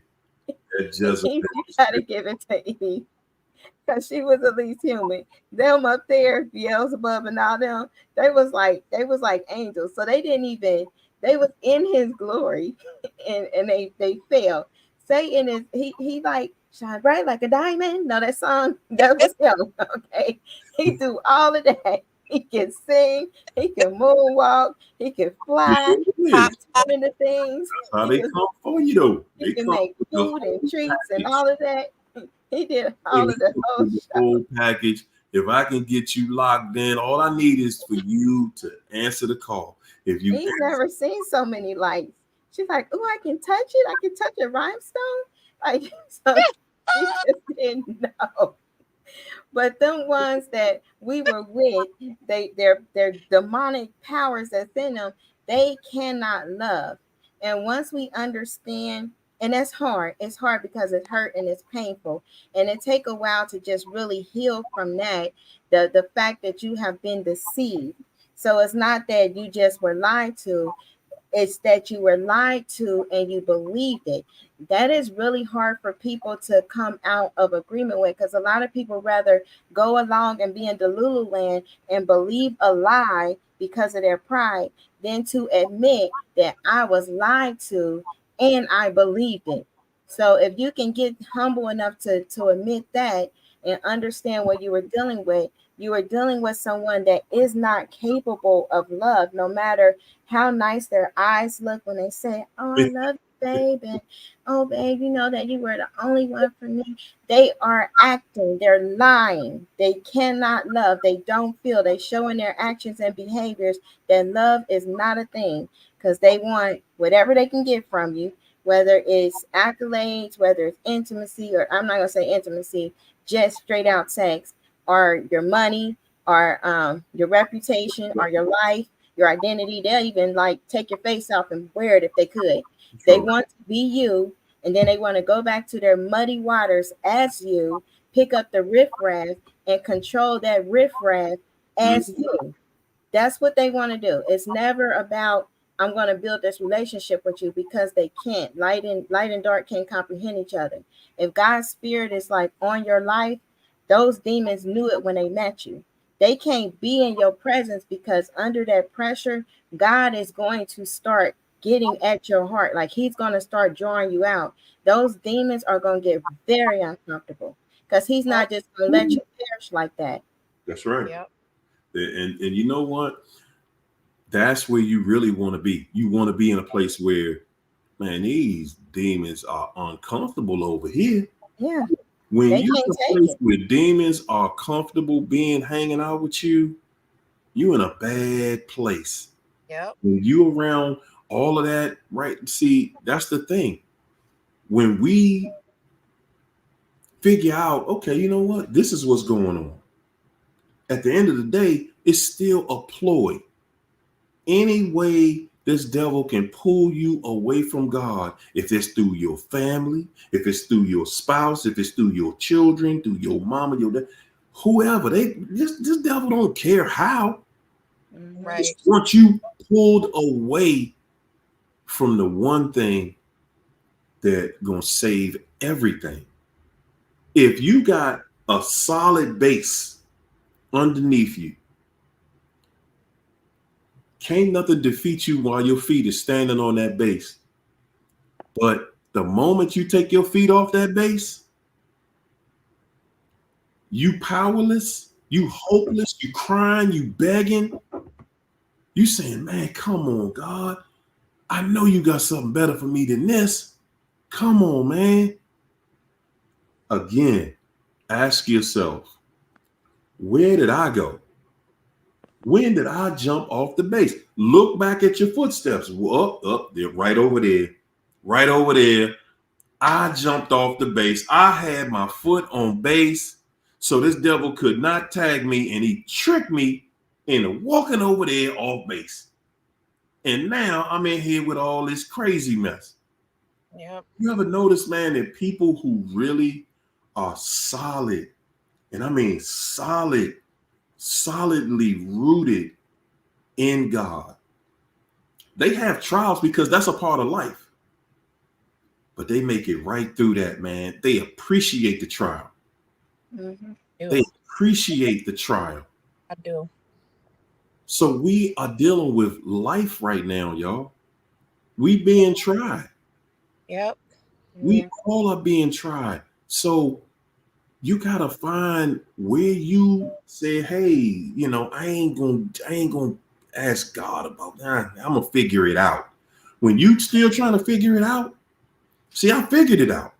That Jezebel. You gotta give it to Eve, because she was at least human. Them up there, Beelzebub and all them, they was like angels. So they was in his glory, and they fell. Satan is he like shine bright like a diamond. No, that song, that was him. Okay, he do all of that. He can sing, he can moonwalk, he can fly, pop into things. That's how they come for you though. He can make food and treats and all of that. He did all of the whole package. if I can get you locked in, all I need is for you to answer the call. If you He's never seen so many lights. She's like, oh, I can touch it. I can touch a rhinestone. Like, so she just didn't know. But them ones that we were with, they're demonic powers that's in them, they cannot love. And once we understand, and that's hard, it's hard because it's hurt and it's painful. And it take a while to just really heal from that, the fact that you have been deceived. So it's not that you just were lied to, it's that you were lied to and you believed it. That is really hard for people to come out of agreement with, because a lot of people rather go along and be in Delulu land and believe a lie because of their pride than to admit that I was lied to and I believed it. So if you can get humble enough to admit that and understand what you were dealing with, you are dealing with someone that is not capable of love, no matter how nice their eyes look when they say, oh, I love you, babe, and oh, babe, you know that you were the only one for me. They are acting, they're lying, they cannot love, they don't feel, they show in their actions and behaviors that love is not a thing, because they want whatever they can get from you, whether it's accolades, whether it's intimacy, or I'm not gonna say intimacy, just straight out sex, or your money, or your reputation, or your life, your identity. They'll even like take your face off and wear it if they could. They want to be you, and then they want to go back to their muddy waters as you, pick up the riffraff and control that riffraff as you. That's what they want to do. It's never about I'm going to build this relationship with you, because they can't. Light and dark can't comprehend each other. If God's spirit is like on your life, those demons knew it when they met you. They can't be in your presence because under that pressure, God is going to start getting at your heart. Like he's going to start drawing you out. Those demons are going to get very uncomfortable because he's not just going to let you perish like that. That's right. Yep. And you know what? That's where you really want to be. You want to be in a place where, man, these demons are uncomfortable over here. Yeah. When They you're in can't a take place it. where demons are comfortable being hanging out with you, you in a bad place. Yep. When you around all of that, right? See, that's the thing. When we figure out, okay, you know what? This is what's going on. At the end of the day, it's still a ploy. Any way this devil can pull you away from God, if it's through your family, if it's through your spouse, if it's through your children, through your mama, your dad, whoever, this devil don't care how. Right. Just want you pulled away from the one thing that gonna save everything. If you got a solid base underneath you, can't nothing defeat you while your feet is standing on that base. But the moment you take your feet off that base, you powerless, you hopeless, you crying, you begging, you saying, man, come on, God. I know you got something better for me than this. Come on, man. Again, ask yourself, where did I go? When did I jump off the base? Look back at your footsteps. Up, they're right over there. Right over there. I jumped off the base. I had my foot on base, so this devil could not tag me, and he tricked me into walking over there off base. And now I'm in here with all this crazy mess. Yep. You ever notice, man, that people who really are solid, and I mean solidly rooted in God, they have trials because that's a part of life. But they make it right through that, man. They appreciate the trial. Mm-hmm. They appreciate the trial. I do. So we are dealing with life right now, y'all. We being tried. Yep. We all are being tried. So you gotta find where you say, hey, you know, I ain't gonna ask God about that. I'm gonna figure it out. When you still trying to figure it out, see, I figured it out.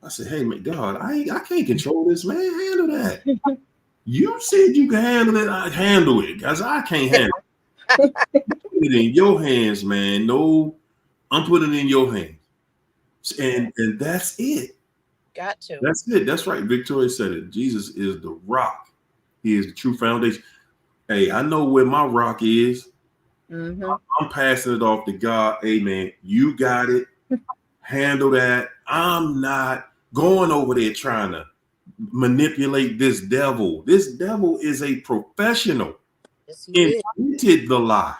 I said, hey, man, God, I can't control this, man. Handle that. You said you can handle it. I handle it, because I can't handle it. Put it in your hands, man. No, I'm putting it in your hands. And that's it. Got to. That's it. That's right. Victoria said it. Jesus is the rock. He is the true foundation. Hey, I know where my rock is. Mm-hmm. I'm passing it off to God. Amen. You got it. Handle that. I'm not going over there trying to manipulate this devil. This devil is a professional. Yes, he is. Invented the lie.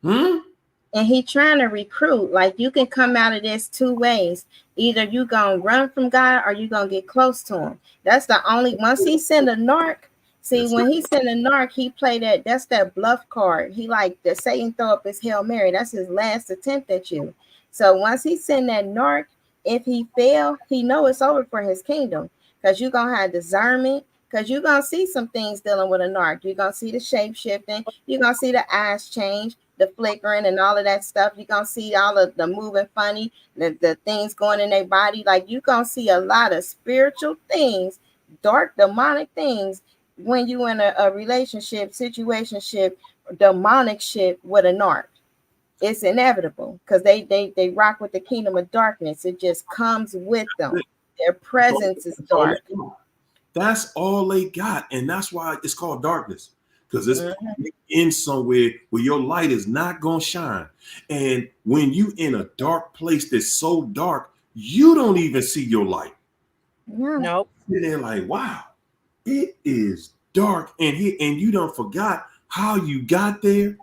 And he trying to recruit. Like, you can come out of this two ways. Either you gonna run from God or you gonna get close to him. That's the only, once he send a narc. See, That's when it. he send a narc, he play that's that bluff card. He like the Satan throw up his Hail Mary. That's his last attempt at you. So once he send that narc, if he fail, he know it's over for his kingdom. Because you're gonna have discernment. Because you're gonna see some things dealing with a narc. You're gonna see the shape shifting, you're gonna see the eyes change, the flickering and all of that stuff. You're gonna see all of the moving funny, the things going in their body. Like, you're gonna see a lot of spiritual things, dark demonic things, when you in a relationship, situationship, demonic ship with a narc. It's inevitable, because they rock with the kingdom of darkness. It just comes with them. Their presence is dark. That's all they got. And that's why it's called darkness. Because it's Mhm. in somewhere where your light is not going to shine. And when you in a dark place that's so dark, you don't even see your light. Yeah. Nope. And they're like, wow, it is dark. And you don't forgot how you got there.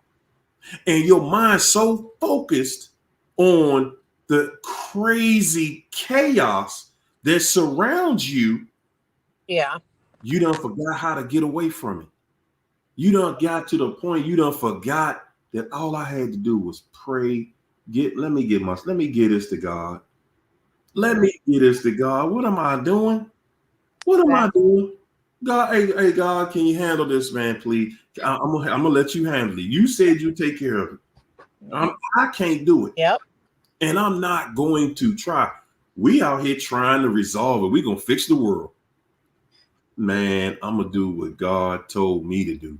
And your mind's so focused on the crazy chaos that surrounds you, Yeah. you done forgot how to get away from it. You done got to the point you done forgot that all I had to do was pray. Let me get this to God. Let me get this to God. What am I doing? What am I doing? God, hey, God, can you handle this, man, please? I'm gonna let you handle it. You said you take care of it. I can't do it. Yep. And I'm not going to try. We out here trying to resolve it. We're gonna fix the world. Man, I'm gonna do what God told me to do.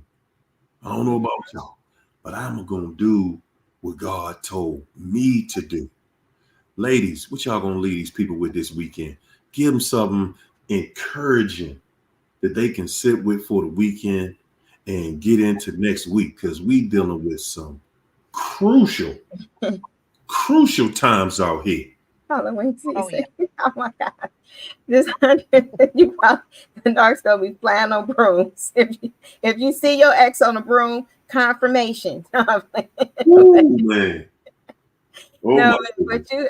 I don't know about y'all, but I'm gonna do what God told me to do. Ladies, what y'all gonna leave these people with this weekend? Give them something encouraging that they can sit with for the weekend and get into next week, because we dealing with some crucial times out here. Halloween season. Oh yeah. Oh my God. This you probably, the dark's gonna be flying on brooms. If you see your ex on a broom, confirmation. Ooh, man. Oh No, my but goodness. you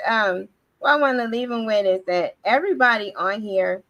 what I want to leave them with is that everybody on here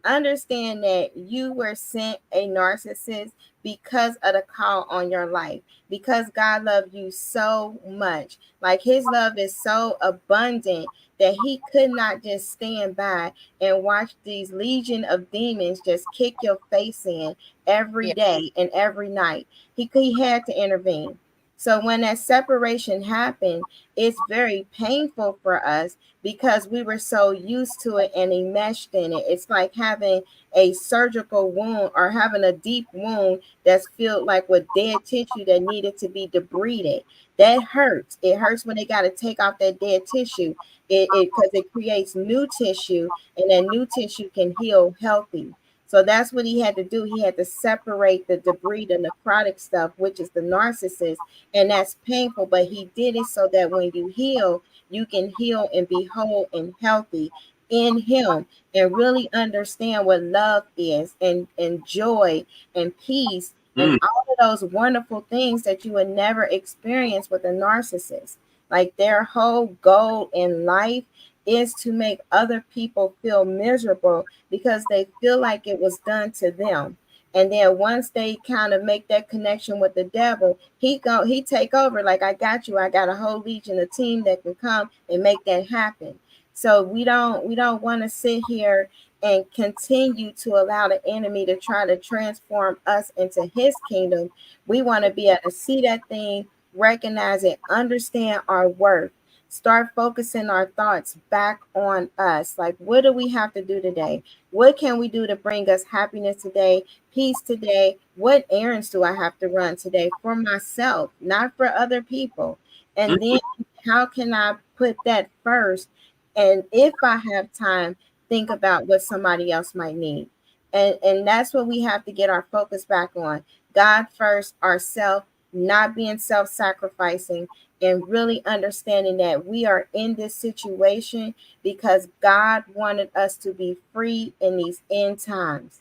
understand that you were sent a narcissist because of the call on your life, because God loved you so much. Like, his love is so abundant that he could not just stand by and watch these legion of demons just kick your face in every Yeah. day and every night. He had to intervene. So when that separation happened, it's very painful for us because we were so used to it and enmeshed in it. It's like having a surgical wound or having a deep wound that's filled like with dead tissue that needed to be debrided. That hurts. It hurts when they got to take off that dead tissue. It because it creates new tissue, and that new tissue can heal healthy. So that's what he had to do. He had to separate the debris, the necrotic stuff, which is the narcissist, and that's painful. But he did it so that when you heal, you can heal and be whole and healthy in him, and really understand what love is, and joy and peace and Mm, all of those wonderful things that you would never experience with a narcissist. Like, their whole goal in life is to make other people feel miserable because they feel like it was done to them. And then once they kind of make that connection with the devil, he take over. Like, I got you. I got a whole legion, a team that can come and make that happen. So we don't want to sit here and continue to allow the enemy to try to transform us into his kingdom. We want to be able to see that thing, recognize it, understand our worth. start focusing our thoughts back on us. Like, what do we have to do today? What can we do to bring us happiness today, peace today? What errands do I have to run today for myself, not for other people? And then how can I put that first? And if I have time, think about what somebody else might need. And that's what we have to get our focus back on. God first, ourself, not being self-sacrificing, and really understanding that we are in this situation because God wanted us to be free in these end times.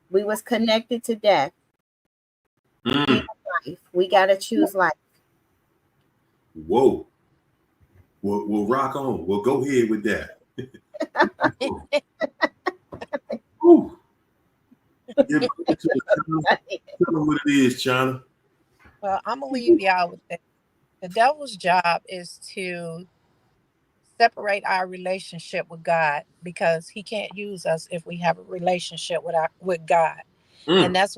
We was connected to death. Mm. Life. We got to choose life. Whoa. We'll rock on. We'll go ahead with that. Ooh. Tell them what it is, China. Well, I'm going to leave y'all with that. The devil's job is to separate our relationship with God, because he can't use us if we have a relationship with God. And that's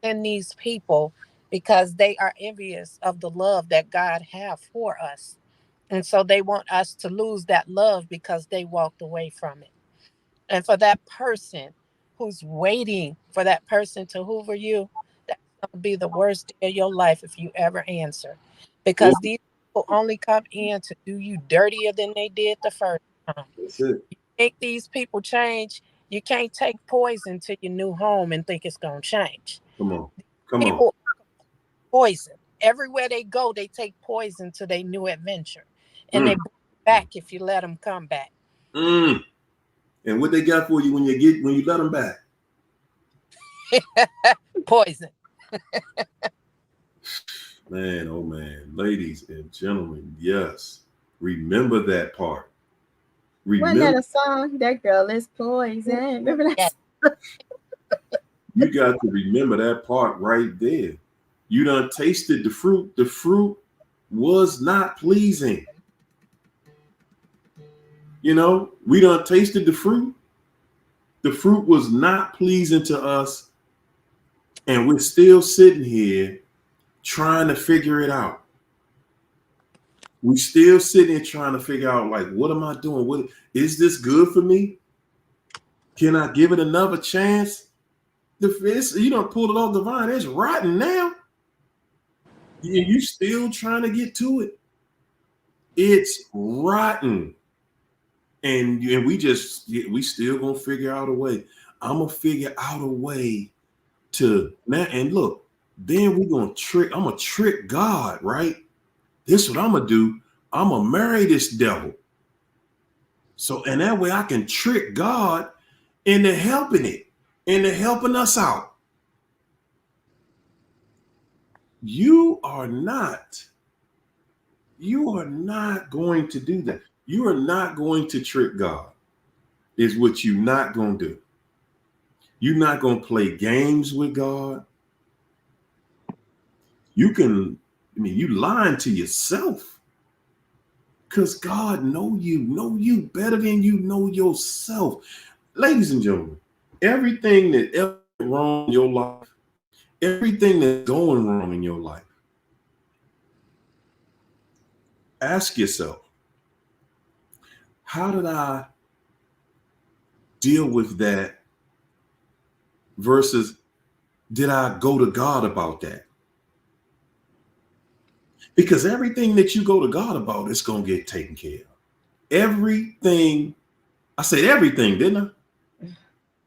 in these people, because they are envious of the love that God have for us. And so they want us to lose that love because they walked away from it. And for that person who's waiting for that person to hoover you, that's going to be the worst day of your life if you ever answer. Because these people only come in to do you dirtier than they did the first time. That's it. You think these people change? You can't take poison to your new home and think it's going to change. Come on. People poison. Everywhere they go, they take poison to their new adventure. And they bring it back if you let them come back. And what they got for you when you let them back? Poison. Man, oh man. Ladies and gentlemen, yes. Remember that part. Wasn't that a song? That girl is poison. Remember that? You got to remember that part right there. You done tasted the fruit. The fruit was not pleasing. You know, we done tasted the fruit. The fruit was not pleasing to us. And we're still sitting here trying to figure it out. We still sitting here trying to figure out, like, what am I doing? What is this good for me? Can I give it another chance? You don't pull it off the vine. It's rotten now. You still trying to get to it. It's rotten. And we still gonna figure out a way. I'm gonna figure out a way to now. And look, then I'm gonna trick God, right? This is what I'm gonna do. I'm gonna marry this devil. So, and that way I can trick God into helping us out. You are not going to do that. You are not going to trick God, is what you're not going to do. You're not going to play games with God. You lying to yourself, because God know you better than you know yourself. Ladies and gentlemen, everything that ever went wrong in your life, everything that's going wrong in your life, ask yourself, how did I deal with that versus did I go to God about that? Because everything that you go to God about, it's going to get taken care of. Everything, I said everything, didn't I?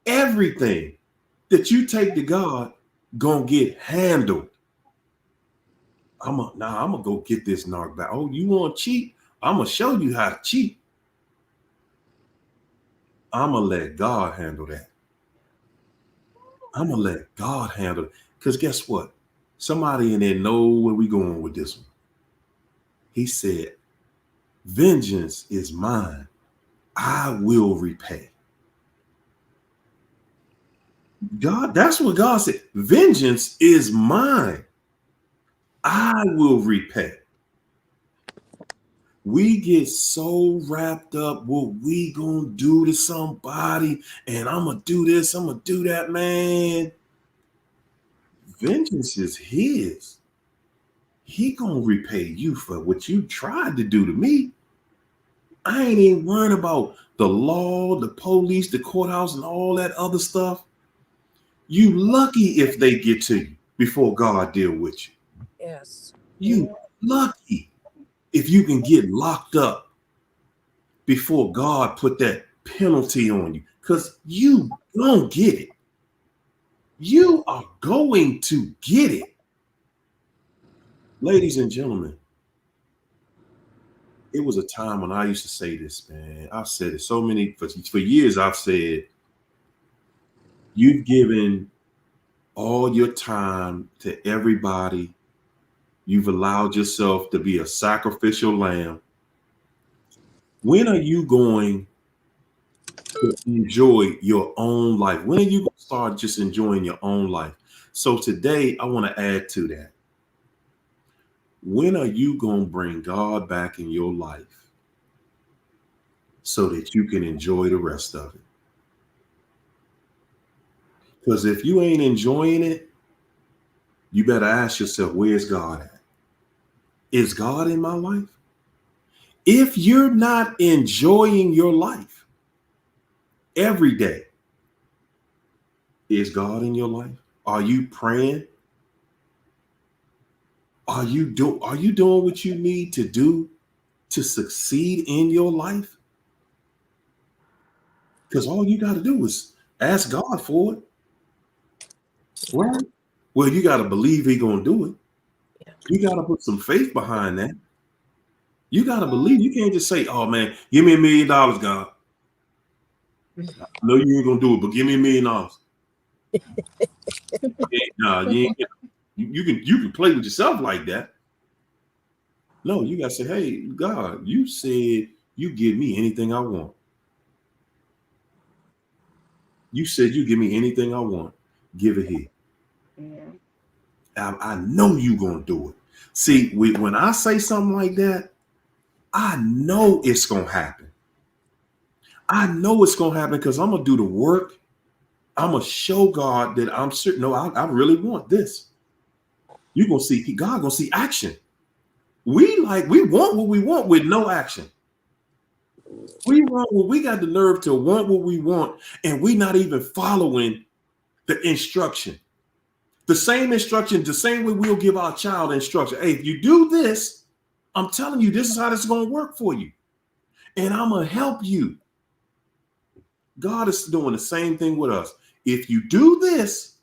Everything that you take to God going to get handled. I'm going to go get this narc back. Oh, you want to cheat? I'm going to show you how to cheat. I'm going to let God handle that. I'm going to let God handle it. Because guess what? Somebody in there know where we going with this one. He said, vengeance is mine. I will repay. God, that's what God said. Vengeance is mine. I will repay. We get so wrapped up what we gonna do to somebody, and I'm gonna do this, I'm gonna do that, man. Vengeance is his. He gonna repay you for what you tried to do to me. I ain't even worrying about the law, the police, the courthouse, and all that other stuff. You lucky if they get to you before God deal with you. Yes. You lucky if you can get locked up before God put that penalty on you, because you don't get it. You are going to get it. Ladies and gentlemen, it was a time when I used to say this, man. I've said it so many, for years I've said, you've given all your time to everybody. You've allowed yourself to be a sacrificial lamb. When are you going to enjoy your own life? When are you going to start just enjoying your own life? So today I want to add to that. When are you going to bring God back in your life so that you can enjoy the rest of it? Because if you ain't enjoying it, you better ask yourself, where's God at? Is God in my life? If you're not enjoying your life every day, is God in your life? Are you praying? Are you doing what you need to do to succeed in your life? Because all you got to do is ask God for it. Right? Well, you got to believe He's going to do it. Yeah. You got to put some faith behind that. You got to believe. You can't just say, oh, man, give me $1 million, God. No, you ain't going to do it, but give me $1 million. Nah, you can play with yourself like that. No, you got to say, hey, God, you said you give me anything I want. You said you give me anything I want. Give it here. Yeah. I know you're going to do it. See, when I say something like that, I know it's going to happen. I know it's going to happen because I'm going to do the work. I'm going to show God that I'm certain. No, I really want this. You're going to see, God going to see action. We want what we want with no action. We got the nerve to want what we want, and we not even following the instruction. The same instruction, the same way we'll give our child instruction. Hey, if you do this, I'm telling you, this is how this is going to work for you. And I'm going to help you. God is doing the same thing with us. If you do this,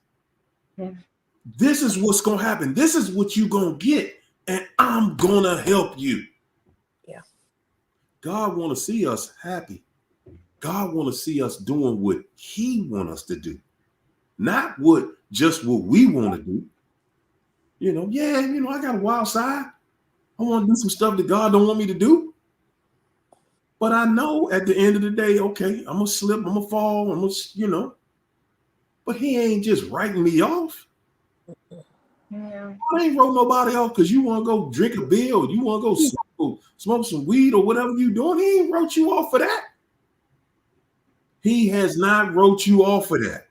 this is what's going to happen. This is what you're going to get. And I'm going to help you. Yeah. God want to see us happy. God want to see us doing what He want us to do. Not just what we want to do. I got a wild side. I want to do some stuff that God don't want me to do. But I know at the end of the day, okay, I'm going to slip, I'm going to fall, I'm going to, but He ain't just writing me off. Yeah. I ain't wrote nobody off because you want to go drink a beer or you want to go smoke some weed or whatever you doing. He ain't wrote you off for that. He has not wrote you off for that.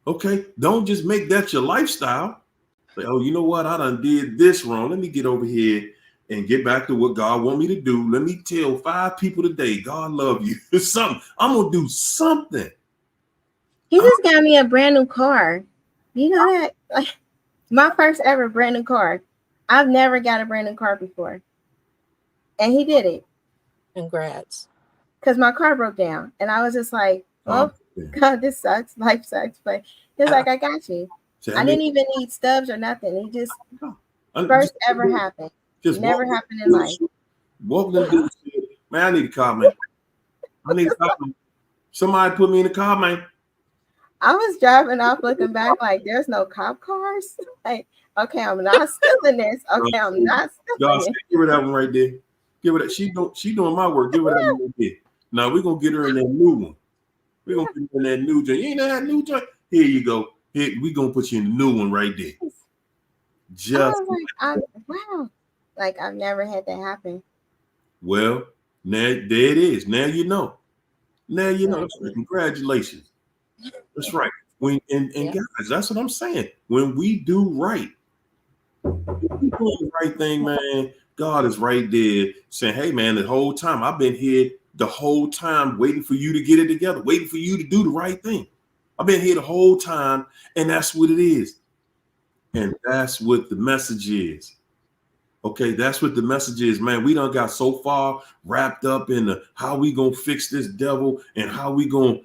Okay, don't just make that your lifestyle. Say, oh, you know what? I done did this wrong. Let me get over here and get back to what God want me to do. Let me tell 5 people today, God love you. Something. I'm gonna do something. He just got me a brand new car. You know that? Like, my first ever brand new car. I've never got a brand new car before. And he did it. Congrats. Because my car broke down. And I was just like, oh, God, this sucks. Life sucks. But he was like, I got you. I didn't even need stubs or nothing. He just first ever happened. Just never happened in life. Walk them dudes. Man, I need a car, man. I need a car, man. Somebody put me in a car, man. I was driving off looking back like there's no cop cars. Like, okay, I'm not stealing this. Okay, I'm not stealing it. Give her that one right there. Give her that. She doing my work. Give her that one right there. Now we're gonna get her in that new one. We're gonna put her in that new joint. You ain't that new joint? Here you go. Here, we're gonna put you in the new one right there. Just wow. Like I've never had that happen. Well, now there it is. Now you know. Now you know. Congratulations. That's right. Guys, that's what I'm saying. When we do right, if we do the right thing, man, God is right there saying, hey, man, the whole time I've been here the whole time waiting for you to get it together, waiting for you to do the right thing. I've been here the whole time, and that's what it is. And that's what the message is. Okay, that's what the message is, man. We done got so far wrapped up in the how we gonna fix this devil and how we gonna,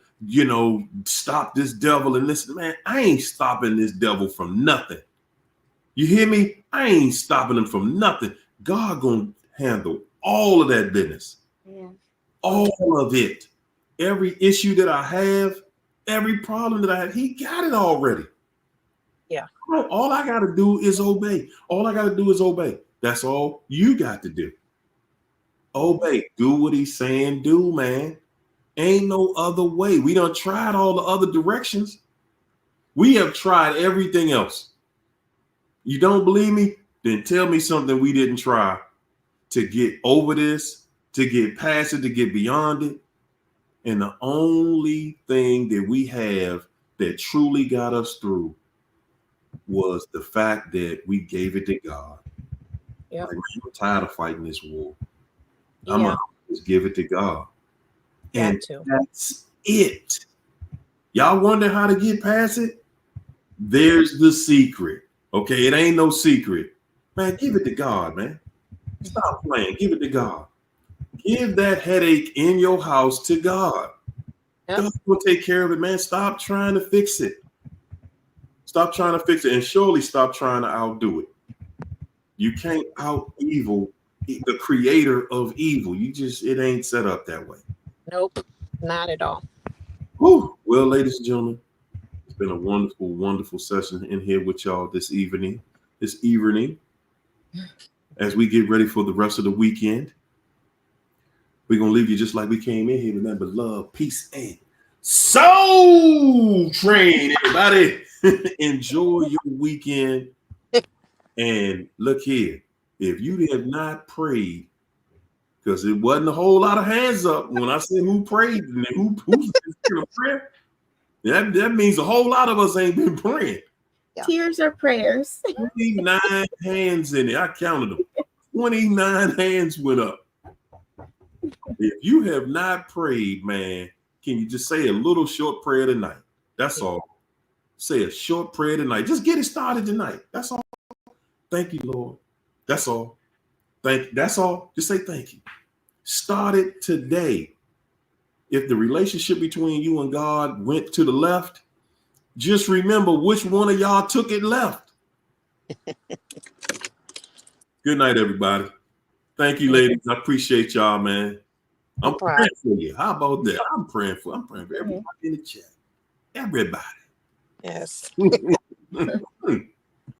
stop this devil. And listen, man, I ain't stopping this devil from nothing. You hear me? I ain't stopping him from nothing. God gonna handle all of that business. Yeah. All of it. Every issue that I have, every problem that I have, he got it already. Yeah. All I got to do is obey. All I got to do is obey. That's all you got to do. Obey. Do what he's saying do, man. Ain't no other way. We done tried all the other directions. We have tried everything else. You don't believe me? Then tell me something we didn't try to get over this, to get past it, to get beyond it. And the only thing that we have that truly got us through was the fact that we gave it to God. Yep. Like, I'm tired of fighting this war. Yeah. I'm gonna just give it to God. And that's it. Y'all wonder how to get past it? There's the secret. Okay, it ain't no secret. Man, give it to God, man. Stop playing. Give it to God. Give that headache in your house to God. Yep. God will take care of it, man. Stop trying to fix it. Stop trying to fix it, and surely stop trying to outdo it. You can't out evil the creator of evil. It ain't set up that way. Nope, not at all. Whew. Well, ladies and gentlemen, it's been a wonderful, wonderful session in here with y'all this evening. As we get ready for the rest of the weekend, we're going to leave you just like we came in here with nothing but love, peace, and soul train, everybody. Enjoy your weekend. And look here, if you have not prayed, because it wasn't a whole lot of hands up when I said who prayed and who's in a prayer, that means a whole lot of us ain't been praying. Yeah. Tears or prayers. 29 hands in it. I counted them. 29 hands went up. If you have not prayed, man, can you just say a little short prayer tonight? That's all. Say a short prayer tonight. Just get it started tonight. That's all. Thank you, Lord. That's all. That's all. Just say thank you. Start it today. If the relationship between you and God went to the left, just remember which one of y'all took it left. Good night, everybody. Thank you, ladies. I appreciate y'all, man. I'm praying for you. How about that? I'm praying for everybody in the chat. Everybody. Yes.